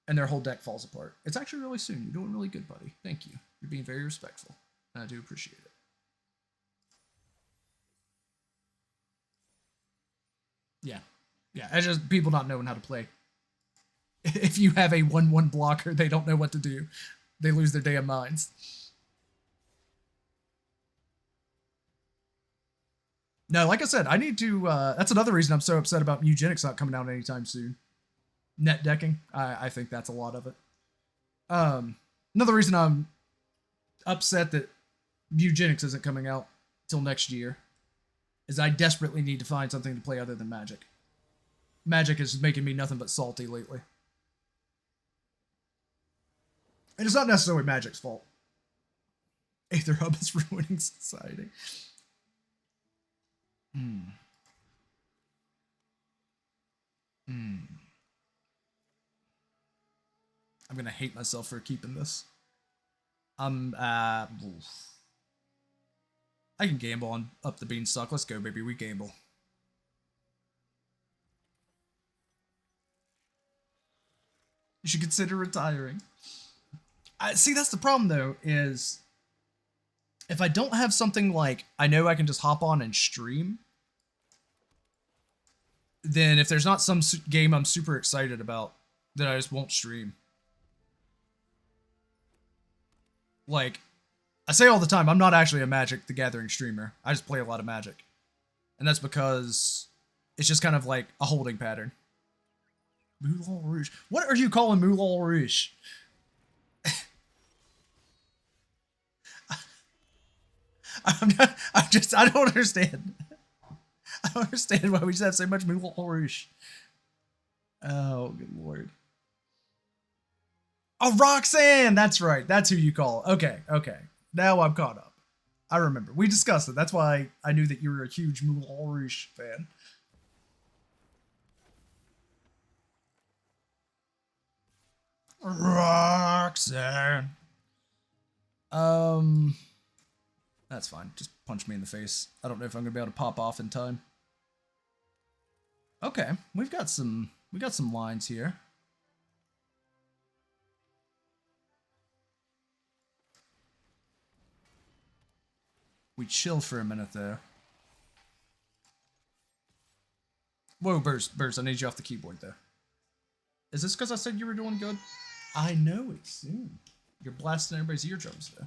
And their whole deck falls apart. It's actually really soon. You're doing really good, buddy. Thank you. You're being very respectful. And I do appreciate it. Yeah. Yeah, it's just people not knowing how to play. If you have a 1/1 blocker, they don't know what to do. They lose their damn minds. No, like I said, I need to, that's another reason I'm so upset about Eugenics not coming out anytime soon. Net decking, I think that's a lot of it. Another reason I'm upset that Eugenics isn't coming out till next year is I desperately need to find something to play other than Magic. Magic is making me nothing but salty lately. And it's not necessarily Magic's fault. Aether Hub is ruining society. I'm gonna hate myself for keeping this. I can gamble on up the beanstalk. Let's go, baby. We gamble. You should consider retiring. See, that's the problem, though, is if I don't have something like I know I can just hop on and stream, then if there's not some game I'm super excited about, then I just won't stream. Like, I say all the time, I'm not actually a Magic the Gathering streamer. I just play a lot of Magic. And that's because it's just kind of like a holding pattern. Moulin Rouge. What are you calling Moulin Rouge? I don't understand. I don't understand why we just have so much Moulin Rouge. Oh, good lord. Oh, Roxanne! That's right. That's who you call. Okay, okay. Now I'm caught up. I remember. We discussed it. That's why I knew that you were a huge Moulin Rouge fan. Roxanne. That's fine. Just punch me in the face. I don't know if I'm gonna be able to pop off in time. Okay, we got some lines here. We chill for a minute though. Whoa, Burst, I need you off the keyboard though. Is this because I said you were doing good? I know it soon. You're blasting everybody's eardrums though.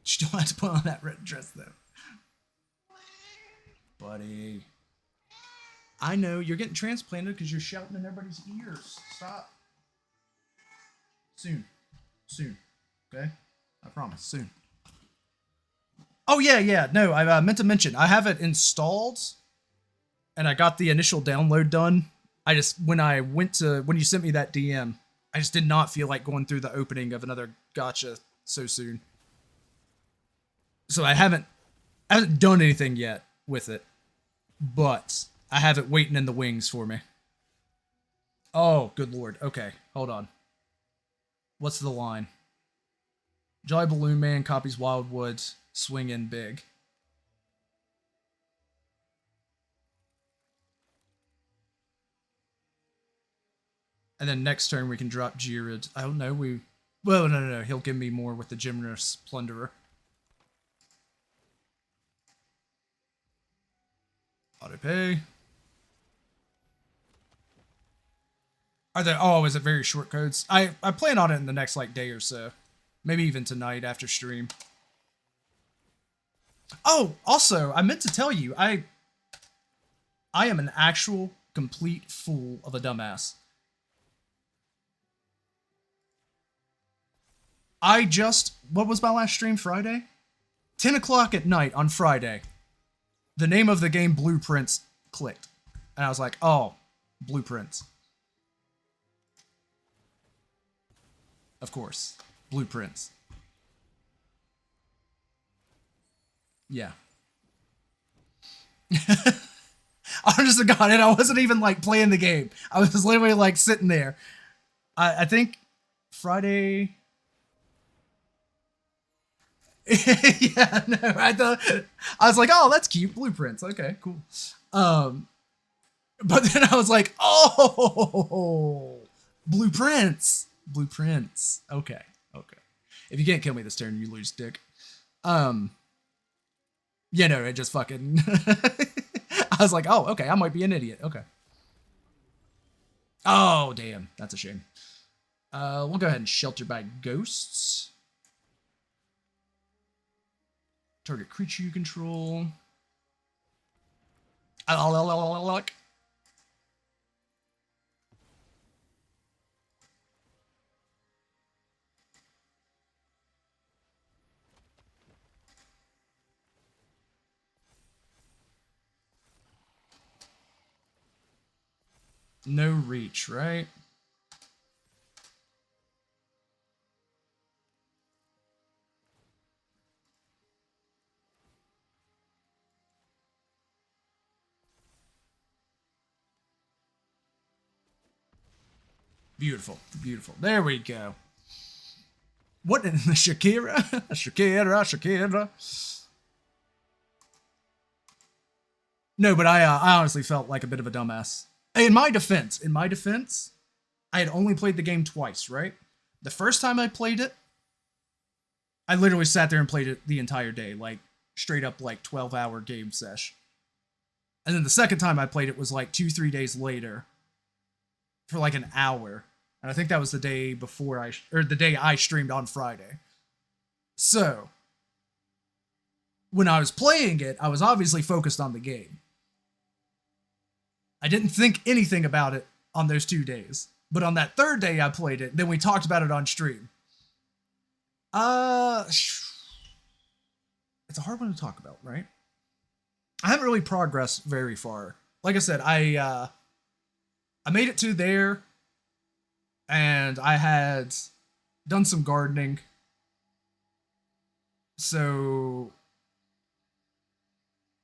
You don't have to put on that red dress though. Buddy. I know, you're getting transplanted because you're shouting in everybody's ears. Stop. Soon. Soon. Okay? I promise. Soon. Oh, yeah. No, I meant to mention, I have it installed, and I got the initial download done. When you sent me that DM, I just did not feel like going through the opening of another gacha so soon. So I haven't done anything yet with it, but I have it waiting in the wings for me. Oh, good lord. Okay, hold on. What's the line? Jolly Balloon Man copies Wildwood, swing in big. And then next turn we can drop Jirid. I don't know, well, no. He'll give me more with the Generous Plunderer. Autopay. Is it very short codes? I plan on it in the next, day or so. Maybe even tonight after stream. Oh, also, I meant to tell you, I am an actual complete fool of a dumbass. What was my last stream Friday? 10 o'clock at night on Friday. The name of the game Blueprints clicked. And I was like, oh, Blueprints. Of course. Blueprints. Yeah. Honest to God, and I wasn't even playing the game. I was literally sitting there. I think Friday. Yeah, no, I was like, oh, that's cute. Blueprints. Okay, cool. But then I was like, oh, Blueprints. Okay. If you can't kill me this turn, you lose, dick. Yeah, no, it just fucking... I was like, oh, okay, I might be an idiot. Okay. Oh, damn. That's a shame. We'll go ahead and Shelter by Ghosts. Target creature you control. No reach, right? Beautiful. There we go. What in the Shakira? Shakira. No, but I honestly felt like a bit of a dumbass. In my defense, I had only played the game twice, right? The first time I played it, I literally sat there and played it the entire day, straight up 12-hour game sesh. And then the second time I played it was 2-3 days later for an hour. And I think that was the day before the day I streamed on Friday. So, when I was playing it, I was obviously focused on the game. I didn't think anything about it on those 2 days. But on that third day I played it, then we talked about it on stream. It's a hard one to talk about, right? I haven't really progressed very far. Like I said, I made it to there, and I had done some gardening. So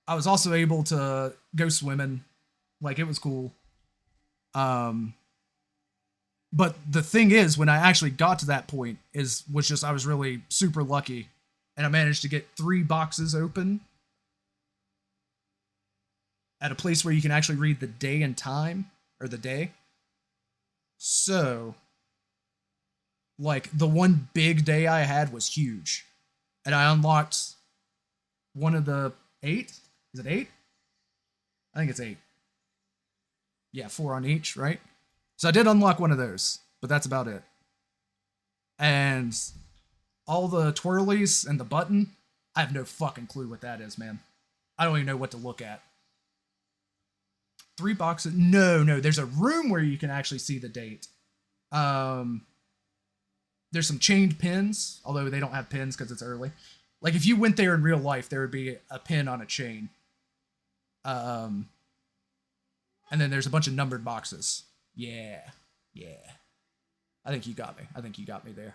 I was also able to go swimming. It was cool. But the thing is, when I actually got to that point, I was really super lucky. And I managed to get 3 boxes open at a place where you can actually read the day and time, or the day. So, the one big day I had was huge. And I unlocked one of the 8? Is it 8? I think it's 8. Yeah, 4 on each, right? So I did unlock one of those, but that's about it. And all the twirlies and the button, I have no fucking clue what that is, man. I don't even know what to look at. 3 boxes. No, there's a room where you can actually see the date. There's some chained pins, although they don't have pins because it's early. Like, if you went there in real life, there would be a pin on a chain. And then there's a bunch of numbered boxes. Yeah. I think you got me there.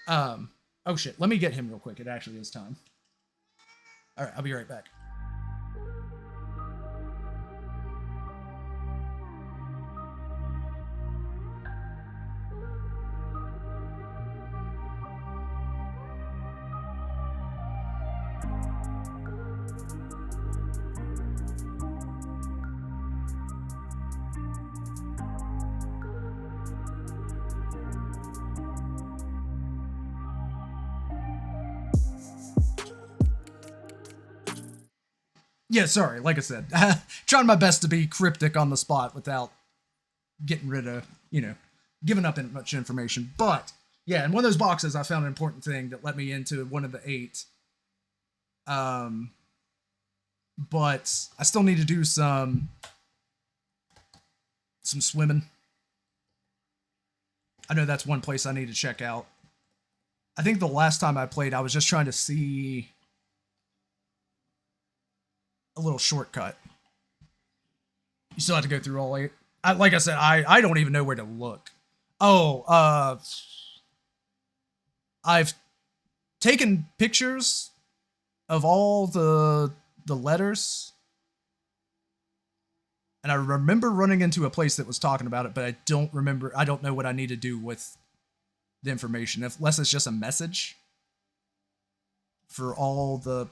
Oh shit, let me get him real quick. It actually is time. All right, I'll be right back. Yeah, sorry, like I said, trying my best to be cryptic on the spot without getting rid of, giving up much information. But, yeah, in one of those boxes, I found an important thing that let me into one of the 8. But I still need to do some swimming. I know that's one place I need to check out. I think the last time I played, I was just trying to see a little shortcut. You still have to go through all 8. Like I said, I don't even know where to look. Oh, I've taken pictures of all the letters, and I remember running into a place that was talking about it, but I don't know what I need to do with the information, unless it's just a message for all the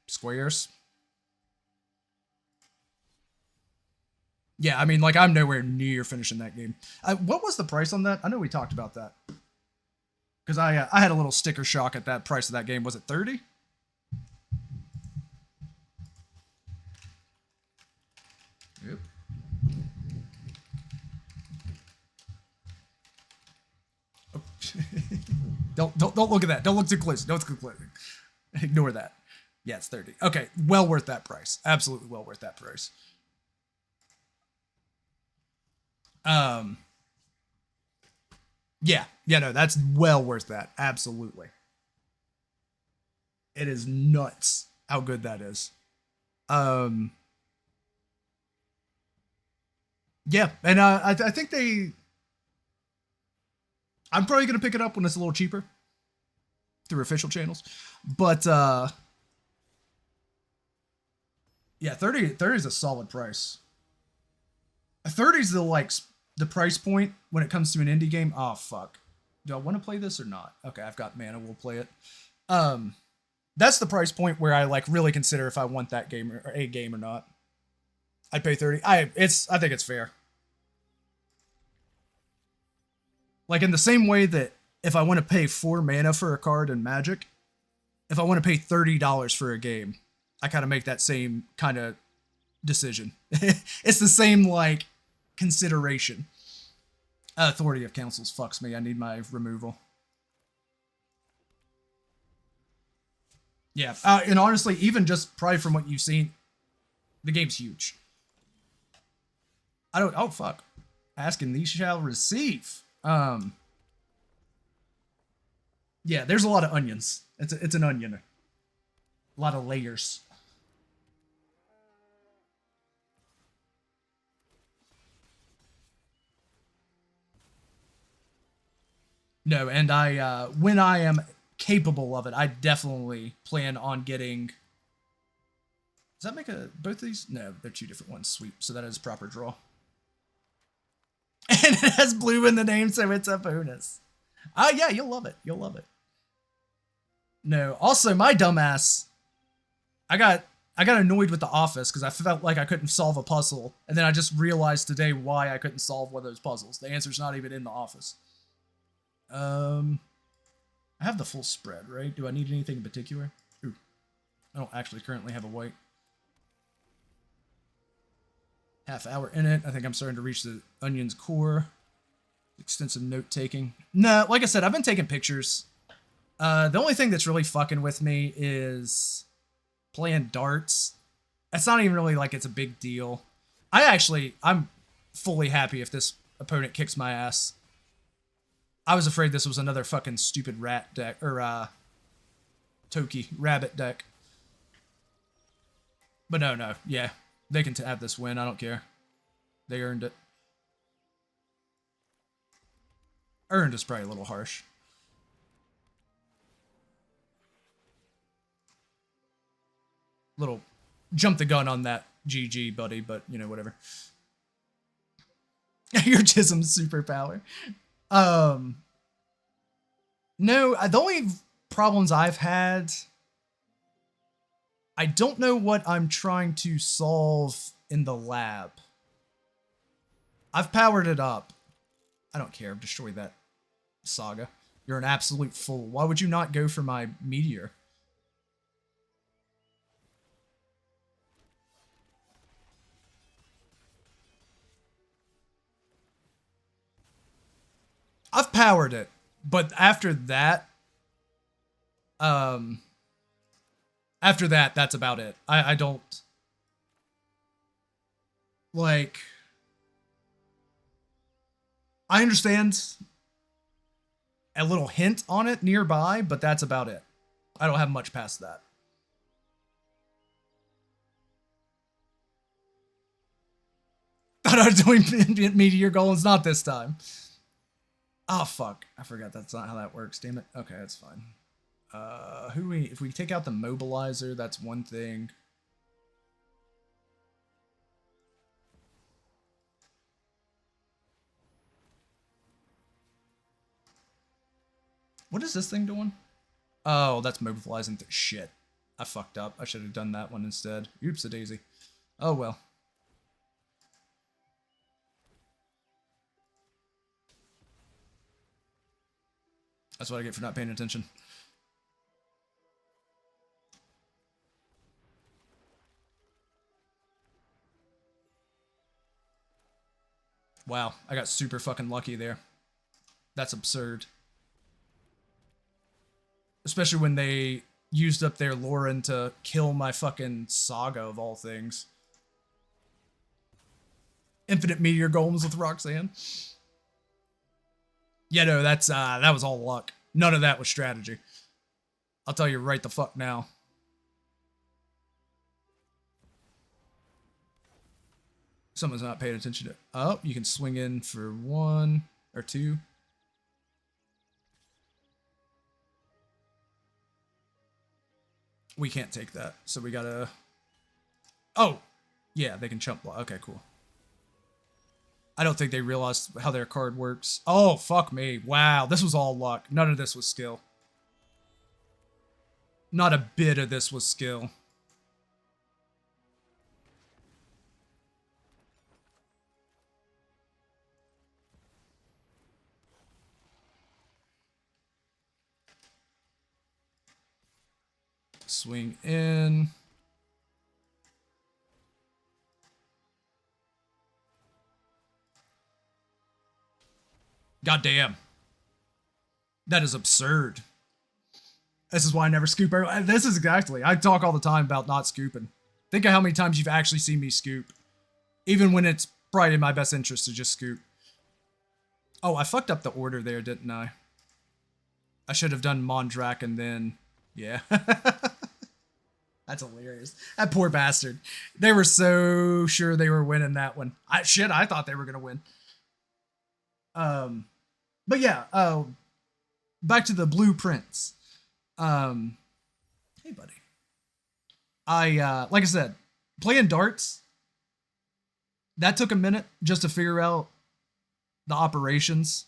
squares. Yeah, I mean, like, I'm nowhere near finishing that game. What was the price on that? I know we talked about that. Because I had a little sticker shock at that price of that game. Was it 30? Yep. Oh. Don't look at that. Don't look too close. Don't look too close. Ignore that. Yeah, it's 30. Okay, well worth that price. Absolutely well worth that price. Yeah, no, that's well worth that. Absolutely. It is nuts how good that is. Yeah, and I think I'm probably going to pick it up when it's a little cheaper through official channels. But, yeah, 30 is a solid price. 30 is the price point when it comes to an indie game. Oh, fuck. Do I want to play this or not? Okay, I've got mana. We'll play it. That's the price point where I really consider if I want that game or a game or not. I'd pay 30. I think it's fair. Like, in the same way that if I want to pay 4 mana for a card in Magic, if I want to pay $30 for a game, I kind of make that same kind of decision. It's the same, consideration. Authority of Councils fucks me. I need my removal. Yeah, and honestly, even just probably from what you've seen, the game's huge. Oh, fuck. Asking these shall receive. Yeah, there's a lot of onions. It's an onion. A lot of layers. No, and when I am capable of it, I definitely plan on getting... Does that make both of these? No, they're 2 different ones. Sweet. So that is proper draw. And it has blue in the name, so it's a bonus. Oh, yeah, you'll love it. You'll love it. No, also, my dumbass, I got annoyed with The Office because I felt like I couldn't solve a puzzle, and then I just realized today why I couldn't solve one of those puzzles. The answer's not even in The Office. I have the full spread, right? Do I need anything in particular? Ooh, I don't actually currently have a white. Half hour in it. I think I'm starting to reach the onion's core. Extensive note taking. No, like I said, I've been taking pictures. The only thing that's really fucking with me is playing darts. It's not even really like it's a big deal. I'm fully happy if this opponent kicks my ass. I was afraid this was another fucking stupid rat deck, or, Toki, rabbit deck. But no, yeah. They can have this win, I don't care. They earned it. Earned is probably a little harsh. Little jump the gun on that GG, buddy, but, you know, whatever. Your Chisholm's superpower. No, the only problems I've had... I don't know what I'm trying to solve in the lab. I've powered it up. I don't care. Destroy that saga. You're an absolute fool. Why would you not go for my meteor? I've powered it, but after that, that's about it. I don't, like, I understand a little hint on it nearby, but that's about it. I don't have much past that. Thought I was doing meteor golems, not this time. Oh, fuck. I forgot that's not how that works, damn it. Okay, that's fine. If we take out the mobilizer, that's one thing. What is this thing doing? Oh, that's mobilizing shit. I fucked up. I should have done that one instead. Oops-a-daisy. Oh, well. That's what I get for not paying attention. Wow, I got super fucking lucky there. That's absurd. Especially when they used up their Lauren to kill my fucking Saga of all things. Infinite Meteor Golems with Roxanne. Yeah, no, that's that was all luck. None of that was strategy. I'll tell you right the fuck now. Someone's not paying attention to it. Oh, you can swing in for 1 or 2. We can't take that, so we gotta... Oh! Yeah, they can chump block. Okay, cool. I don't think they realized how their card works. Oh, fuck me. Wow, this was all luck. None of this was skill. Not a bit of this was skill. Swing in. God damn. That is absurd. This is why I never scoop early. This is exactly. I talk all the time about not scooping. Think of how many times you've actually seen me scoop. Even when it's probably in my best interest to just scoop. Oh, I fucked up the order there, didn't I? I should have done Mondrak and then... Yeah. That's hilarious. That poor bastard. They were so sure they were winning that one. I thought they were going to win. But yeah, back to the blueprints. Hey, buddy. Like I said, playing darts, that took a minute just to figure out the operations.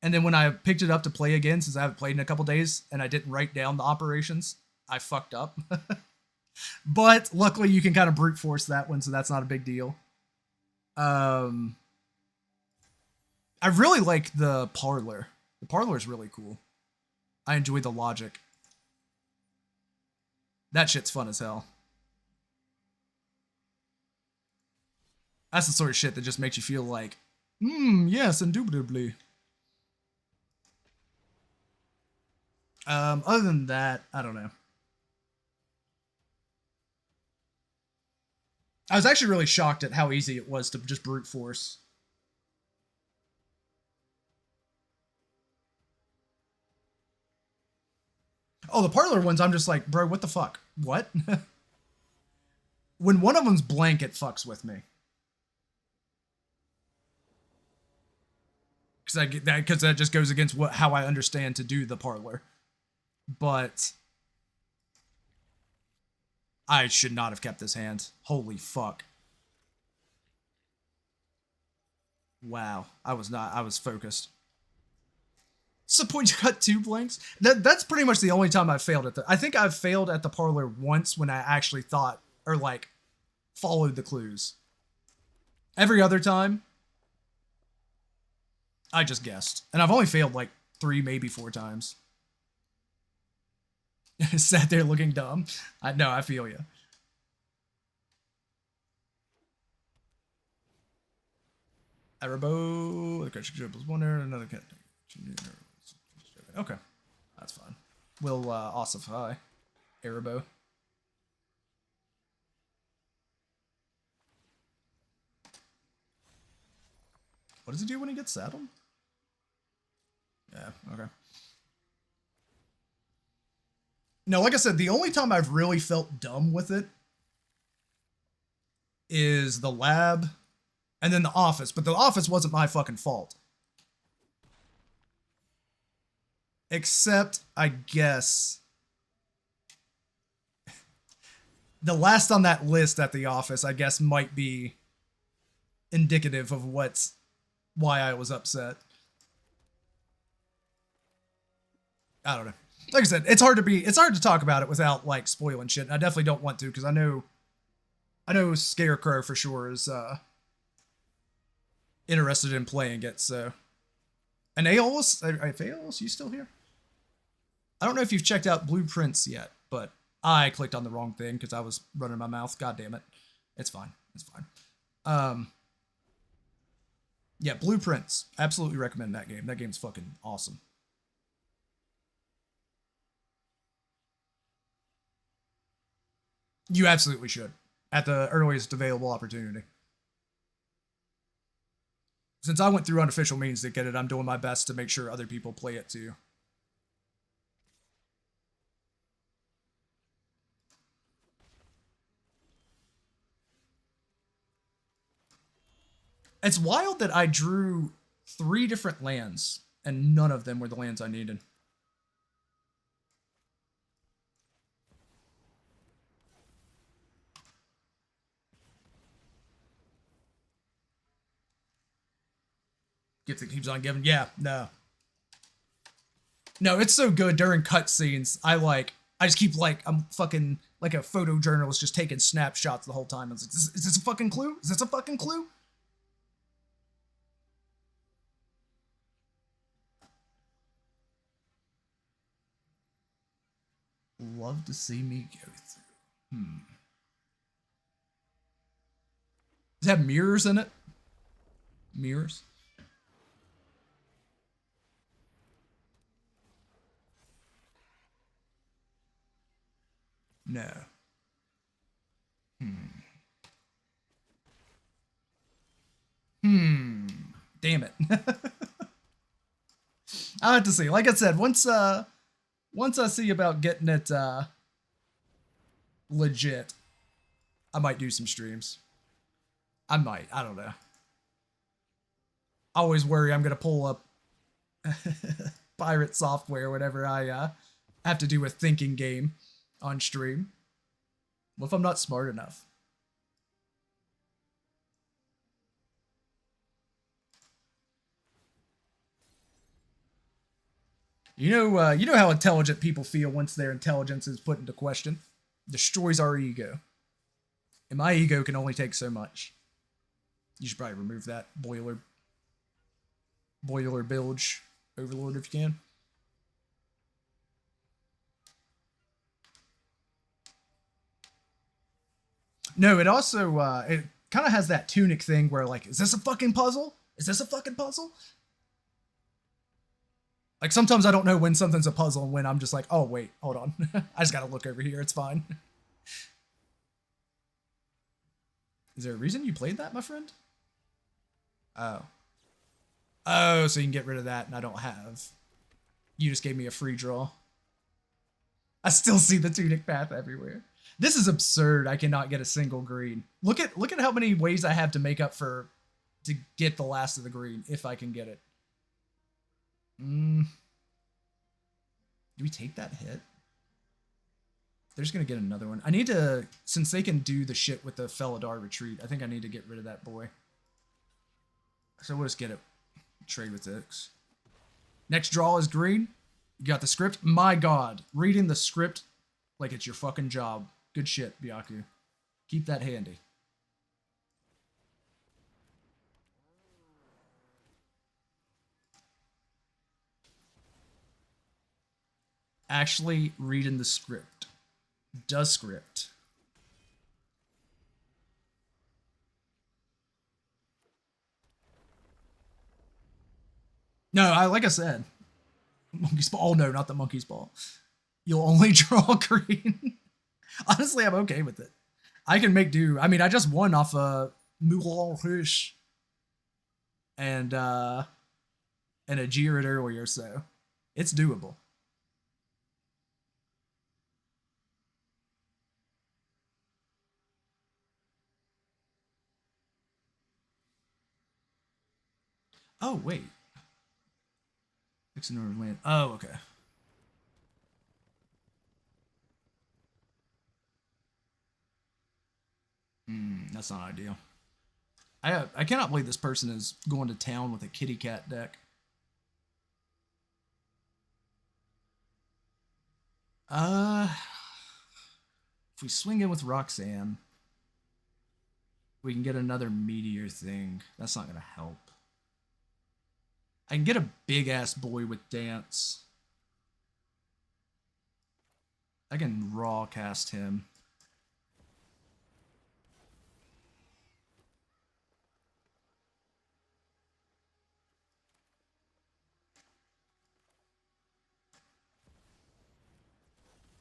And then when I picked it up to play again, since I haven't played in a couple days, and I didn't write down the operations, I fucked up. But luckily you can kind of brute force that one, so that's not a big deal. I really like the parlor. The parlor is really cool. I enjoy the logic. That shit's fun as hell. That's the sort of shit that just makes you feel like, yes, indubitably. Other than that, I don't know. I was actually really shocked at how easy it was to just brute force. Oh, the parlor ones, I'm just like, bro, what the fuck? What? When one of them's blank, it fucks with me. Because that just goes against how I understand to do the parlor. But I should not have kept this hand. Holy fuck. Wow. I was focused. What's the point you cut 2 blanks? That's pretty much the only time I've failed at I think I've failed at the parlor once when I actually thought, or like, followed the clues. Every other time, I just guessed. And I've only failed like 3, maybe 4 times. Sat there looking dumb. I know, I feel you. Arabo, the creature dribbles one there, another cat. Okay, that's fine. We'll ossify Arabo. What does it do when he gets saddled? Yeah, okay. No, like I said, the only time I've really felt dumb with it is the lab and then the office. But the office wasn't my fucking fault. Except, I guess, the last on that list at the office, I guess, might be indicative of why I was upset. I don't know. Like I said, it's hard to talk about it without like spoiling shit. I definitely don't want to because I know Scarecrow for sure is interested in playing it. So, and Aeolus, you still here? I don't know if you've checked out Blueprints yet, but I clicked on the wrong thing because I was running my mouth. God damn it, it's fine. It's fine. Yeah, Blueprints. Absolutely recommend that game. That game's fucking awesome. You absolutely should, at the earliest available opportunity. Since I went through unofficial means to get it, I'm doing my best to make sure other people play it too. It's wild that I drew 3 different lands, and none of them were the lands I needed. Gift that keeps on giving. Yeah, no. No, it's so good during cutscenes. I just keep I'm fucking like a photojournalist just taking snapshots the whole time. I was like, is this a fucking clue? Is this a fucking clue? Love to see me go through. Does it have mirrors in it? Mirrors? No. Damn it. I'll have to see. Like I said, once I see about getting it legit, I might do some streams. I might. I don't know. I always worry I'm gonna pull up pirate software whenever I have to do a thinking game on stream. What if I'm not smart enough? You know how intelligent people feel once their intelligence is put into question. Destroys our ego. And my ego can only take so much. You should probably remove that boiler bilge overlord if you can. No, it also it kind of has that tunic thing where like, is this a fucking puzzle? Is this a fucking puzzle? Like sometimes I don't know when something's a puzzle and when I'm just like, oh wait, hold on. I just gotta look over here, it's fine. Is there a reason you played that, my friend? Oh. Oh, so you can get rid of that, and I don't have. You just gave me a free draw. I still see the tunic path everywhere. This is absurd. I cannot get a single green. Look at how many ways I have to make up for to get the last of the green, if I can get it. Do we take that hit? They're just gonna get another one. I need to, since they can do the shit with the Felidar retreat, I think I need to get rid of that boy. So we'll just get it. Trade with X. Next draw is green. You got the script. My god. Reading the script like it's your fucking job. Good shit, Byaku. Keep that handy. Actually reading the script. Does script. No, like I said, monkey's ball. Oh no, not the monkey's ball. You'll only draw green. Honestly, I'm okay with it. I can make do. I mean, I just won off a Moulin Rouge and a Jirid earlier, so it's doable. Oh wait. Fix an land. Oh, okay. That's not ideal. I cannot believe this person is going to town with a kitty cat deck. If we swing in with Roxanne, we can get another meteor thing. That's not gonna help. I can get a big ass boy with dance. I can raw cast him.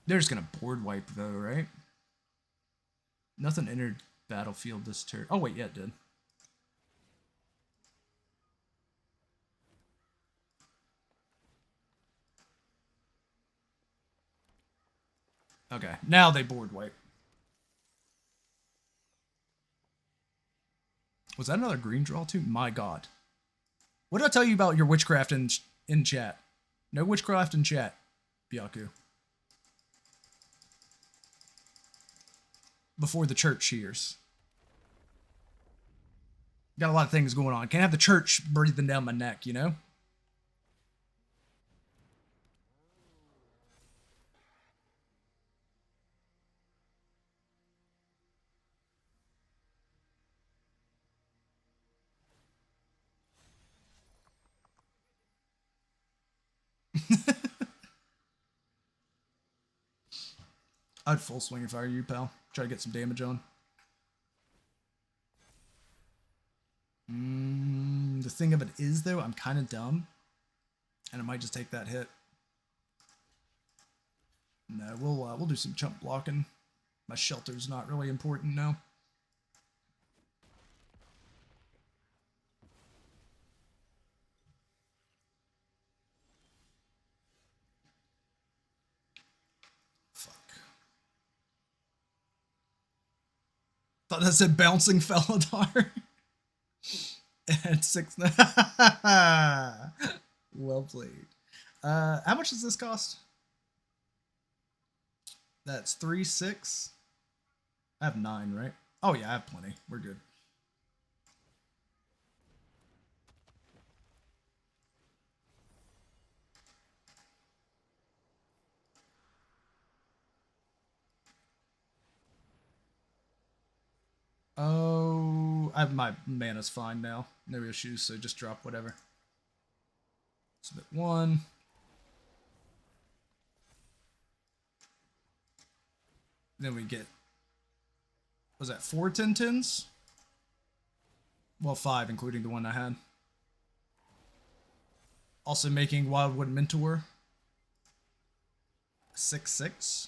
They're just gonna board wipe though, right? Nothing entered battlefield this turn. Oh wait, yeah, it did. Okay, now they board wipe. Was that another green draw too? My god. What did I tell you about your witchcraft in chat? No witchcraft in chat, Byaku. Before the church cheers. Got a lot of things going on. Can't have the church breathing down my neck, you know? I'd full swing if I were you, pal. Try to get some damage on. The thing of it is, though, I'm kind of dumb. And I might just take that hit. No, we'll do some chump blocking. My shelter's not really important now. Thought that said bouncing Felidar. At 6. Well played. How much does this cost? That's 3-6. I have 9, right? Oh yeah, I have plenty. We're good. Oh, my mana's fine now. No issues, so just drop whatever. Submit 1. Then we get, was that 4 10-10s? Well, 5, including the one I had. Also making Wildwood Mentor 6-6.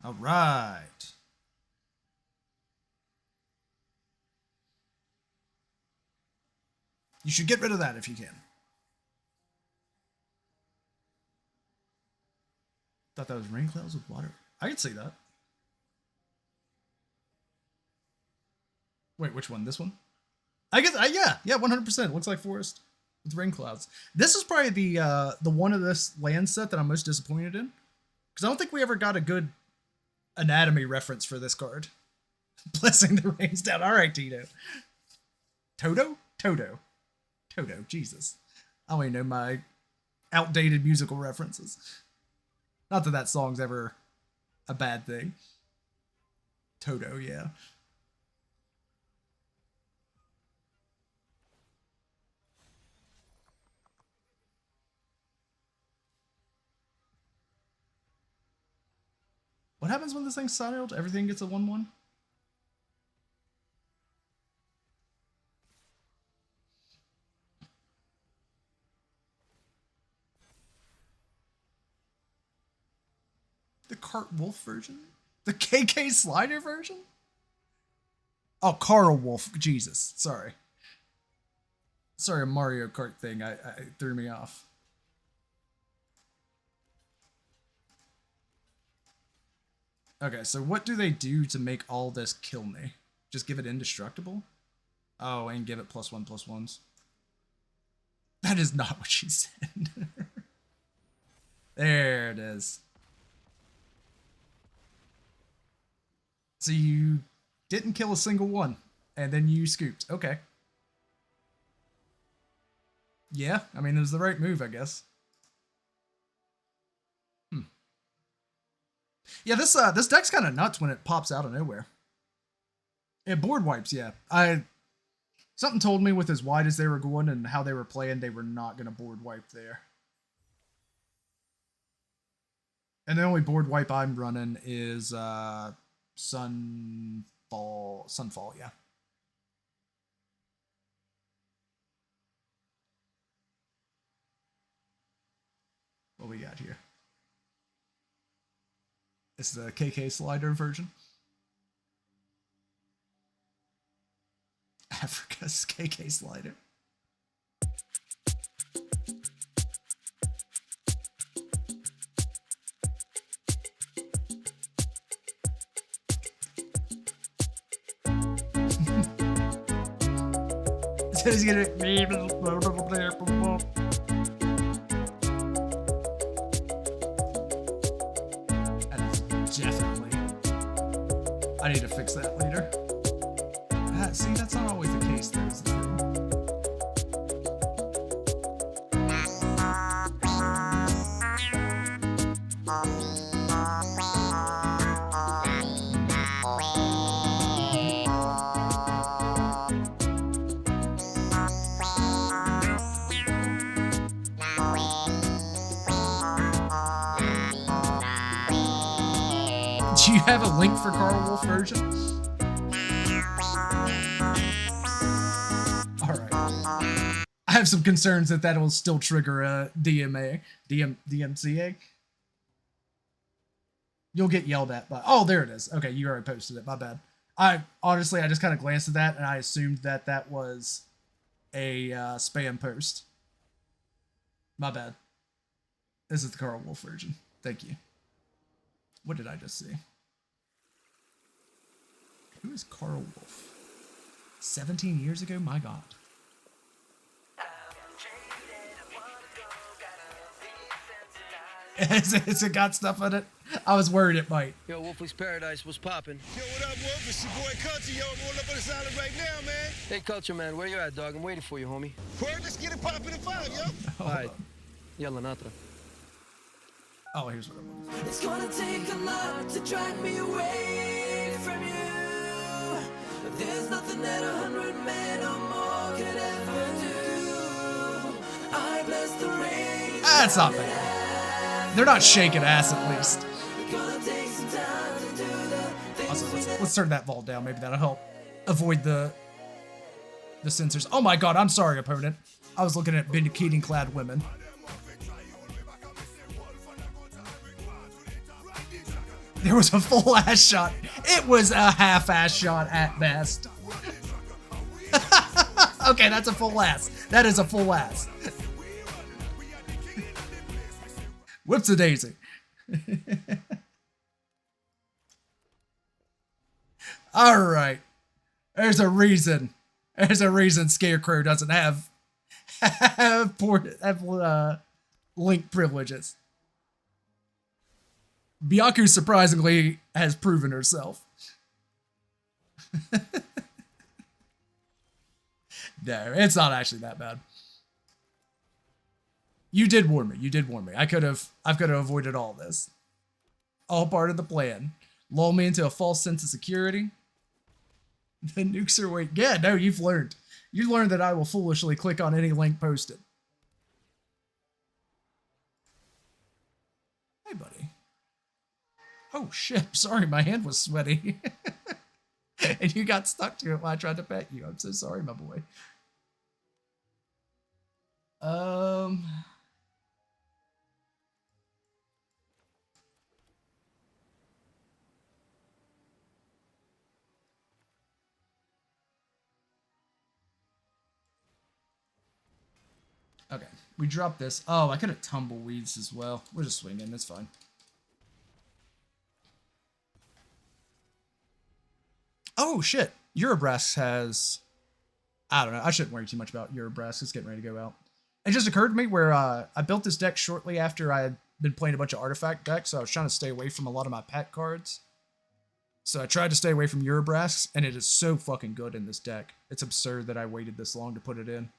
All right. You should get rid of that if you can. Thought that was rain clouds with water. I can see that. Wait, which one? This one? I guess, yeah, 100%. Looks like forest with rain clouds. This is probably the one of this land set that I'm most disappointed in, because I don't think we ever got a good anatomy reference for this card. Blessing the rains down. All right, Tito. Toto. Jesus, I don't even know my outdated musical references. Not that that song's ever a bad thing. Toto, yeah. What happens when this thing's silent? Everything gets a 1/1? The Cart Wolf version? The KK Slider version? Oh, Carl Wolf. Jesus. Sorry. Sorry, a Mario Kart thing. I threw me off. Okay, so what do they do to make all this kill me? Just give it indestructible? Oh, and give it +1/+1s. That is not what she said. There it is. So you didn't kill a single one, and then you scooped. Okay. Yeah, I mean, it was the right move, I guess. Yeah, this deck's kind of nuts when it pops out of nowhere. It board wipes, yeah. Something told me with as wide as they were going and how they were playing, they were not going to board wipe there. And the only board wipe I'm running is Sunfall, yeah. What we got here? It's the KK Slider version. Africa's KK Slider. So he's gonna. Definitely. I need to fix that later. See, that's not always the case, though, is the thing. Do you have a link for Carl Wolf version? Alright. I have some concerns that that will still trigger a DMCA. You'll get yelled at by... Oh, there it is. Okay, you already posted it. My bad. I just kind of glanced at that and I assumed that that was a spam post. My bad. This is the Carl Wolf version. Thank you. What did I just see? Who is Carl Wolf? 17 years ago? My God. Has it got stuff in it? I was worried it might.
Yo, Wolfie's Paradise was popping.
Yo, what up, Wolf? It's your boy Culture. Yo, I'm rolling up on the solid right now, man.
Hey, Culture, man, where you at, dog? I'm waiting for you, homie.
Word, let's get it popping at 5, yo.
All right. Yalla Natra.
Oh, here's what I want.
It's gonna take a lot to drag me away from you. There's nothing that 100 men or more could ever do. I bless the rain.
That's not bad. They're not shaking ass at least. Also, let's turn that vault down. Maybe that'll help avoid the censors. Oh my God, I'm sorry, opponent. I was looking at bikini-clad women. There was a full ass shot. It was a half ass shot at best. Okay, that's a full ass. That is a full ass. Whoops-a-daisy. All right. There's a reason. There's a reason Scarecrow doesn't have link privileges. Byaku surprisingly has proven herself. No, it's not actually that bad. You did warn me. You did warn me. I could have avoided all this. All part of the plan. Lull me into a false sense of security. The nukes are waiting. Yeah, no, you've learned. You learned that I will foolishly click on any link posted. Hey, buddy. Oh, shit. Sorry, my hand was sweaty. And you got stuck to it while I tried to pet you. I'm so sorry, my boy. Okay, we dropped this. Oh, I could have tumbleweeds as well. We're just swinging. That's fine. Oh, shit. Eurobrass has... I don't know. I shouldn't worry too much about Eurobrass. It's getting ready to go out. It just occurred to me where I built this deck shortly after I had been playing a bunch of artifact decks, so I was trying to stay away from a lot of my pack cards. So I tried to stay away from Eurobrass, and it is so fucking good in this deck. It's absurd that I waited this long to put it in.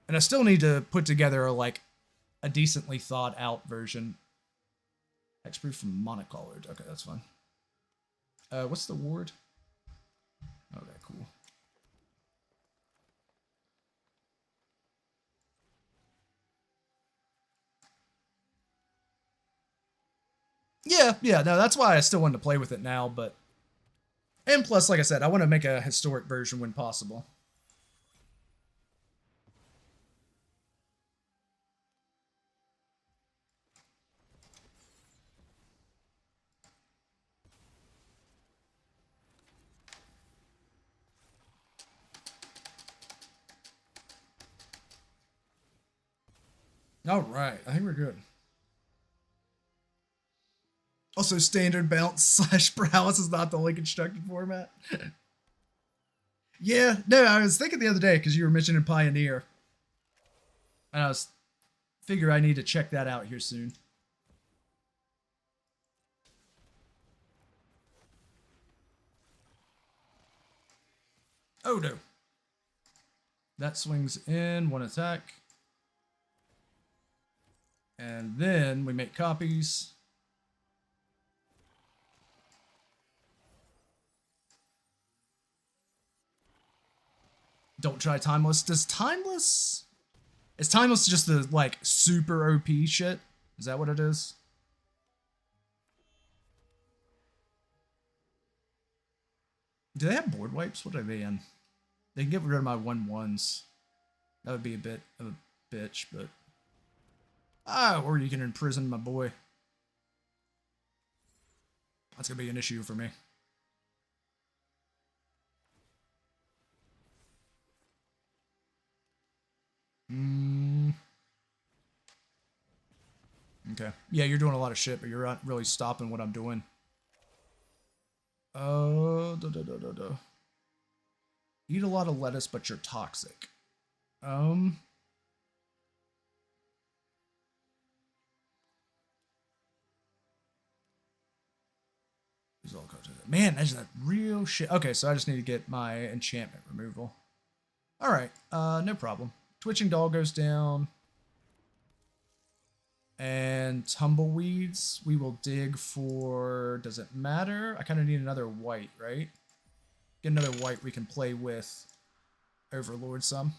And I still need to put together like a decently thought out version. Hexproof from monocolored. Okay, that's fine. What's the ward? Okay, cool. Yeah, no, that's why I still wanted to play with it now, but... And plus, like I said, I want to make a historic version when possible. All right, I think we're good. Also, standard bounce / prowess is not the only constructed format. Yeah, no, I was thinking the other day because you were mentioning Pioneer. And I was figure I need to check that out here soon. Oh no. That swings in, one attack. And then we make copies. Don't try Timeless. Does Timeless... Is Timeless just the, like, super OP shit? Is that what it is? Do they have board wipes? What are they in? They can get rid of my 1/1s. That would be a bit of a bitch, but... Ah, or you can imprison my boy. That's gonna be an issue for me. Okay. Yeah, you're doing a lot of shit, but you're not really stopping what I'm doing. Eat a lot of lettuce, but you're toxic. Man, that's that real shit. Okay, so I just need to get my enchantment removal. Alright, no problem. Twitching Doll goes down. And tumbleweeds, we will dig for... Does it matter? I kind of need another white, right? Get another white we can play with Overlord some.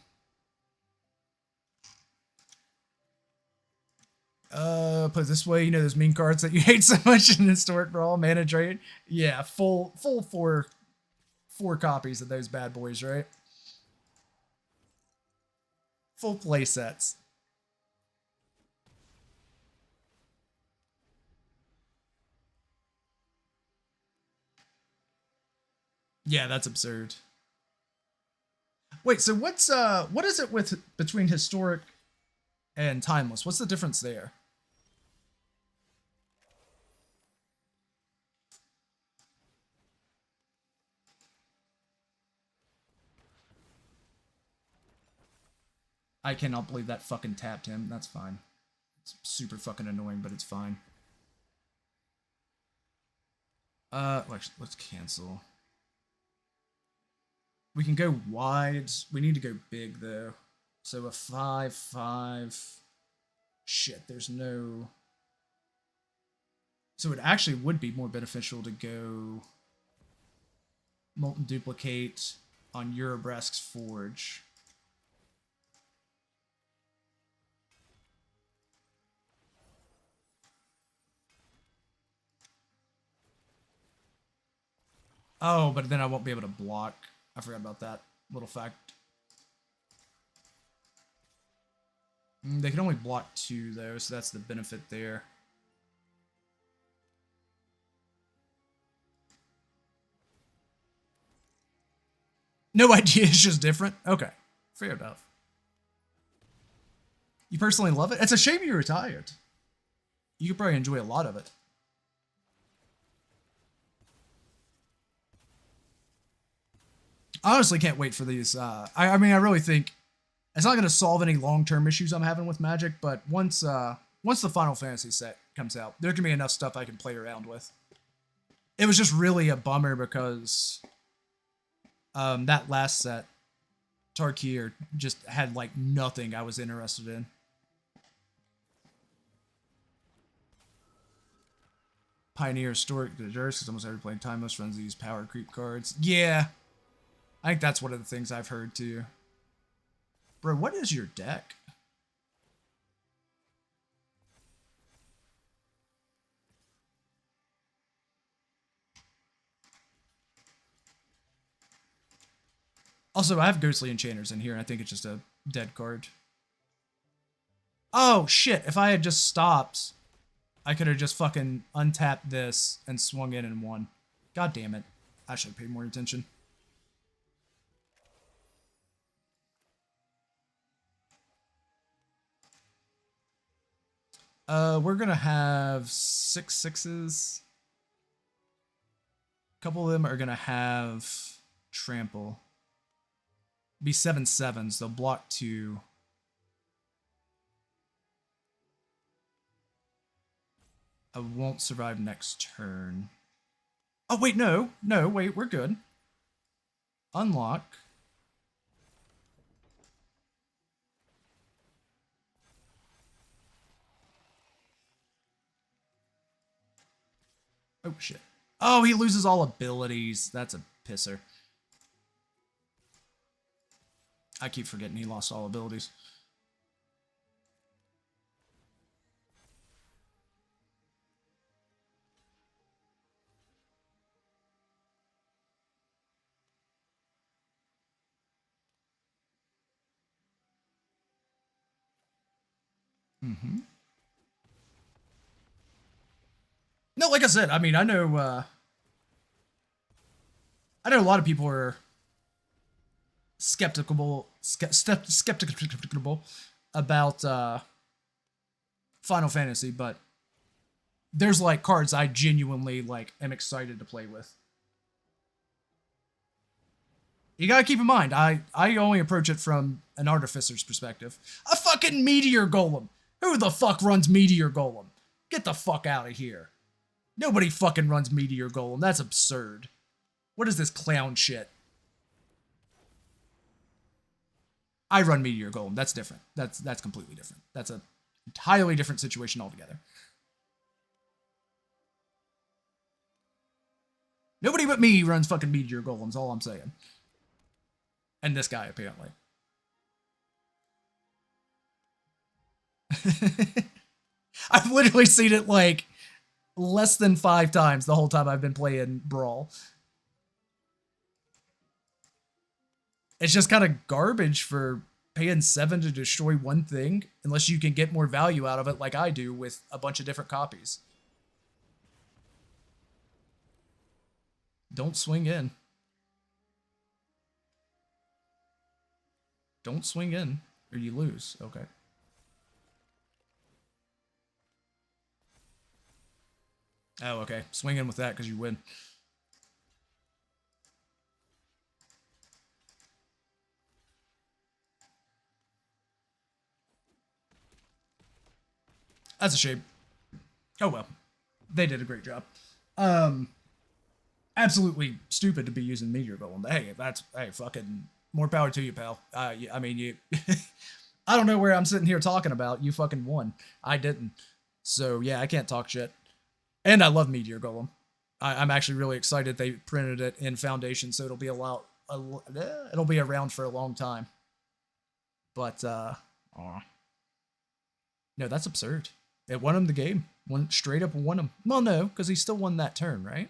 Put it this way, you know those mean cards that you hate so much in Historic Brawl, Mana Drain? Yeah, full four copies of those bad boys, right? Full play sets. Yeah, that's absurd. Wait, so what is it with between historic and timeless? What's the difference there? I cannot believe that fucking tapped him. That's fine. It's super fucking annoying, but it's fine. Let's cancel. We can go wide. We need to go big though. So a 5-5. Shit, there's no. So it actually would be more beneficial to go Molten Duplicate on Eurobresk's Forge. Oh, but then I won't be able to block. I forgot about that little fact. They can only block 2 though, so that's the benefit there. No idea, it's just different? Okay, fair enough. You personally love it? It's a shame you retired. You could probably enjoy a lot of it. I honestly can't wait for these. I mean, I really think it's not going to solve any long-term issues I'm having with Magic, but once the Final Fantasy set comes out, there can be enough stuff I can play around with. It was just really a bummer because that last set, Tarkir, just had like nothing I was interested in. Pioneer Historic Diverse, because almost every playing Timeless runs these power creep cards. Yeah. I think that's one of the things I've heard too. Bro, what is your deck? Also, I have Ghostly Enchanters in here, and I think it's just a dead card. Oh, shit. If I had just stopped, I could have just fucking untapped this and swung in and won. God damn it. I should have paid more attention. We're gonna have 6 6s. A couple of them are gonna have trample. Be 7 7s. They'll block 2. I won't survive next turn. Oh wait, no, wait, we're good. Unlock. Oh, shit. Oh, he loses all abilities. That's a pisser. I keep forgetting he lost all abilities. Mm-hmm. No, like I said, I mean, I know a lot of people are skeptical about Final Fantasy, but there's like cards I genuinely like am excited to play with. You gotta keep in mind, I only approach it from an artificer's perspective. A fucking meteor golem. Who the fuck runs meteor golem? Get the fuck out of here. Nobody fucking runs meteor golem. That's absurd. What is this clown shit? I run meteor golem. That's different. That's completely different. That's a entirely different situation altogether. Nobody but me runs fucking meteor golems, all I'm saying. And this guy, apparently. I've literally seen it like less than 5 times the whole time I've been playing Brawl. It's just kind of garbage for paying 7 to destroy one thing, unless you can get more value out of it like I do with a bunch of different copies. Don't swing in. Don't swing in, or you lose. Okay. Oh, okay. Swing in with that because you win. That's a shame. Oh well. They did a great job. Absolutely stupid to be using Meteor Golem. Hey, fucking more power to you, pal. I mean, you... I don't know where I'm sitting here talking about. You fucking won. I didn't. So, yeah, I can't talk shit. And I love Meteor Golem. I'm actually really excited they printed it in Foundation, so it'll be it'll be around for a long time. But, no, that's absurd. It won him the game. Straight up won him. Well, no, because he still won that turn, right?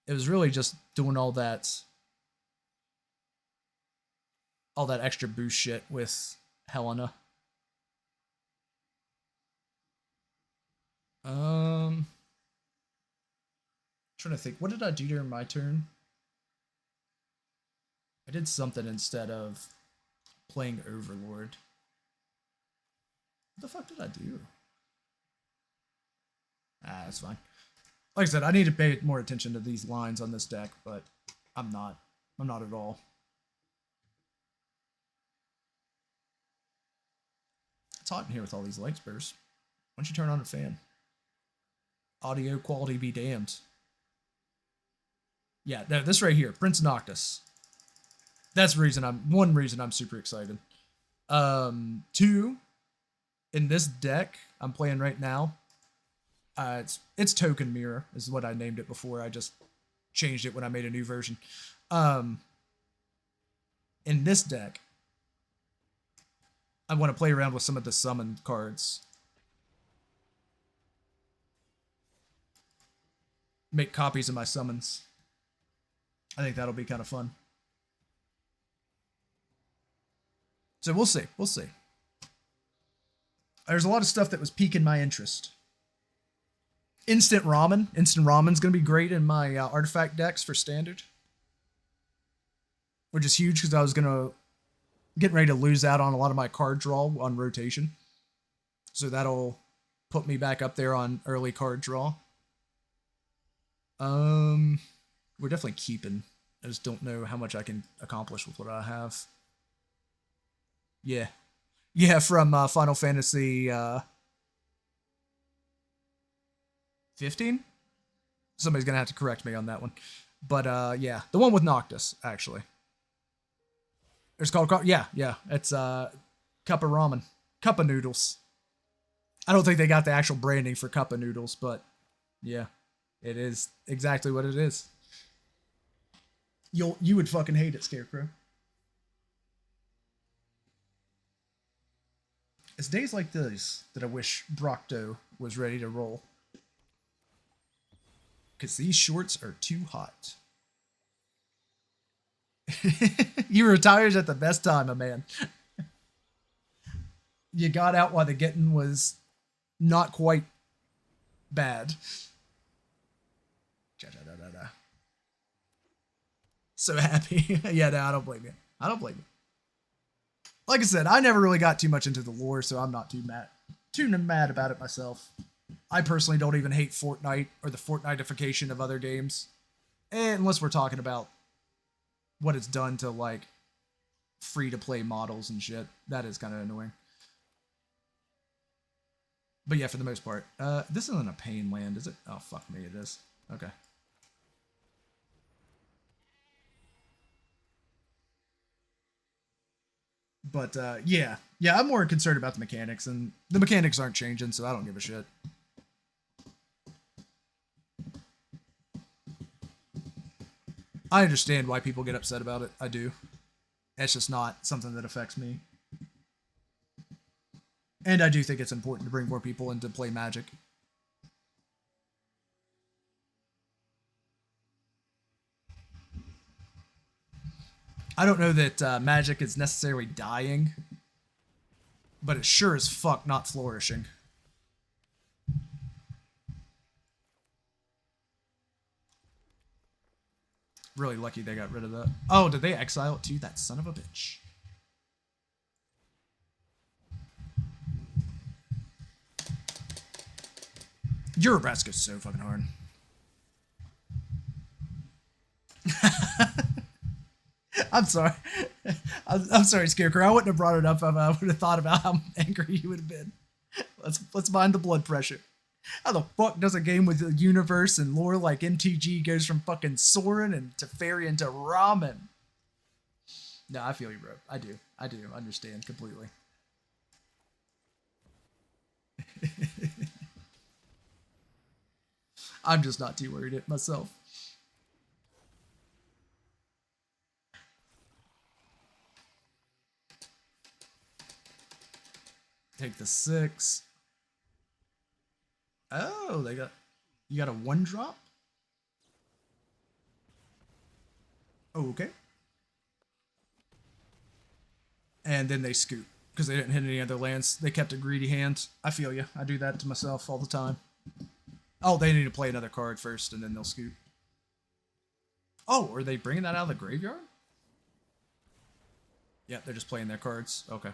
It was really just doing all that extra boost shit with Helena. Trying to think, what did I do during my turn? I did something instead of playing Overlord. What the fuck did I do? That's fine. Like I said, I need to pay more attention to these lines on this deck, but I'm not. I'm not at all. It's hot in here with all these light spurs. Why don't you turn on a fan? Audio quality be damned. Yeah, this right here, Prince Noctis. That's one reason I'm super excited. 2, in this deck I'm playing right now, it's Token Mirror is what I named it before. I just changed it when I made a new version. In this deck, I want to play around with some of the summon cards. Make copies of my summons. I think that'll be kind of fun. So we'll see. We'll see. There's a lot of stuff that was piquing my interest. Instant Ramen. Instant Ramen's going to be great in my artifact decks for standard. Which is huge because I was going to get ready to lose out on a lot of my card draw on rotation. So that'll put me back up there on early card draw. We're definitely keeping. I just don't know how much I can accomplish with what I have. Yeah. Yeah, from Final Fantasy 15? Somebody's going to have to correct me on that one. But, yeah. The one with Noctis, actually. It's called... Yeah. It's Cup of Ramen. Cup of Noodles. I don't think they got the actual branding for Cup of Noodles, but... Yeah. It is exactly what it is. You would fucking hate it, Scarecrow. It's days like this that I wish Brocto was ready to roll. Because these shorts are too hot. You retired at the best time, my man. You got out while the getting was not quite bad. So happy. Yeah, no, I don't blame you. I don't blame you. Like I said, I never really got too much into the lore, so I'm not too mad about it myself. I personally don't even hate Fortnite or the Fortniteification of other games. Unless we're talking about what it's done to, like, free-to-play models and shit. That is kind of annoying. But yeah, for the most part. This isn't a pain land, is it? Oh, fuck me, it is. Okay. But, yeah. Yeah, I'm more concerned about the mechanics, and the mechanics aren't changing, so I don't give a shit. I understand why people get upset about it. I do. It's just not something that affects me. And I do think it's important to bring more people in to play Magic. I don't know that Magic is necessarily dying, but it's sure as fuck not flourishing. Really lucky they got rid of that. Oh, did they exile it too? That son of a bitch. Eurobats goes so fucking hard. I'm sorry. I'm sorry, Scarecrow. I wouldn't have brought it up if I would have thought about how angry you would have been. Let's mind the blood pressure. How the fuck does a game with a universe and lore like MTG goes from fucking Soren and Teferi into ramen? No, I feel you, bro. I do understand completely. I'm just not too worried at myself. Take the 6. Oh, you got a 1-drop? Oh, okay. And then they scoot because they didn't hit any other lands. They kept a greedy hand. I feel you. I do that to myself all the time. Oh, they need to play another card first and then they'll scoot. Oh, are they bringing that out of the graveyard? Yeah, they're just playing their cards. Okay.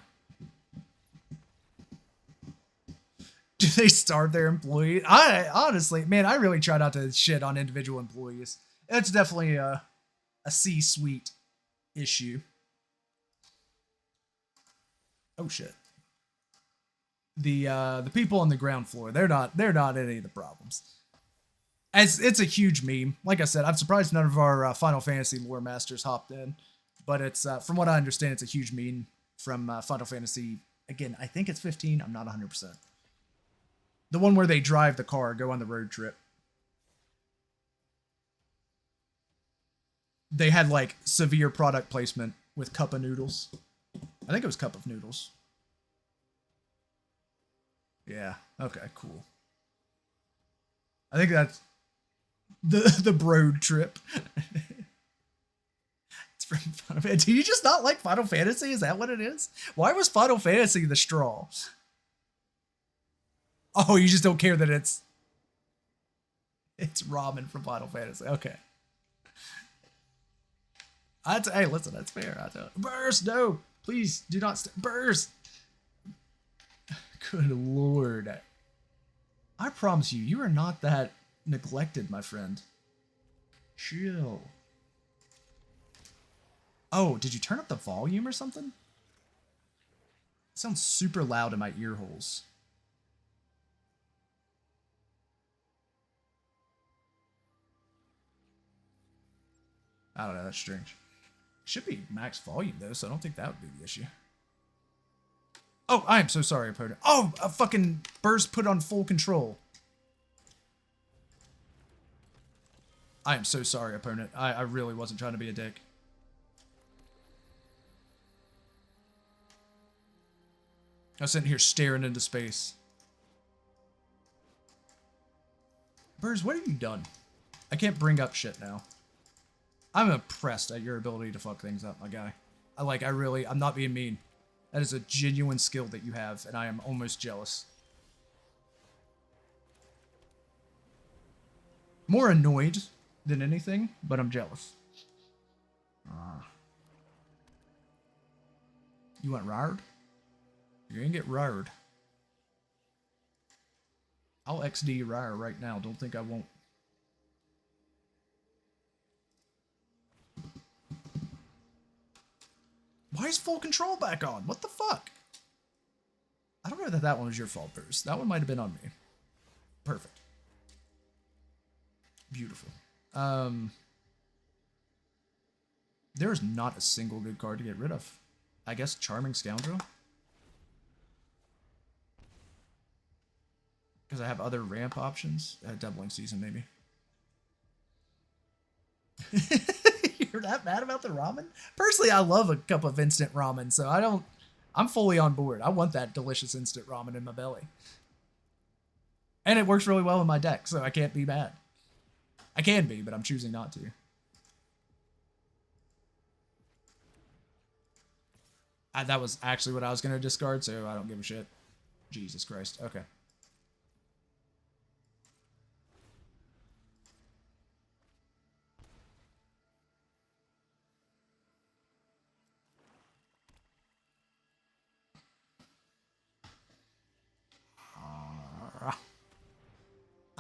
Do they starve their employees? I honestly, man, I really try not to shit on individual employees. It's definitely a C-suite issue. Oh shit. The people on the ground floor, they're not any of the problems. As it's a huge meme. Like I said, I'm surprised none of our Final Fantasy lore masters hopped in, but it's from what I understand, it's a huge meme from Final Fantasy. Again, I think it's 15. I'm not 100%. The one where they drive the car, go on the road trip. They had like severe product placement with Cup of Noodles. I think it was Cup of Noodles. Yeah. Okay, cool. I think that's the road trip. It's from Final Fantasy. Do you just not like Final Fantasy? Is that what it is? Why was Final Fantasy the straw? Oh, you just don't care that it's ramen from Final Fantasy. Okay. Hey, listen, that's fair. Burst, no, please do not burst. Good lord. I promise you, you are not that neglected, my friend. Chill. Oh, did you turn up the volume or something? It sounds super loud in my ear holes. I don't know, that's strange. Should be max volume though, so I don't think that would be the issue. Oh, I am so sorry, opponent. Oh, a fucking burst put on full control. I am so sorry, opponent. I really wasn't trying to be a dick. I was sitting here staring into space. Burrs, what have you done? I can't bring up shit now. I'm impressed at your ability to fuck things up, my guy. I'm not being mean. That is a genuine skill that you have, and I am almost jealous. More annoyed than anything, but I'm jealous. You want Rard? You're gonna get Rard. I'll XD Rard right now. Don't think I won't. Why is full control back on? What the fuck? I don't know that one was your fault, Bruce. That one might have been on me. Perfect. Beautiful. There is not a single good card to get rid of. I guess Charming Scoundrel? Because I have other ramp options. Doubling Season, maybe. You're that mad about the ramen? Personally, I love a cup of instant ramen, so I'm fully on board. I want that delicious instant ramen in my belly. And it works really well in my deck, so I can't be mad. I can be, but I'm choosing not to. That was actually what I was going to discard, so I don't give a shit. Jesus Christ. Okay.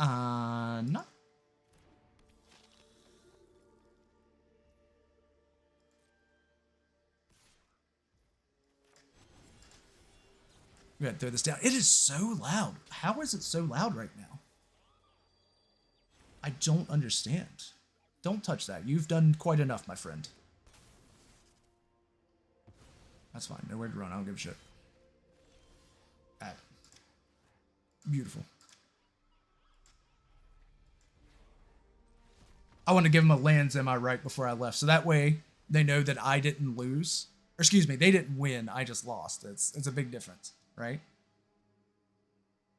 No. We gotta throw this down. It is so loud. How is it so loud right now? I don't understand. Don't touch that. You've done quite enough, my friend. That's fine. Nowhere to run. I don't give a shit. Add. Beautiful. I want to give them a lands, am I right, before I left. So that way they know that I didn't lose. Or excuse me, they didn't win. I just lost. It's a big difference, right?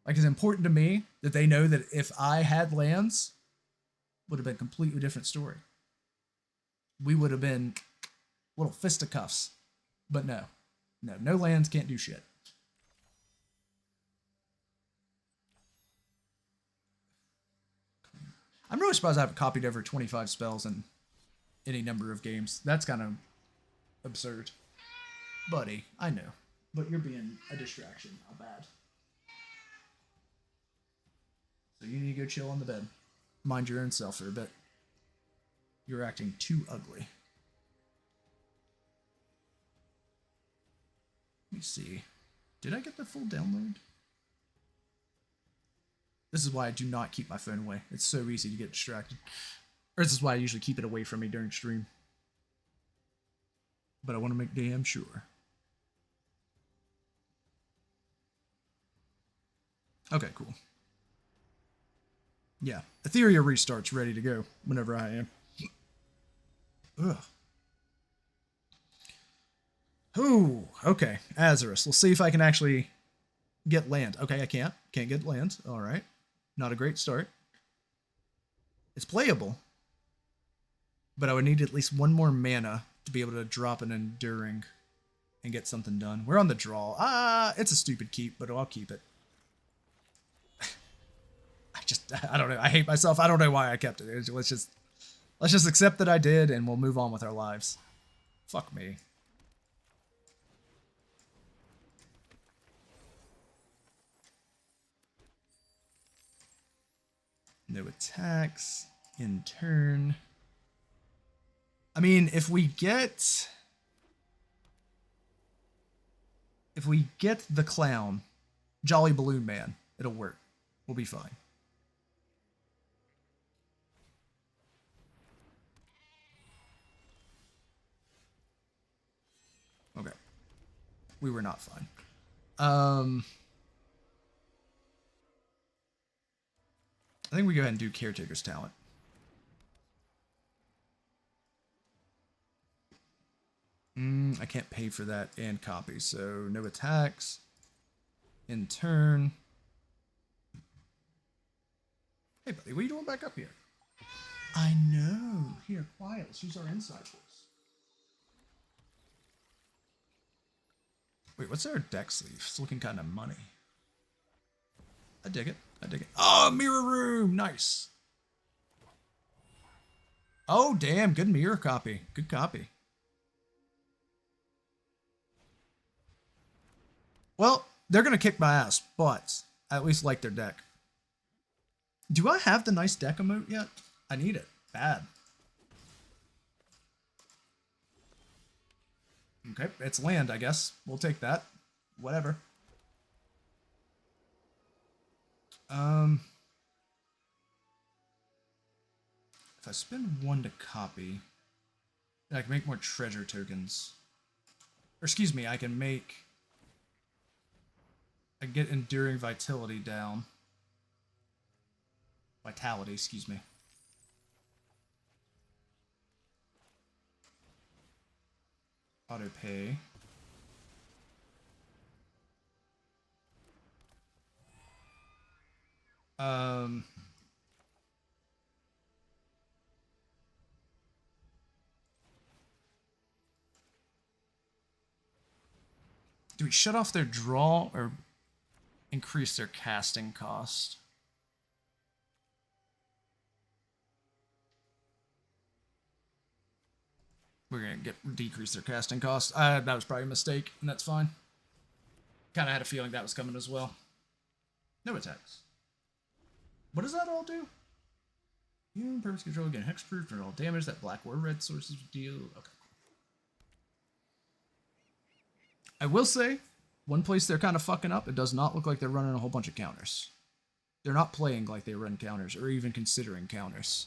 Like, it's important to me that they know that if I had lands, would have been a completely different story. We would have been little fisticuffs. But no. No lands, can't do shit. I'm really surprised I haven't copied over 25 spells in any number of games. That's kind of absurd. Buddy, I know. But you're being a distraction. How bad. So you need to go chill on the bed. Mind your own self for a bit. You're acting too ugly. Let me see. Did I get the full download? This is why I do not keep my phone away. It's so easy to get distracted. Or this is why I usually keep it away from me during stream. But I want to make damn sure. Okay, cool. Yeah, Etheria restart's ready to go whenever I am. Ugh. Ooh, okay. Azarus. We'll see if I can actually get land. Okay, I can't. Can't get land. All right. Not a great start. It's playable. But I would need at least one more mana to be able to drop an Enduring and get something done. We're on the draw. It's a stupid keep, but I'll keep it. I don't know. I hate myself. I don't know why I kept it. Let's just accept that I did, and we'll move on with our lives. Fuck me. No attacks. In turn. I mean, if we get the clown, Jolly Balloon Man, it'll work. We'll be fine. Okay. We were not fine. I think we go ahead and do Caretaker's Talent. I can't pay for that and copy, so no attacks. In turn. Hey, buddy, what are you doing back up here? I know. Here, quiet. Let's use our inside voice. Wait, what's our deck sleeve? It's looking kind of money. I dig it. I dig it. Oh, mirror room. Nice. Oh, damn. Good mirror copy. Good copy. Well, they're going to kick my ass, but I at least like their deck. Do I have the nice deck emote yet? I need it. Bad. Okay, it's land, I guess. We'll take that. Whatever. If I spend one to copy, I can make more treasure tokens. Or excuse me, I can get Enduring Vitality down. Vitality, excuse me. Auto pay. Do we shut off their draw or increase their casting cost? We're gonna decrease their casting cost. That was probably a mistake, and that's fine. Kind of had a feeling that was coming as well. No attacks. What does that all do? You purpose control, again, hexproof for all damage that black or red sources deal. Okay. I will say, one place they're kind of fucking up, it does not look like they're running a whole bunch of counters. They're not playing like they run counters, or even considering counters.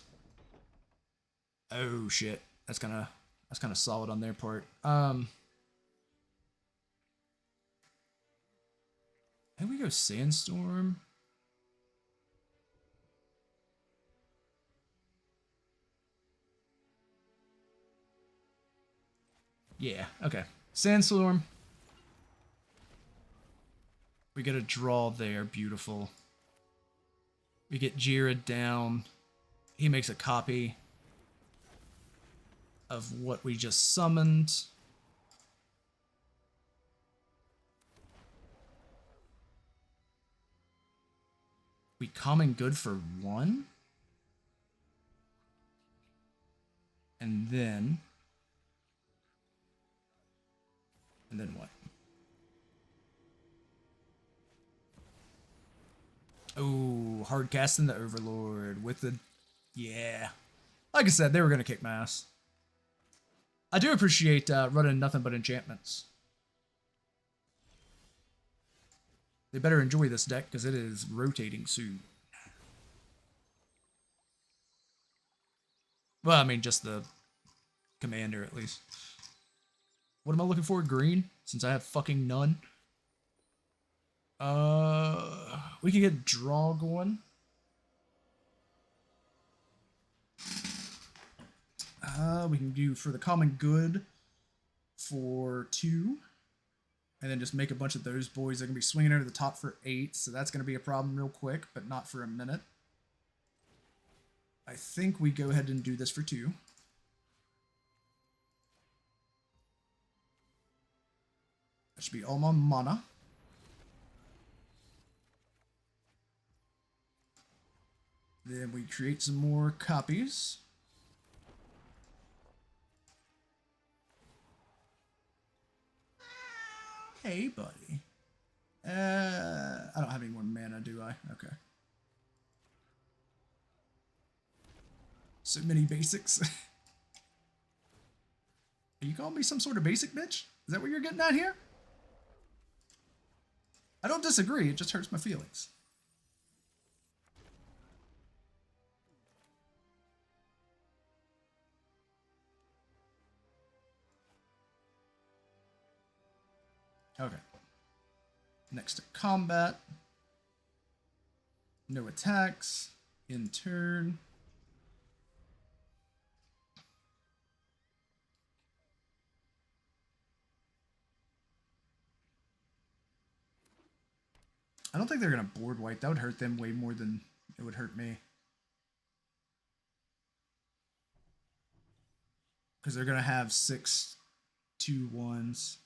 Oh shit. That's kind of solid on their part. Here we go, Sandstorm. Yeah, okay. Sandstorm. We get a draw there, beautiful. We get Jira down. He makes a copy of what we just summoned. We common good for 1. And then what? Oh, hard casting the Overlord with the... Yeah. Like I said, they were going to kick my ass. I do appreciate running nothing but enchantments. They better enjoy this deck because it is rotating soon. Well, I mean, just the commander at least. What am I looking for? Green? Since I have fucking none. We can get draw going. We can do for the common good for 2. And then just make a bunch of those boys. They're going to be swinging over the top for 8. So that's going to be a problem real quick, but not for a minute. I think we go ahead and do this for 2. That should be all my mana. Then we create some more copies. Hey, buddy. I don't have any more mana, do I? Okay. So many basics. Are you calling me some sort of basic bitch? Is that what you're getting at here? I don't disagree, it just hurts my feelings. Okay. Next to combat. No attacks. In turn. I don't think they're going to board wipe. That would hurt them way more than it would hurt me. Because they're going to have 6 2-1s.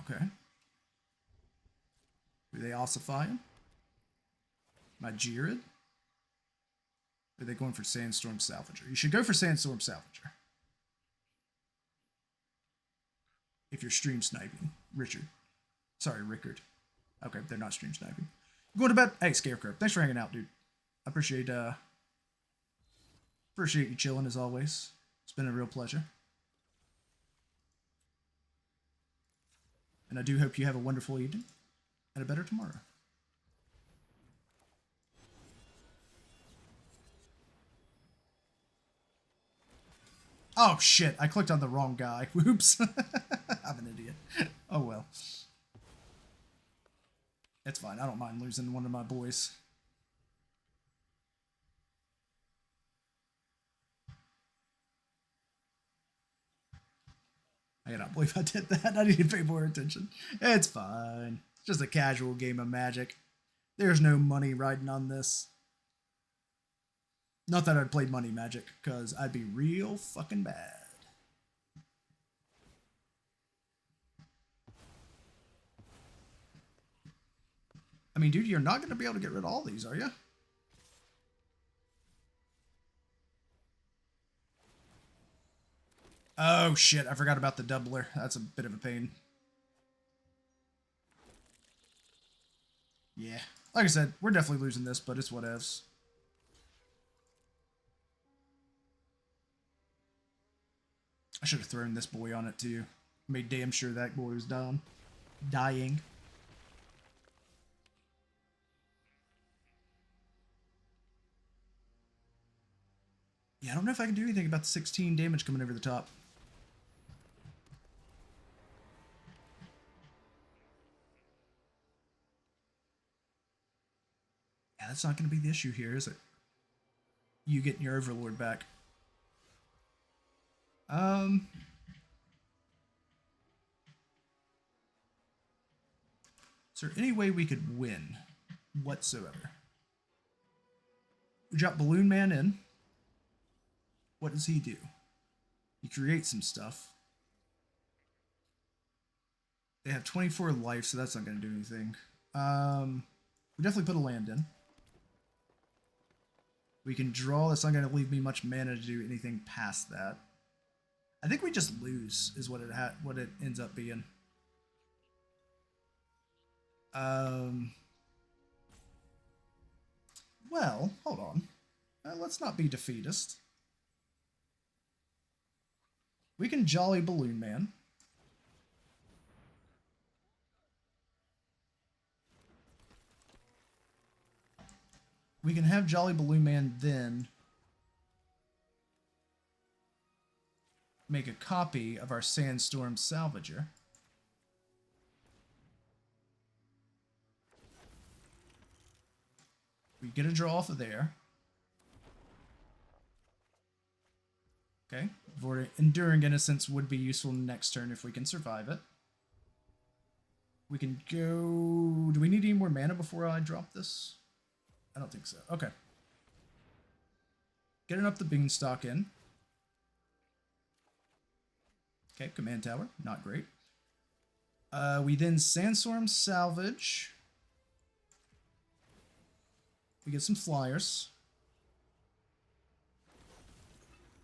Okay. Do they ossify him? My Jirid? Or are they going for Sandstorm Salvager? You should go for Sandstorm Salvager. If you're stream sniping. Richard. Sorry, Rickard. Okay, they're not stream sniping. Going to bed? Hey, Scarecrow. Thanks for hanging out, dude. I appreciate you chilling as always. It's been a real pleasure. And I do hope you have a wonderful evening and a better tomorrow. Oh shit, I clicked on the wrong guy. Whoops. I'm an idiot. Oh well. It's fine. I don't mind losing one of my boys. I cannot believe I did that. I need to pay more attention. It's fine. It's just a casual game of Magic. There's no money riding on this. Not that I'd play money Magic, because I'd be real fucking bad. I mean, mean, dude, you're not going to be able to get rid of all these, are you? Oh, shit. I forgot about the doubler. That's a bit of a pain. Yeah. Like I said, we're definitely losing this, but it's whatevs. I should have thrown this boy on it, too. Made damn sure that boy was dying. Yeah, I don't know if I can do anything about the 16 damage coming over the top. Yeah, that's not going to be the issue here, is it? You getting your Overlord back. Is there any way we could win whatsoever? We drop Balloon Man in. What does he do? He creates some stuff. They have 24 life, so that's not going to do anything. We definitely put a land in. We can draw. That's not going to leave me much mana to do anything past that. I think we just lose is what it ends up being. Well, hold on. Let's not be defeatist. We can Jolly Balloon Man. We can have Jolly Balloon Man then make a copy of our Sandstorm Salvager. We get a draw off of there. Okay. Enduring Innocence would be useful next turn if we can survive it. We can go... Do we need any more mana before I drop this? I don't think so. Okay. Getting up the Beanstalk in. Okay, Command Tower. Not great. We then Sandstorm Salvage. We get some flyers.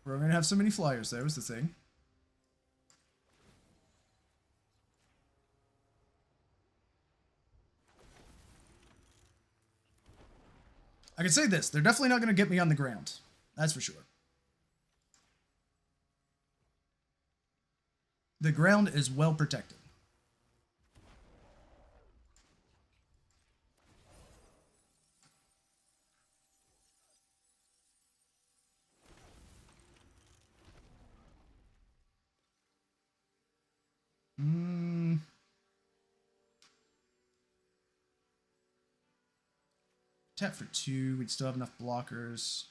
We're going to have so many flyers, though, is the thing. I can say this. They're definitely not going to get me on the ground. That's for sure. The ground is well protected. Tap for 2. We'd still have enough blockers.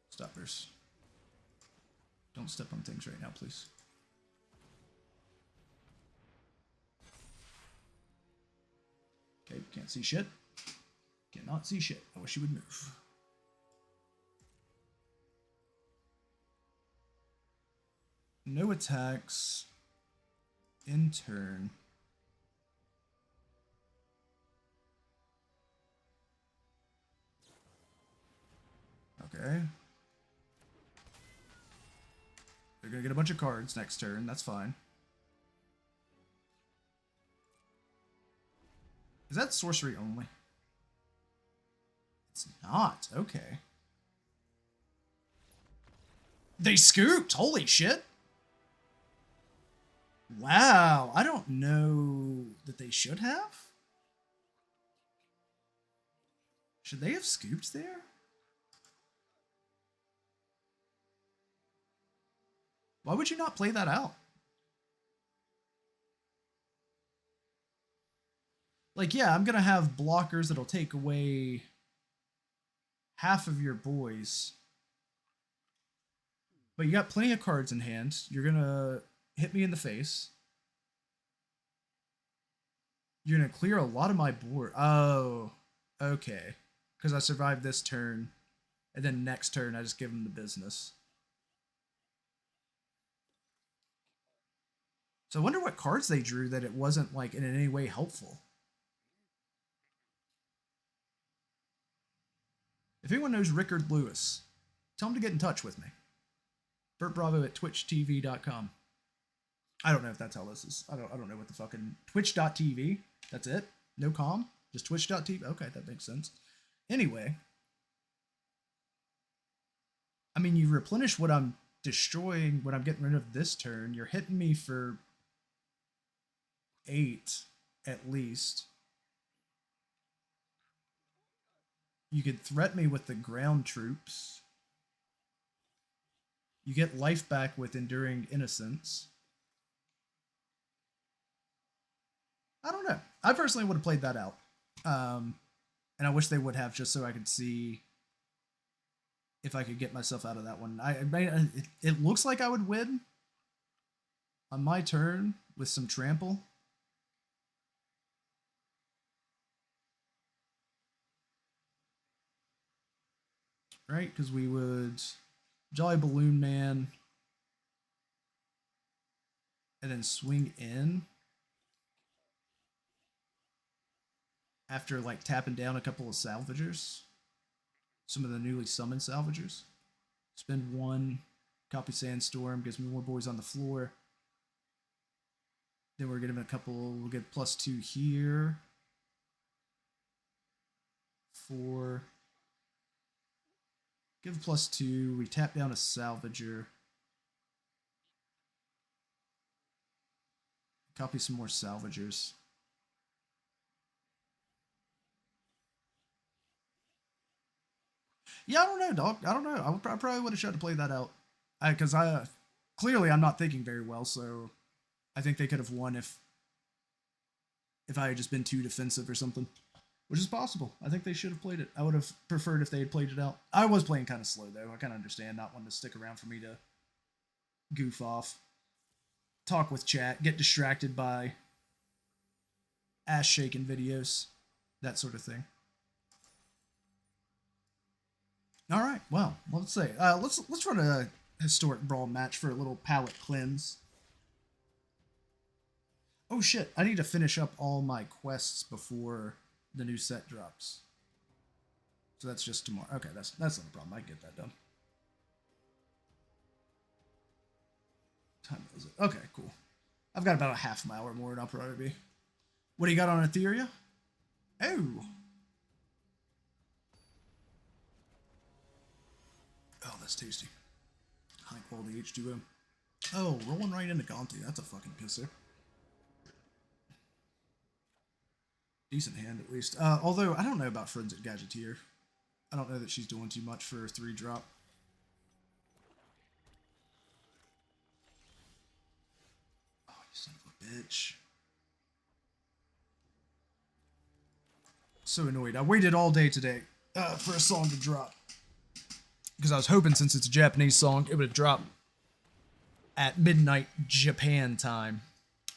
Stoppers. Don't step on things right now, please. Okay, can't see shit. Cannot see shit. I wish you would move. No attacks. In turn. Okay. They're gonna get a bunch of cards next turn. That's fine. Is that sorcery only? It's not. Okay. They scooped! Holy shit! Wow. I don't know that they should have. Should they have scooped there? Why would you not play that out? Like, yeah, I'm going to have blockers that'll take away half of your boys. But you got plenty of cards in hand. You're going to hit me in the face. You're going to clear a lot of my board. Oh, okay. Because I survived this turn. And then next turn, I just give them the business. So I wonder what cards they drew that it wasn't like in any way helpful. If anyone knows Rickard Lewis, tell him to get in touch with me. Bert Bravo at twitchtv.com. I don't know if that's how this is. I don't know what the fucking twitch.tv. That's it? No com? Just twitch.tv? Okay, that makes sense. Anyway. I mean, you replenish what I'm destroying, what I'm getting rid of this turn. You're hitting me for 8 at least. You could threat me with the ground troops. You get life back with Enduring Innocence. I don't know. I personally would have played that out. And I wish they would have, just so I could see if I could get myself out of that one. It looks like I would win on my turn with some trample. Right? Because we would Jolly Balloon Man and then swing in after like tapping down a couple of salvagers. Some of the newly summoned salvagers. Spend 1, copy Sandstorm, gives me more boys on the floor. Then we're getting a couple, we'll get +2 here. 4. Give +2, we tap down a salvager. Copy some more salvagers. Yeah, I don't know, dog. I don't know. I probably would have tried to play that out. Because clearly I'm not thinking very well, so I think they could have won if I had just been too defensive or something. Which is possible. I think they should have played it. I would have preferred if they had played it out. I was playing kind of slow, though. I kind of understand not wanting to stick around for me to goof off. Talk with chat. Get distracted by ass-shaking videos. That sort of thing. All right, well, let's say let's run a historic brawl match for a little palate cleanse. Oh shit! I need to finish up all my quests before the new set drops. So that's just tomorrow. Okay, that's not a problem. I can get that done. Time is it? Okay, cool. I've got about a half mile or more, and I'll probably be. What do you got on Etheria? Oh. Oh, that's tasty. High quality H2O. Oh, rolling right into Gonti. That's a fucking pisser. Decent hand, at least. Although, I don't know about Forensic Gadgeteer. I don't know that she's doing too much for a 3-drop. Oh, you son of a bitch. So annoyed. I waited all day today for a song to drop. Because I was hoping, since it's a Japanese song, it would drop at midnight Japan time.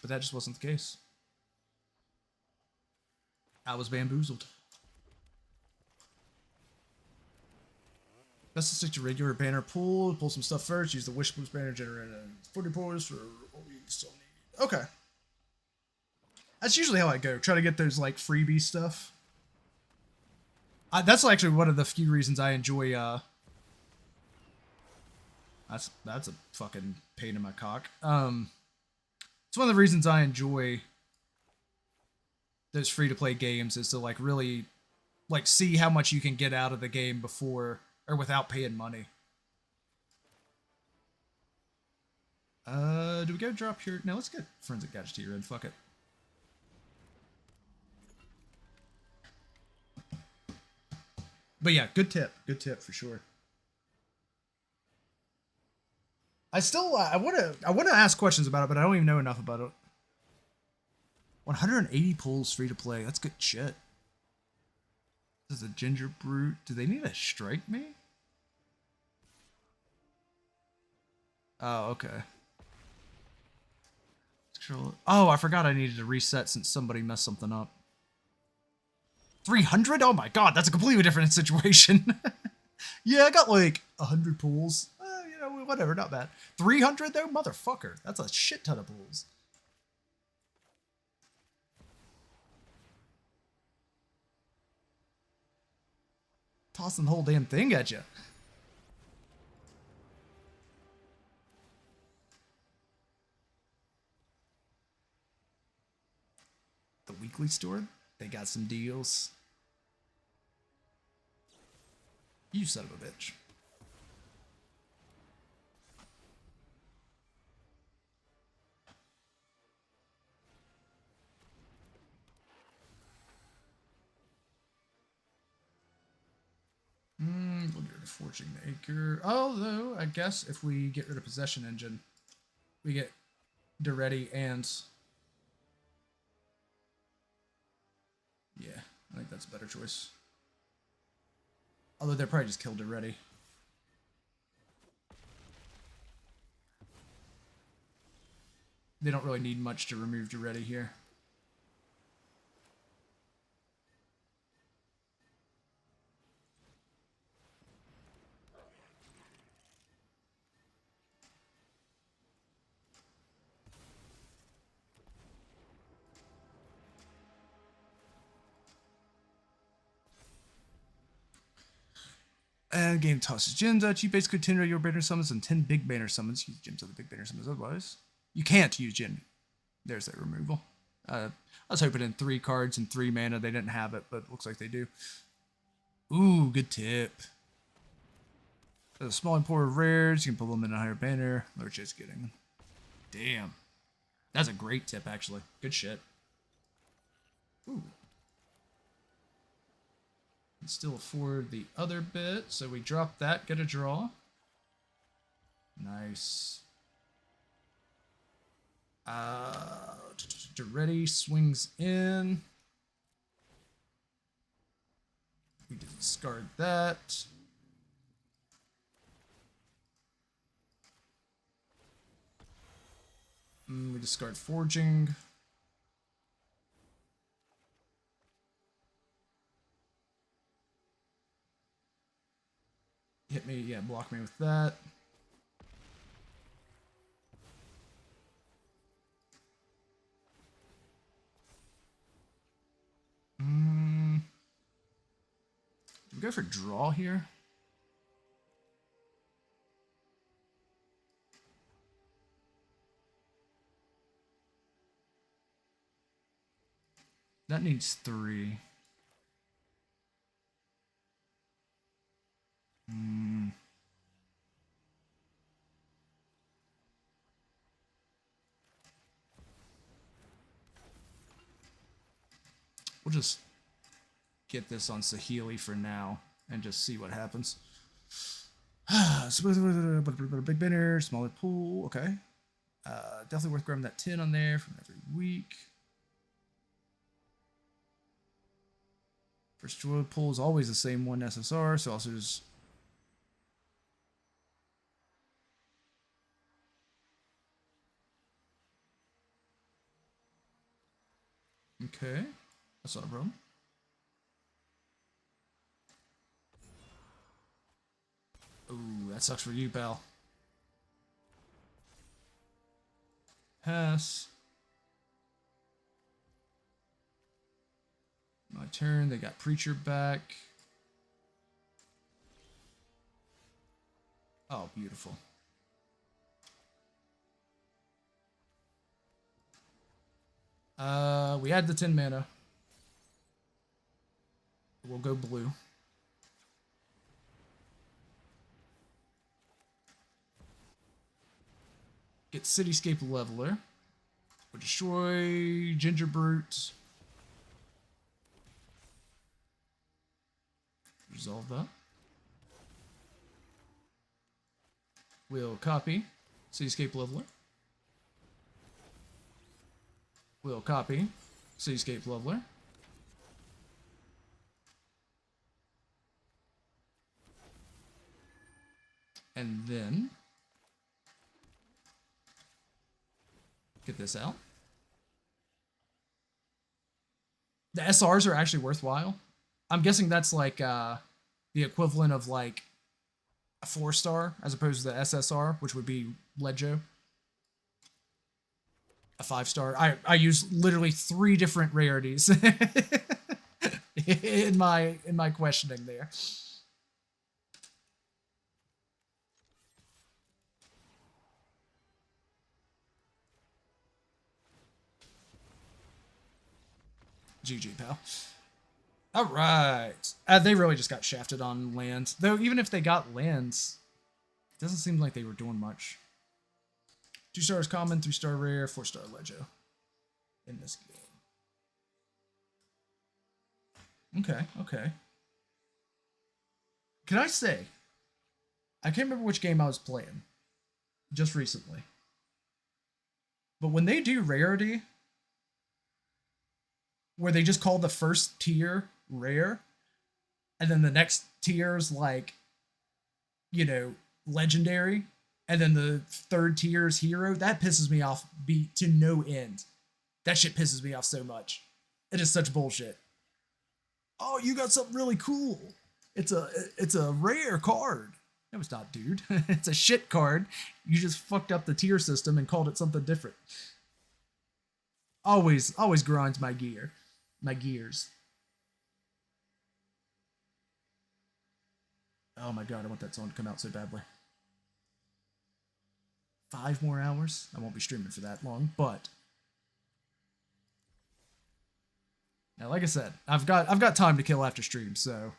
But that just wasn't the case. I was bamboozled. Best to stick to regular banner pool. Pull some stuff first. Use the wish boost banner generator. 40 points for what we still need. Okay. That's usually how I go. Try to get those like freebie stuff. That's actually one of the few reasons I enjoy That's a fucking pain in my cock. It's one of the reasons I enjoy those free-to-play games, is to like really like see how much you can get out of the game before or without paying money. Do we go drop here? No, let's get Forensic Gadgeteer in. Fuck it. But yeah, good tip. Good tip for sure. I still I want to ask questions about it, but I don't even know enough about it. 180 pulls free to play. That's good shit. This is a Ginger Brute. Do they need to strike me? Oh, okay. Oh, I forgot I needed to reset since somebody messed something up. 300? Oh my god, that's a completely different situation. Yeah, I got like 100 pulls. You know, whatever, not bad. 300 though? Motherfucker. That's a shit ton of pulls. tossing the whole damn thing at you. The weekly store, they got some deals. You son of a bitch. We'll get rid of Forging the Acre. Although, I guess if we get rid of Possession Engine, we get Duretti and... Yeah, I think that's a better choice. Although they're probably just killed Duretti. They don't really need much to remove Duretti here. And game tosses gems at you. Basically 10 regular banner summons and 10 big banner summons. Use gems of the big banner summons otherwise. You can't use gem. There's that removal. I was hoping in 3 cards and 3 mana they didn't have it, but it looks like they do. Ooh, good tip. There's a small import of rares. You can pull them in a higher banner. Or just getting them. Damn. That's a great tip, actually. Good shit. Ooh. Can still afford the other bit, so we drop that, get a draw. Nice. Duretti swings in. We discard that. We discard Forging. Hit me, yeah, block me with that. Do we go for draw here? That needs 3. We'll just get this on Saheeli for now and just see what happens. Big banner, smaller pool, okay. Definitely worth grabbing that 10 on there from every week. First draw pool is always the same one SSR, so also just... Okay, that's not a problem. Ooh, that sucks for you, pal. Pass. My turn. They got Preacher back. Oh, beautiful. We had the 10 mana. We'll go blue. Get Cityscape Leveler. We'll destroy Ginger Brute. Resolve that. We'll copy Cityscape Leveler. We'll copy Cityscape Leveler. And then get this out. The SRs are actually worthwhile. I'm guessing that's like the equivalent of like a 4-star as opposed to the SSR, which would be Leggio. A 5-star. I use literally 3 different rarities in my questioning there. GG, pal. All right. They really just got shafted on land. Though, even if they got lands, it doesn't seem like they were doing much. 2 stars common, 3-star rare, 4-star Legio in this game. Okay, okay. Can I say, I can't remember which game I was playing just recently, but when they do rarity, where they just call the first tier rare, and then the next tier's like, you know, legendary, and then the third tier's hero, that pisses me off to no end. That shit pisses me off so much. It is such bullshit. Oh, you got something really cool. It's a rare card. No, it's not, dude. It's a shit card. You just fucked up the tier system and called it something different. Always grinds my gears. Oh my god, I want that song to come out so badly. 5 more hours? I won't be streaming for that long, but now, like I said, I've got time to kill after stream, so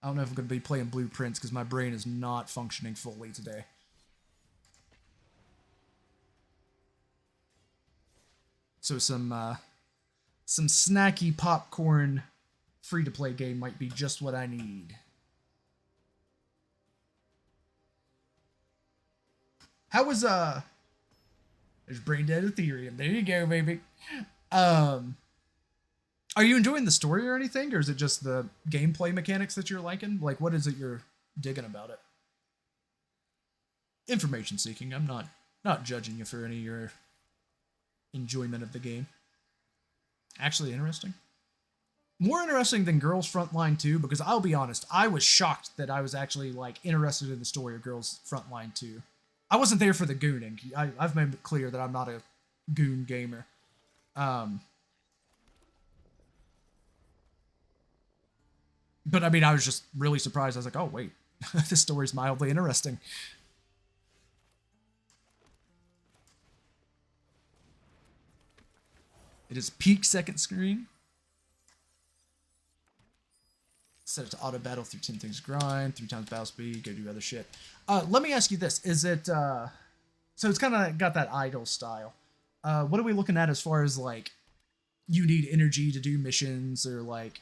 I don't know if I'm going to be playing Blueprints because my brain is not functioning fully today. So some snacky popcorn free-to-play game might be just what I need. How was there's Brain Dead Ethereum. There you go, baby. Are you enjoying the story or anything, or is it just the gameplay mechanics that you're liking? Like, what is it you're digging about it? Information seeking. I'm not judging you for any of your enjoyment of the game. Actually interesting. More interesting than Girls Frontline 2, because I'll be honest, I was shocked that I was actually like interested in the story of Girls Frontline 2. I wasn't there for the gooning. I've made it clear that I'm not a goon gamer. But I mean, I was just really surprised. I was like, oh wait, this story's mildly interesting. It is peak second screen. Set it to auto battle through 10 things grind, 3 times battle speed, go do other shit. Let me ask you this. Is it, so it's kind of got that idle style. What are we looking at as far as like, you need energy to do missions, or like,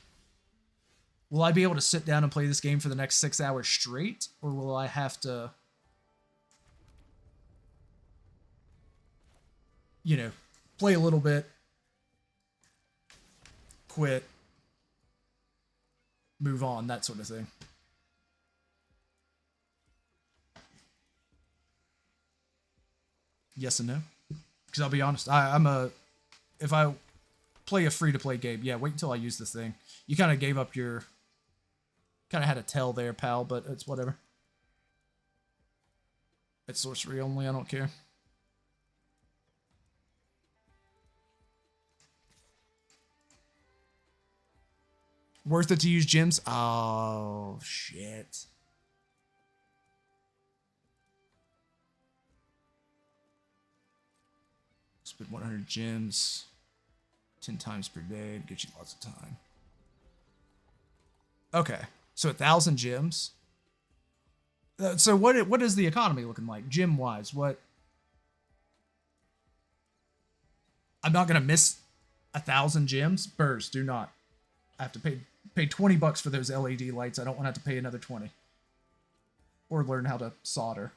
will I be able to sit down and play this game for the next 6 hours straight? Or will I have to, you know, play a little bit, quit, move on, that sort of thing? Yes and no. Because I'll be honest, if I play a free-to-play game, yeah, wait until I use this thing. You kind of gave up your, kind of had a tell there, pal, but it's whatever. It's sorcery only, I don't care. Worth it to use gems? Oh, shit. Spend 100 gems 10 times per day to get you lots of time. Okay, so 1,000 gems. So what is the economy looking like, gem-wise? What? I'm not gonna miss 1,000 gems. Burrs, do not. I have to pay 20 bucks for those LED lights. I don't want to have to pay another 20. Or learn how to solder.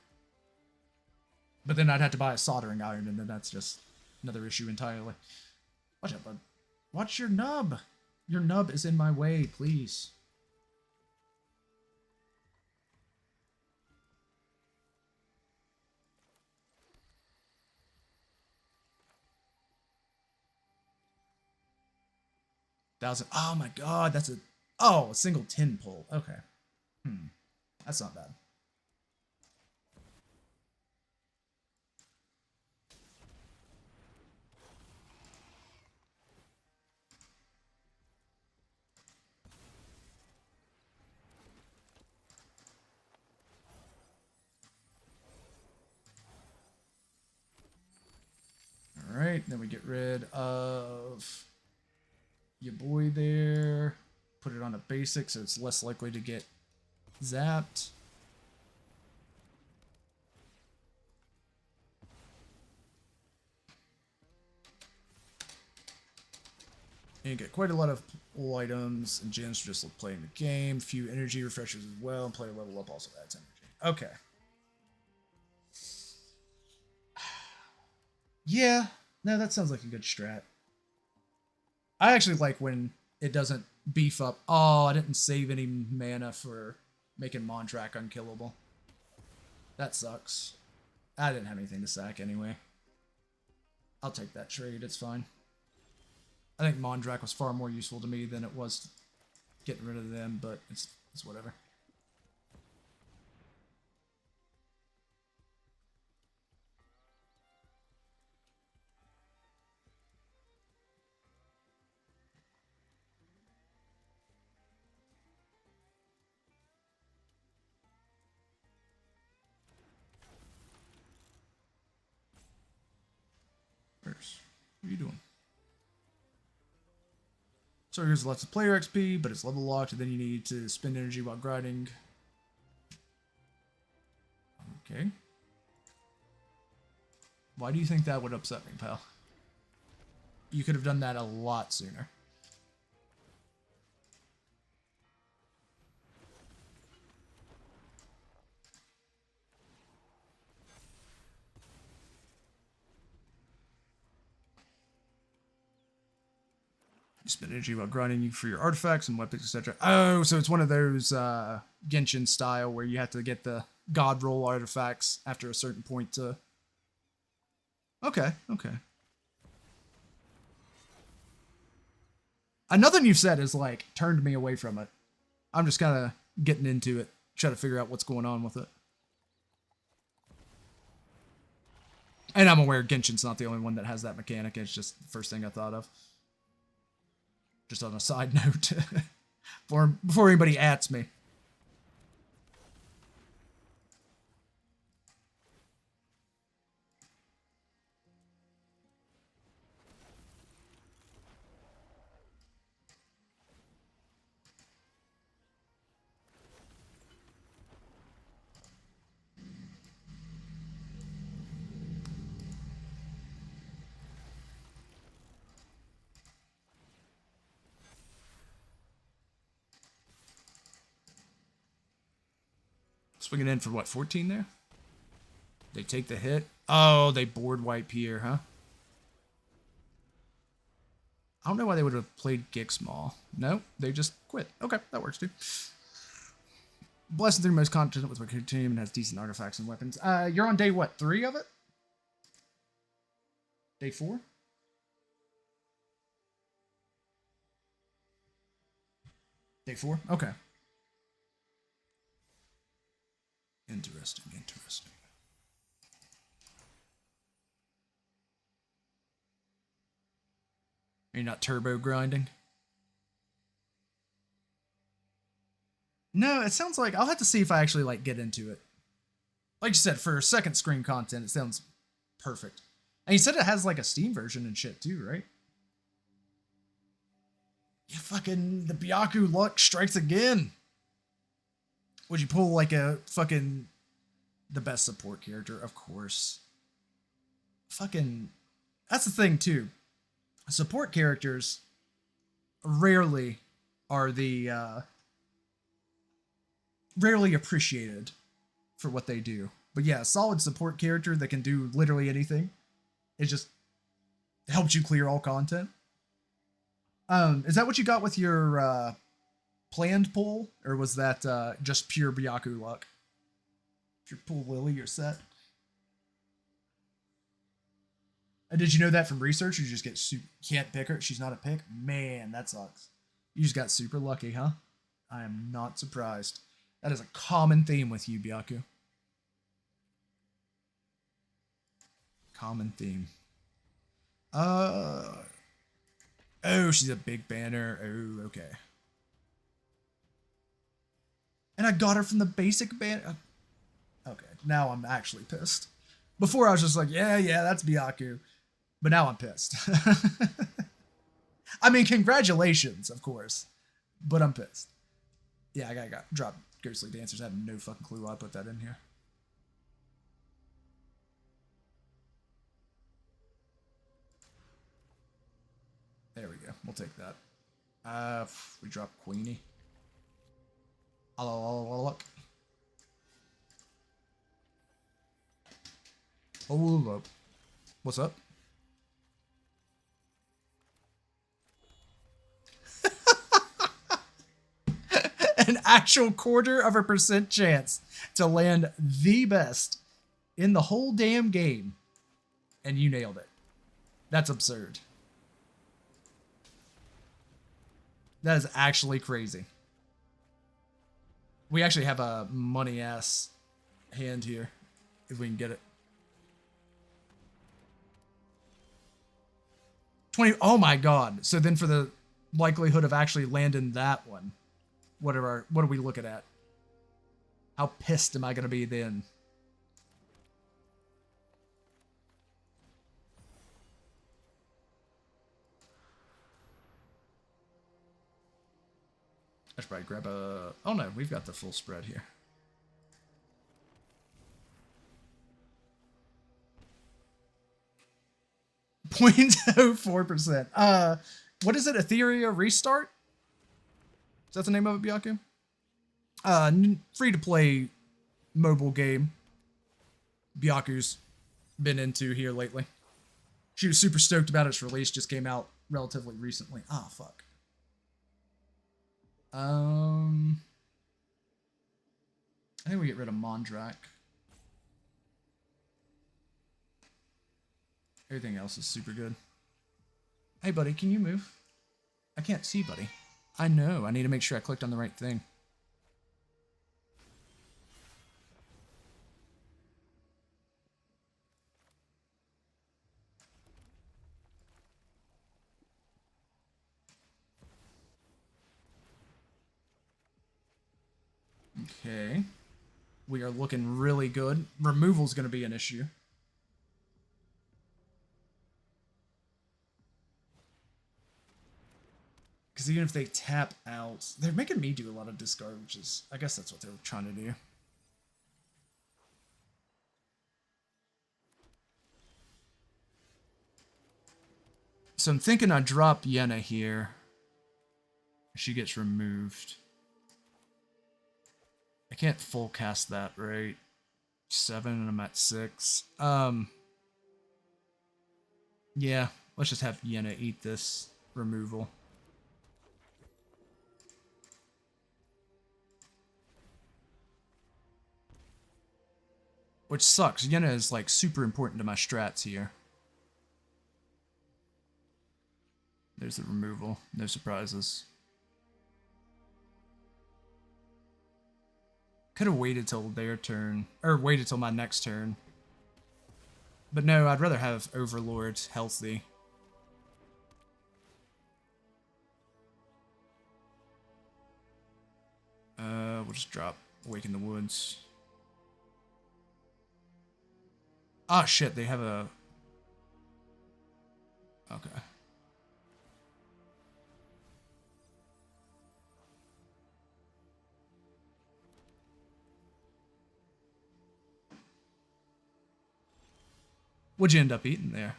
But then I'd have to buy a soldering iron, and then that's just another issue entirely. Watch out, bud. Watch your nub. Your nub is in my way, please. $1,000. Oh my god, that's a single 10 pull. Okay. That's not bad. Alright, then we get rid of basic, so it's less likely to get zapped. And you get quite a lot of items and gems for just playing the game. A few energy refreshers as well. And player level up also adds energy. Okay. Yeah. No, that sounds like a good strat. I actually like when it doesn't beef up. Oh, I didn't save any mana for making Mondrak unkillable. That sucks. I didn't have anything to sack anyway. I'll take that trade. It's fine. I think Mondrak was far more useful to me than it was getting rid of them, but it's whatever. What are you doing? So here's lots of player XP, but it's level locked, and then you need to spend energy while grinding. Okay. Why do you think that would upset me, pal? You could have done that a lot sooner. You spend energy while grinding for your artifacts and weapons, etc. Oh, so it's one of those Genshin style where you have to get the god roll artifacts after a certain point to... Okay, okay. Nothing you've said has, like, turned me away from it. I'm just kind of getting into it, trying to figure out what's going on with it. And I'm aware Genshin's not the only one that has that mechanic. It's just the first thing I thought of. Just on a side note. before anybody ats me. Swinging in for what, 14 there? They take the hit. Oh, they board wipe here, huh? I don't know why they would have played Gixmaw. No, they just quit. Okay, that works too. Blessed through most content with my team and has decent artifacts and weapons. You're on day what, 3 of it? Day 4? Day 4? Okay. Interesting, interesting. Are you not turbo grinding? No, it sounds like... I'll have to see if I actually, like, get into it. Like you said, for second screen content, it sounds perfect. And you said it has, like, a Steam version and shit, too, right? You fucking... The Byaku luck strikes again. Would you pull, like, a fucking... The best support character, of course. Fucking... That's the thing, too. Support characters rarely are the... rarely appreciated for what they do. But yeah, a solid support character that can do literally anything. It just helps you clear all content. Is that what you got with your planned pull? Or was that just pure Byaku luck? If you pull Lily, you're set. And did you know that from research? You just can't pick her. She's not a pick. Man, that sucks. You just got super lucky, huh? I am not surprised. That is a common theme with you, Byaku. Common theme. Oh, she's a big banner. Oh, okay. And I got her from the basic banner. Okay, now I'm actually pissed. Before I was just like, yeah, that's Byaku. But now I'm pissed. I mean, congratulations, of course. But I'm pissed. Yeah, I got drop Ghostly Dancers. I have no fucking clue why I put that in here. There we go. We'll take that. We drop Queenie. Look. Hold up. What's up? An actual 0.25% chance to land the best in the whole damn game. And you nailed it. That's absurd. That is actually crazy. We actually have a money ass hand here, if we can get it. 20. Oh my god. So then for the likelihood of actually landing that one, what are we looking at? How pissed am I going to be then? I should probably grab a... Oh no, we've got the full spread here. .04%. What is it? Etheria Restart? Is that the name of it, Byaku? Free-to-play mobile game Byaku's been into here lately. She was super stoked about its release. Just came out relatively recently. Ah, fuck. I think we get rid of Mondrak. Everything else is super good. Hey, buddy, can you move? I can't see, buddy. I know. I need to make sure I clicked on the right thing. Okay. We are looking really good. Removal's going to be an issue. Because even if they tap out, they're making me do a lot of discard, which is, I guess that's what they're trying to do. So I'm thinking I drop Yenna here. She gets removed. I can't full cast that, right? 7 and I'm at 6. Yeah, let's just have Yenna eat this removal. Which sucks. Yenna is like super important to my strats here. There's the removal. No surprises. Could have waited till their turn, or waited till my next turn. But no, I'd rather have Overlord healthy. We'll just drop Wake in the Woods. Ah, shit, they have a... Okay. What'd you end up eating there?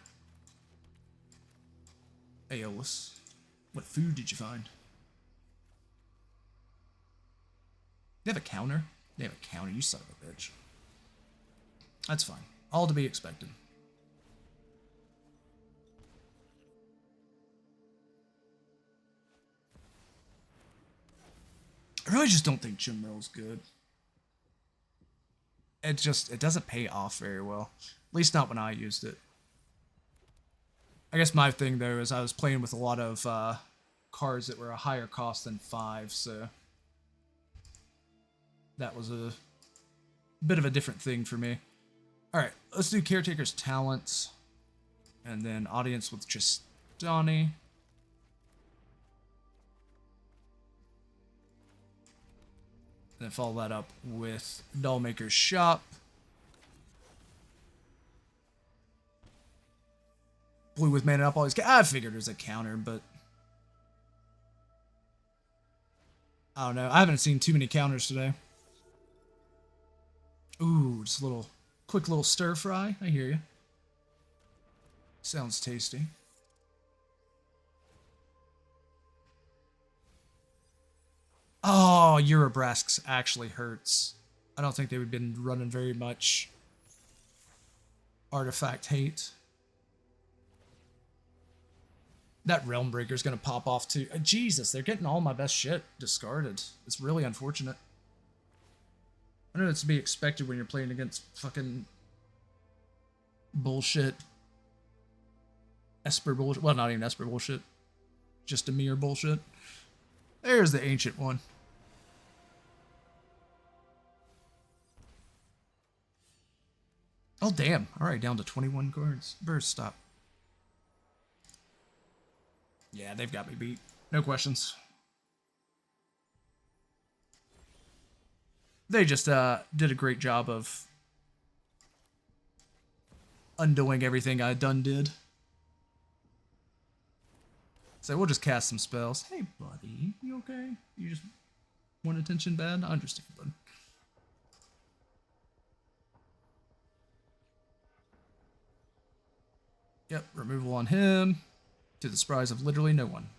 Aeolus. What food did you find? They have a counter? They have a counter, you son of a bitch. That's fine. All to be expected. I really just don't think Jimrill's good. It doesn't pay off very well. At least not when I used it. I guess my thing, though, is I was playing with a lot of cards that were a higher cost than 5, so... That was a bit of a different thing for me. Alright, let's do Caretaker's Talents. And then Audience with Tristani. And then follow that up with Dollmaker's Shop. Blue with mana up always. I figured it was a counter, but I don't know. I haven't seen too many counters today. Ooh, just a little, quick little stir fry. I hear you. Sounds tasty. Oh, Eurobrasks actually hurts. I don't think they've been running very much artifact hate. That Realm Breaker is going to pop off too. Jesus, they're getting all my best shit discarded. It's really unfortunate. I know it's to be expected when you're playing against fucking bullshit. Esper bullshit. Well, not even Esper bullshit. Just a mere bullshit. There's the ancient one. Oh, damn. Alright, down to 21 cards. Burst, stop. Yeah, they've got me beat. No questions. They just did a great job of undoing everything I did. So we'll just cast some spells. Hey, buddy. You okay? You just want attention bad? I understand, bud. Yep, removal on him. To the surprise of literally no one.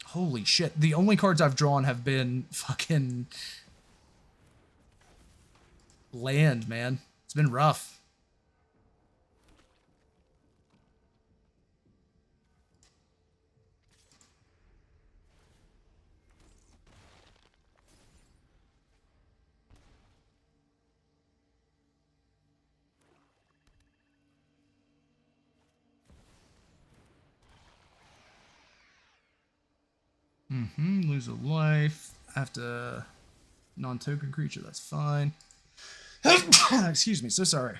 Holy shit. The only cards I've drawn have been fucking land, man. It's been rough. Lose a life. I have to non-token creature, that's fine. Excuse me, so sorry.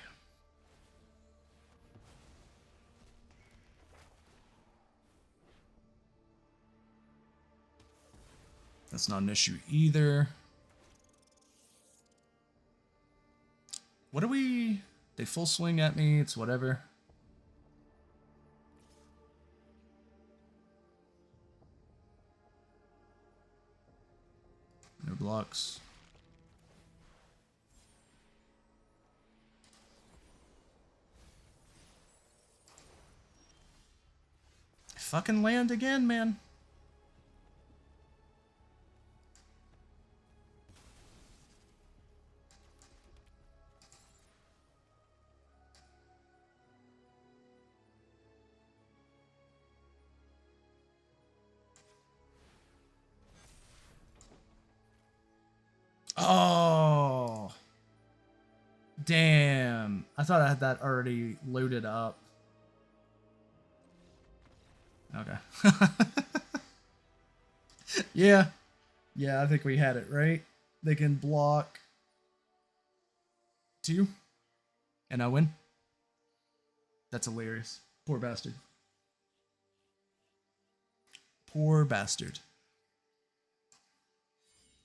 That's not an issue either. What are we? They full swing at me, it's whatever. No blocks. Fucking land again, man. Oh. Damn. I thought I had that already loaded up. Okay. Yeah. Yeah, I think we had it, right? They can block 2. And I win. That's hilarious. Poor bastard. Poor bastard.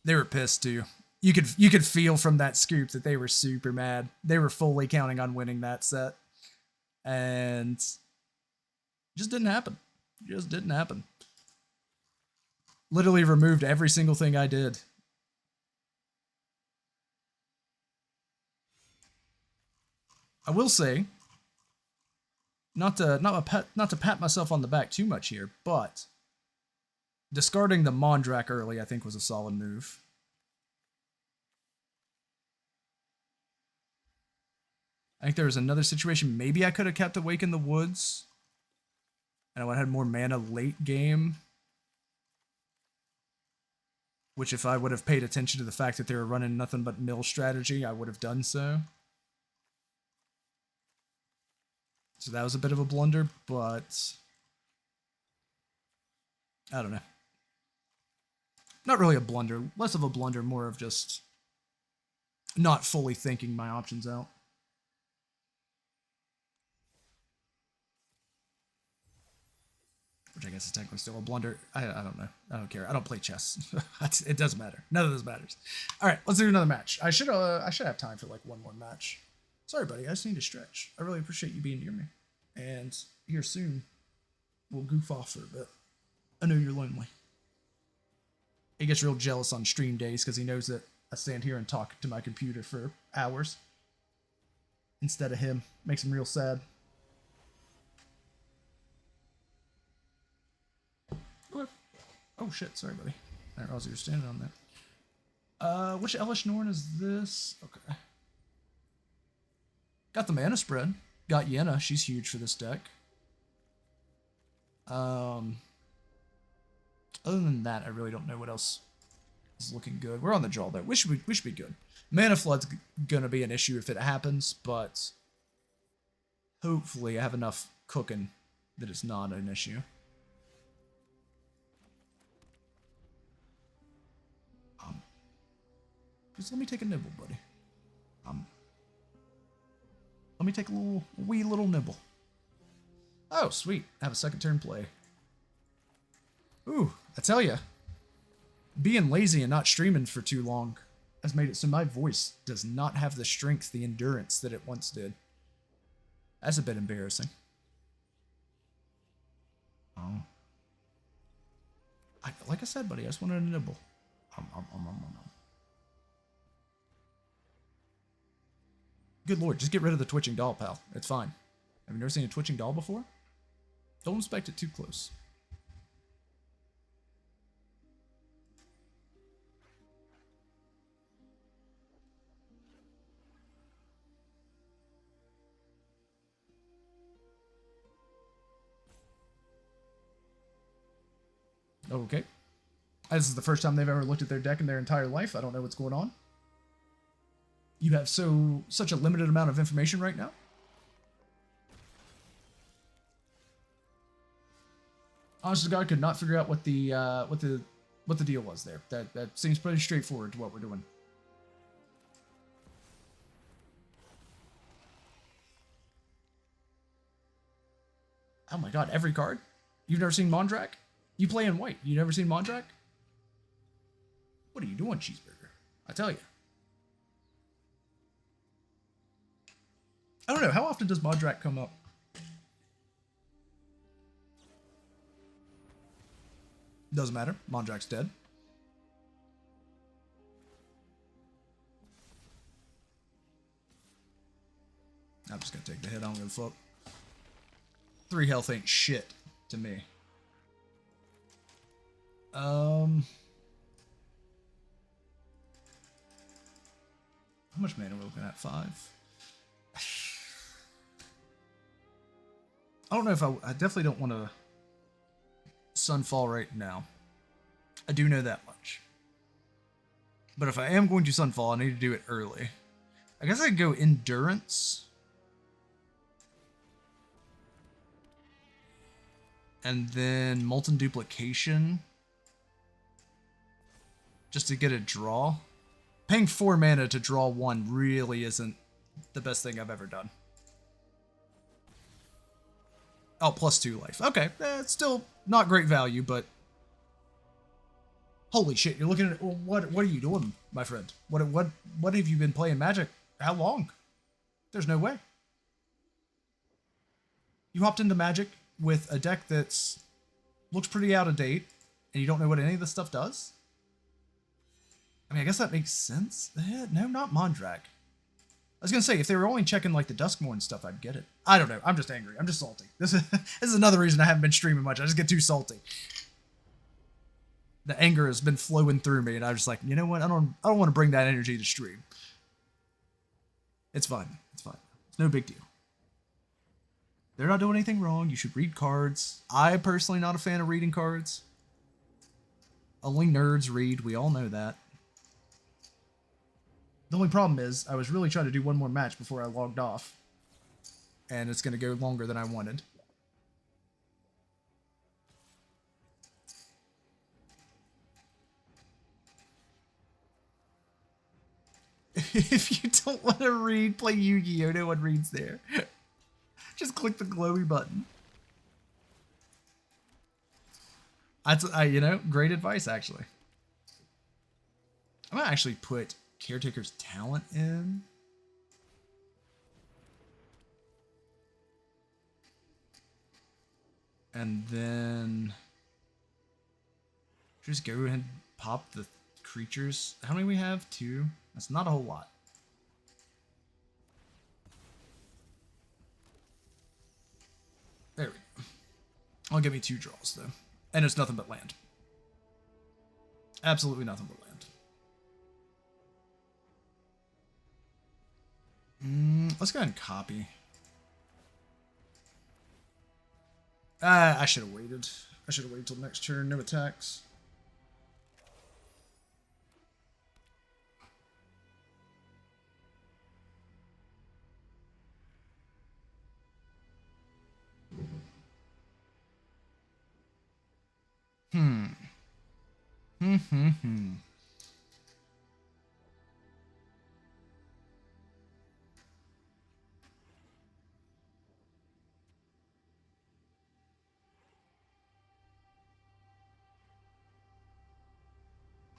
They were pissed too. You could feel from that scoop that they were super mad. They were fully counting on winning that set. And just didn't happen. Just didn't happen. Literally removed every single thing I did. I will say, not to pat myself on the back too much here, but discarding the Mondrak early I think was a solid move. I think there was another situation. Maybe I could have kept Awake in the Woods. And I would have had more mana late game. Which if I would have paid attention to the fact that they were running nothing but mill strategy, I would have done so. So that was a bit of a blunder, but I don't know. Not really a blunder. Less of a blunder, more of just not fully thinking my options out. Which I guess it's technically still a blunder. I don't know. I don't care. I don't play chess. It doesn't matter. None of this matters. All right, let's do another match. I should have time for like one more match. Sorry, buddy. I just need to stretch. I really appreciate you being near me. And here soon, we'll goof off for a bit. I know you're lonely. He gets real jealous on stream days because he knows that I stand here and talk to my computer for hours instead of him. Makes him real sad. Oh shit, sorry buddy. I didn't realize you were standing on that. Which Elish Norn is this? Okay. Got the mana spread. Got Yenna, she's huge for this deck. Other than that, I really don't know what else is looking good. We're on the draw though. We should be good. Mana Flood's gonna be an issue if it happens, but hopefully I have enough cooking that it's not an issue. Just let me take a nibble, buddy. Let me take a wee little nibble. Oh, sweet. Have a second turn play. Ooh, I tell ya, being lazy and not streaming for too long has made it so my voice does not have the strength, the endurance that it once did. That's a bit embarrassing. Oh. Like I said, buddy, I just wanted a nibble. Good lord, just get rid of the twitching doll, pal. It's fine. Have you never seen a twitching doll before? Don't inspect it too close. Okay. This is the first time they've ever looked at their deck in their entire life. I don't know what's going on. You have such a limited amount of information right now. Honest to God, could not figure out what the deal was there. That seems pretty straightforward to what we're doing. Oh my God, every card? You've never seen Mondrak? You play in white. You never seen Mondrak? What are you doing, Cheeseburger? I tell you. I don't know. How often does Mondrak come up? Doesn't matter. Mondrak's dead. I'm just gonna take the hit. I don't give a fuck. 3 health ain't shit to me. How much mana are we looking at? 5. I don't know if I definitely don't want to Sunfall right now. I do know that much. But if I am going to Sunfall, I need to do it early. I guess I could go Endurance. And then Molten Duplication. Just to get a draw. Paying 4 mana to draw 1 really isn't the best thing I've ever done. Oh, +2 life. Okay, it's still not great value, but holy shit! You're looking at what are you doing, my friend? What have you been playing Magic? How long? There's no way. You hopped into Magic with a deck that's looks pretty out of date, and you don't know what any of this stuff does. I mean, I guess that makes sense. No, not Mondrak. I was gonna say, if they were only checking like the Duskmourn stuff, I'd get it. I don't know. I'm just angry. I'm just salty. This is another reason I haven't been streaming much. I just get too salty. The anger has been flowing through me, and I was just like, you know what? I don't want to bring that energy to stream. It's fine. It's fine. It's no big deal. They're not doing anything wrong. You should read cards. I personally not a fan of reading cards. Only nerds read. We all know that. The only problem is, I was really trying to do one more match before I logged off. And it's going to go longer than I wanted. If you don't want to read, play Yu-Gi-Oh! No one reads there. Just click the glowy button. You know, great advice, actually. I'm gonna actually put Caretaker's talent in. And then just go ahead and pop the creatures. How many we have? 2? That's not a whole lot. There we go. I'll give me 2 draws, though. And it's nothing but land. Absolutely nothing but land. Let's go ahead and copy. I should have waited. I should have waited till next turn. No attacks.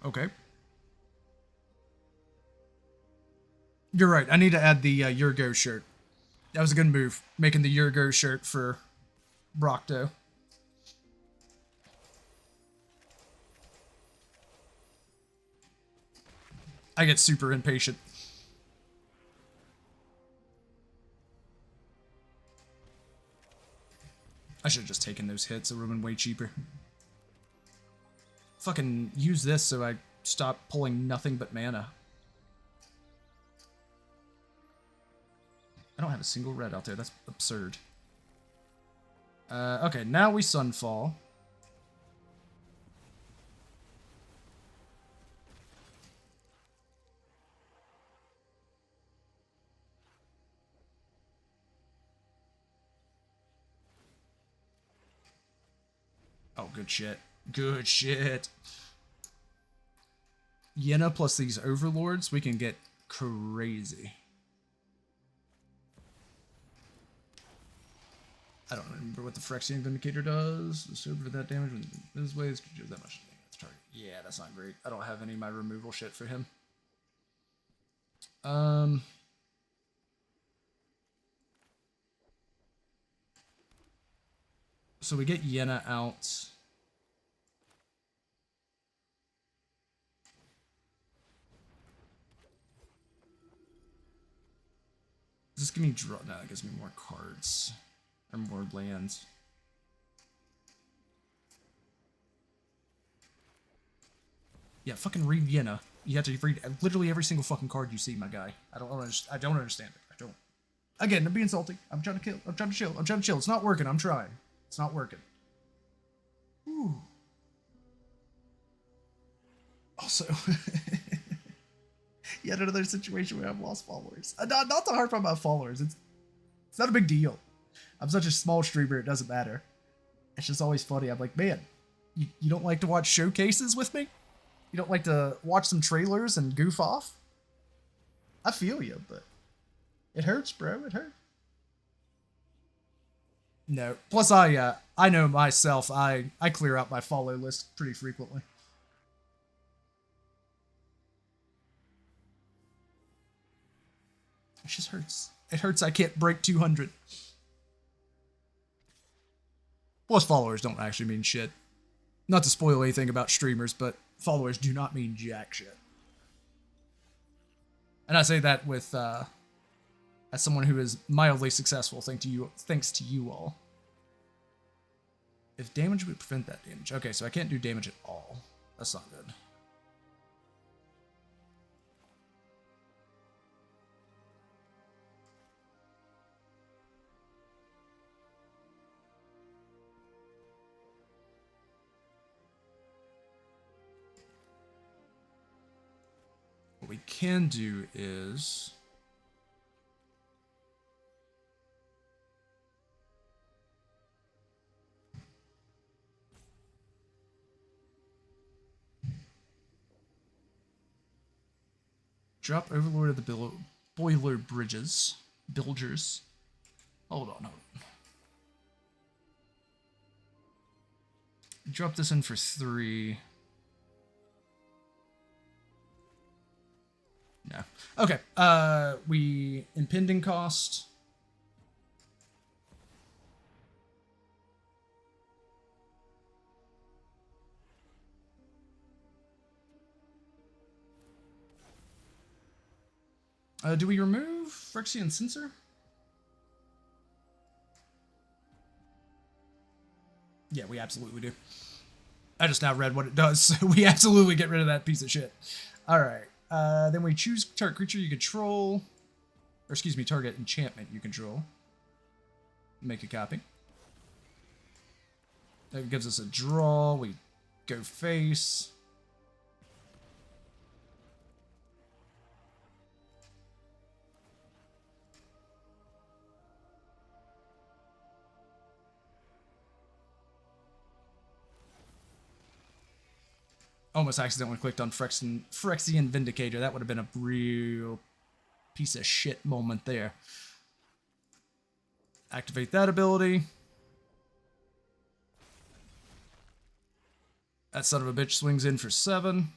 Okay. You're right. I need to add the Yurgo shirt. That was a good move. Making the Yurgo shirt for Brocto. I get super impatient. I should have just taken those hits. It would have been way cheaper. Fucking use this so I stop pulling nothing but mana. I don't have a single red out there. That's absurd. Okay, now we Sunfall. Oh, good shit. Good shit. Yenna plus these overlords, we can get crazy. I don't remember what the Phyrexian Vindicator does. So for that damage when this way is that much damage. Target. Yeah, that's not great. I don't have any of my removal shit for him. So we get Yenna out. Does this give me draw? No, it gives me more cards. Or more lands. Yeah, fucking read Yenna. You have to read literally every single fucking card you see, my guy. I don't understand it. I don't. Again, I'm being salty. I'm trying to kill. I'm trying to chill. I'm trying to chill. It's not working. I'm trying. It's not working. Ooh. Also, yet another situation where I've lost followers. Not to harp on my followers. It's not a big deal. I'm such a small streamer, it doesn't matter. It's just always funny. I'm like, man, you don't like to watch showcases with me? You don't like to watch some trailers and goof off? I feel you, but it hurts, bro. It hurts. No. Plus, I know myself. I clear out my follow list pretty frequently. It just hurts. It hurts I can't break 200. Plus, followers don't actually mean shit. Not to spoil anything about streamers, but followers do not mean jack shit. And I say that with, as someone who is mildly successful, thanks to you all. If damage would prevent that damage. Okay, so I can't do damage at all. That's not good. What we can do is drop Overlord of the Boiler Bridges. Bilgers. Hold on. Drop this in for 3. No. Okay. We impending cost. Do we remove Phyrexian Sensor? Yeah, we absolutely do. I just now read what it does, so we absolutely get rid of that piece of shit. Alright. Then we choose target creature you control. Or excuse me, target enchantment you control. Make a copy. That gives us a draw. We go face. Almost accidentally clicked on Phyrexian Vindicator. That would have been a real piece of shit moment there. Activate that ability. That son of a bitch swings in for 7.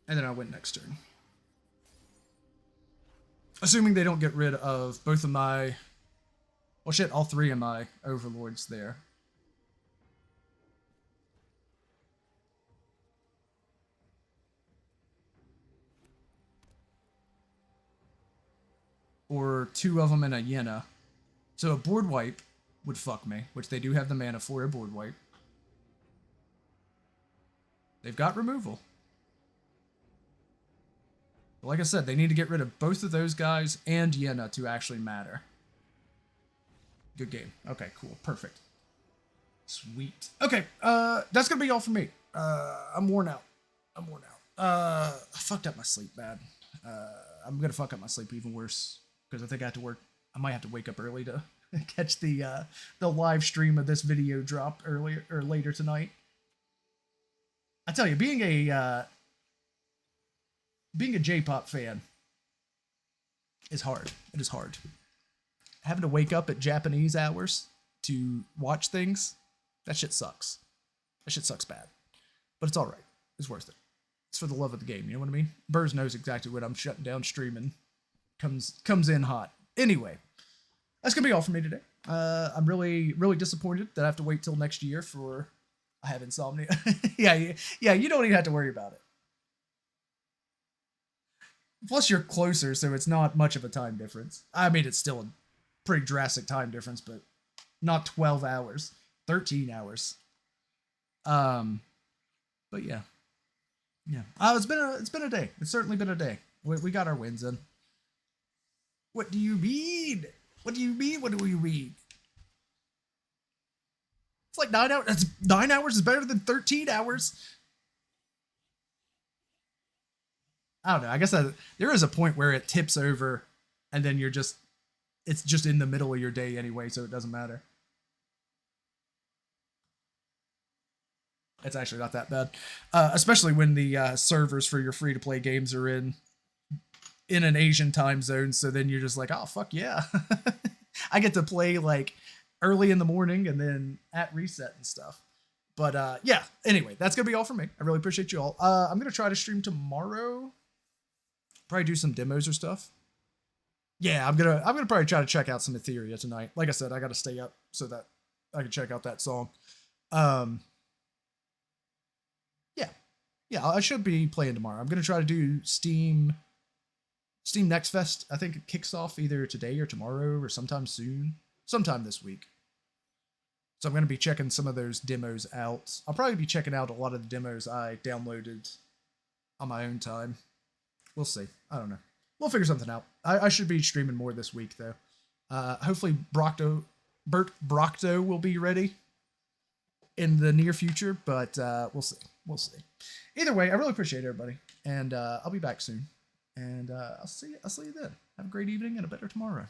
And then I win next turn. Assuming they don't get rid of both of my... Well, shit, all 3 of my overlords there. Or 2 of them in a Yenna. So a board wipe would fuck me, which they do have the mana for a board wipe. They've got removal. But like I said, they need to get rid of both of those guys and Yenna to actually matter. Good game. Okay, cool. Perfect. Sweet. Okay, that's gonna be all for me. I'm worn out. I fucked up my sleep bad. I'm gonna fuck up my sleep even worse because I think I have to work. I might have to wake up early to catch the live stream of this video drop earlier or later tonight. I tell you, being a J-pop fan is hard. It is hard. Having to wake up at Japanese hours to watch things, that shit sucks. That shit sucks bad. But it's alright. It's worth it. It's for the love of the game, you know what I mean? Burrs knows exactly what I'm shutting down streaming. Comes in hot. Anyway, that's gonna be all for me today. I'm really disappointed that I have to wait till next year for I have insomnia. yeah, you don't even have to worry about it. Plus you're closer, so it's not much of a time difference. I mean, it's still a pretty drastic time difference, but not 12 hours, 13 hours. But yeah. It's been a day. It's certainly been a day. We got our wins in. What do you mean? What do you mean? What do we mean? It's like 9 hours. 9 hours is better than 13 hours. I don't know. I guess there is a point where it tips over, and then it's just in the middle of your day anyway, so it doesn't matter. It's actually not that bad, especially when the servers for your free-to-play games are in an Asian time zone. So then you're just like, oh fuck yeah, I get to play like early in the morning and then at reset and stuff. But yeah. Anyway, that's gonna be all for me. I really appreciate you all. I'm gonna try to stream tomorrow. Probably do some demos or stuff. Yeah, I'm gonna probably try to check out some Etheria tonight. Like I said, I gotta stay up so that I can check out that song. Yeah, I should be playing tomorrow. I'm gonna try to do Steam Next Fest. I think it kicks off either today or tomorrow or sometime soon. Sometime this week. So I'm gonna be checking some of those demos out. I'll probably be checking out a lot of the demos I downloaded on my own time. We'll see. I don't know. We'll figure something out. I should be streaming more this week though. Hopefully Bert Brockto will be ready in the near future, but we'll see. We'll see. Either way, I really appreciate everybody, and I'll be back soon. And I'll see you then. Have a great evening and a better tomorrow.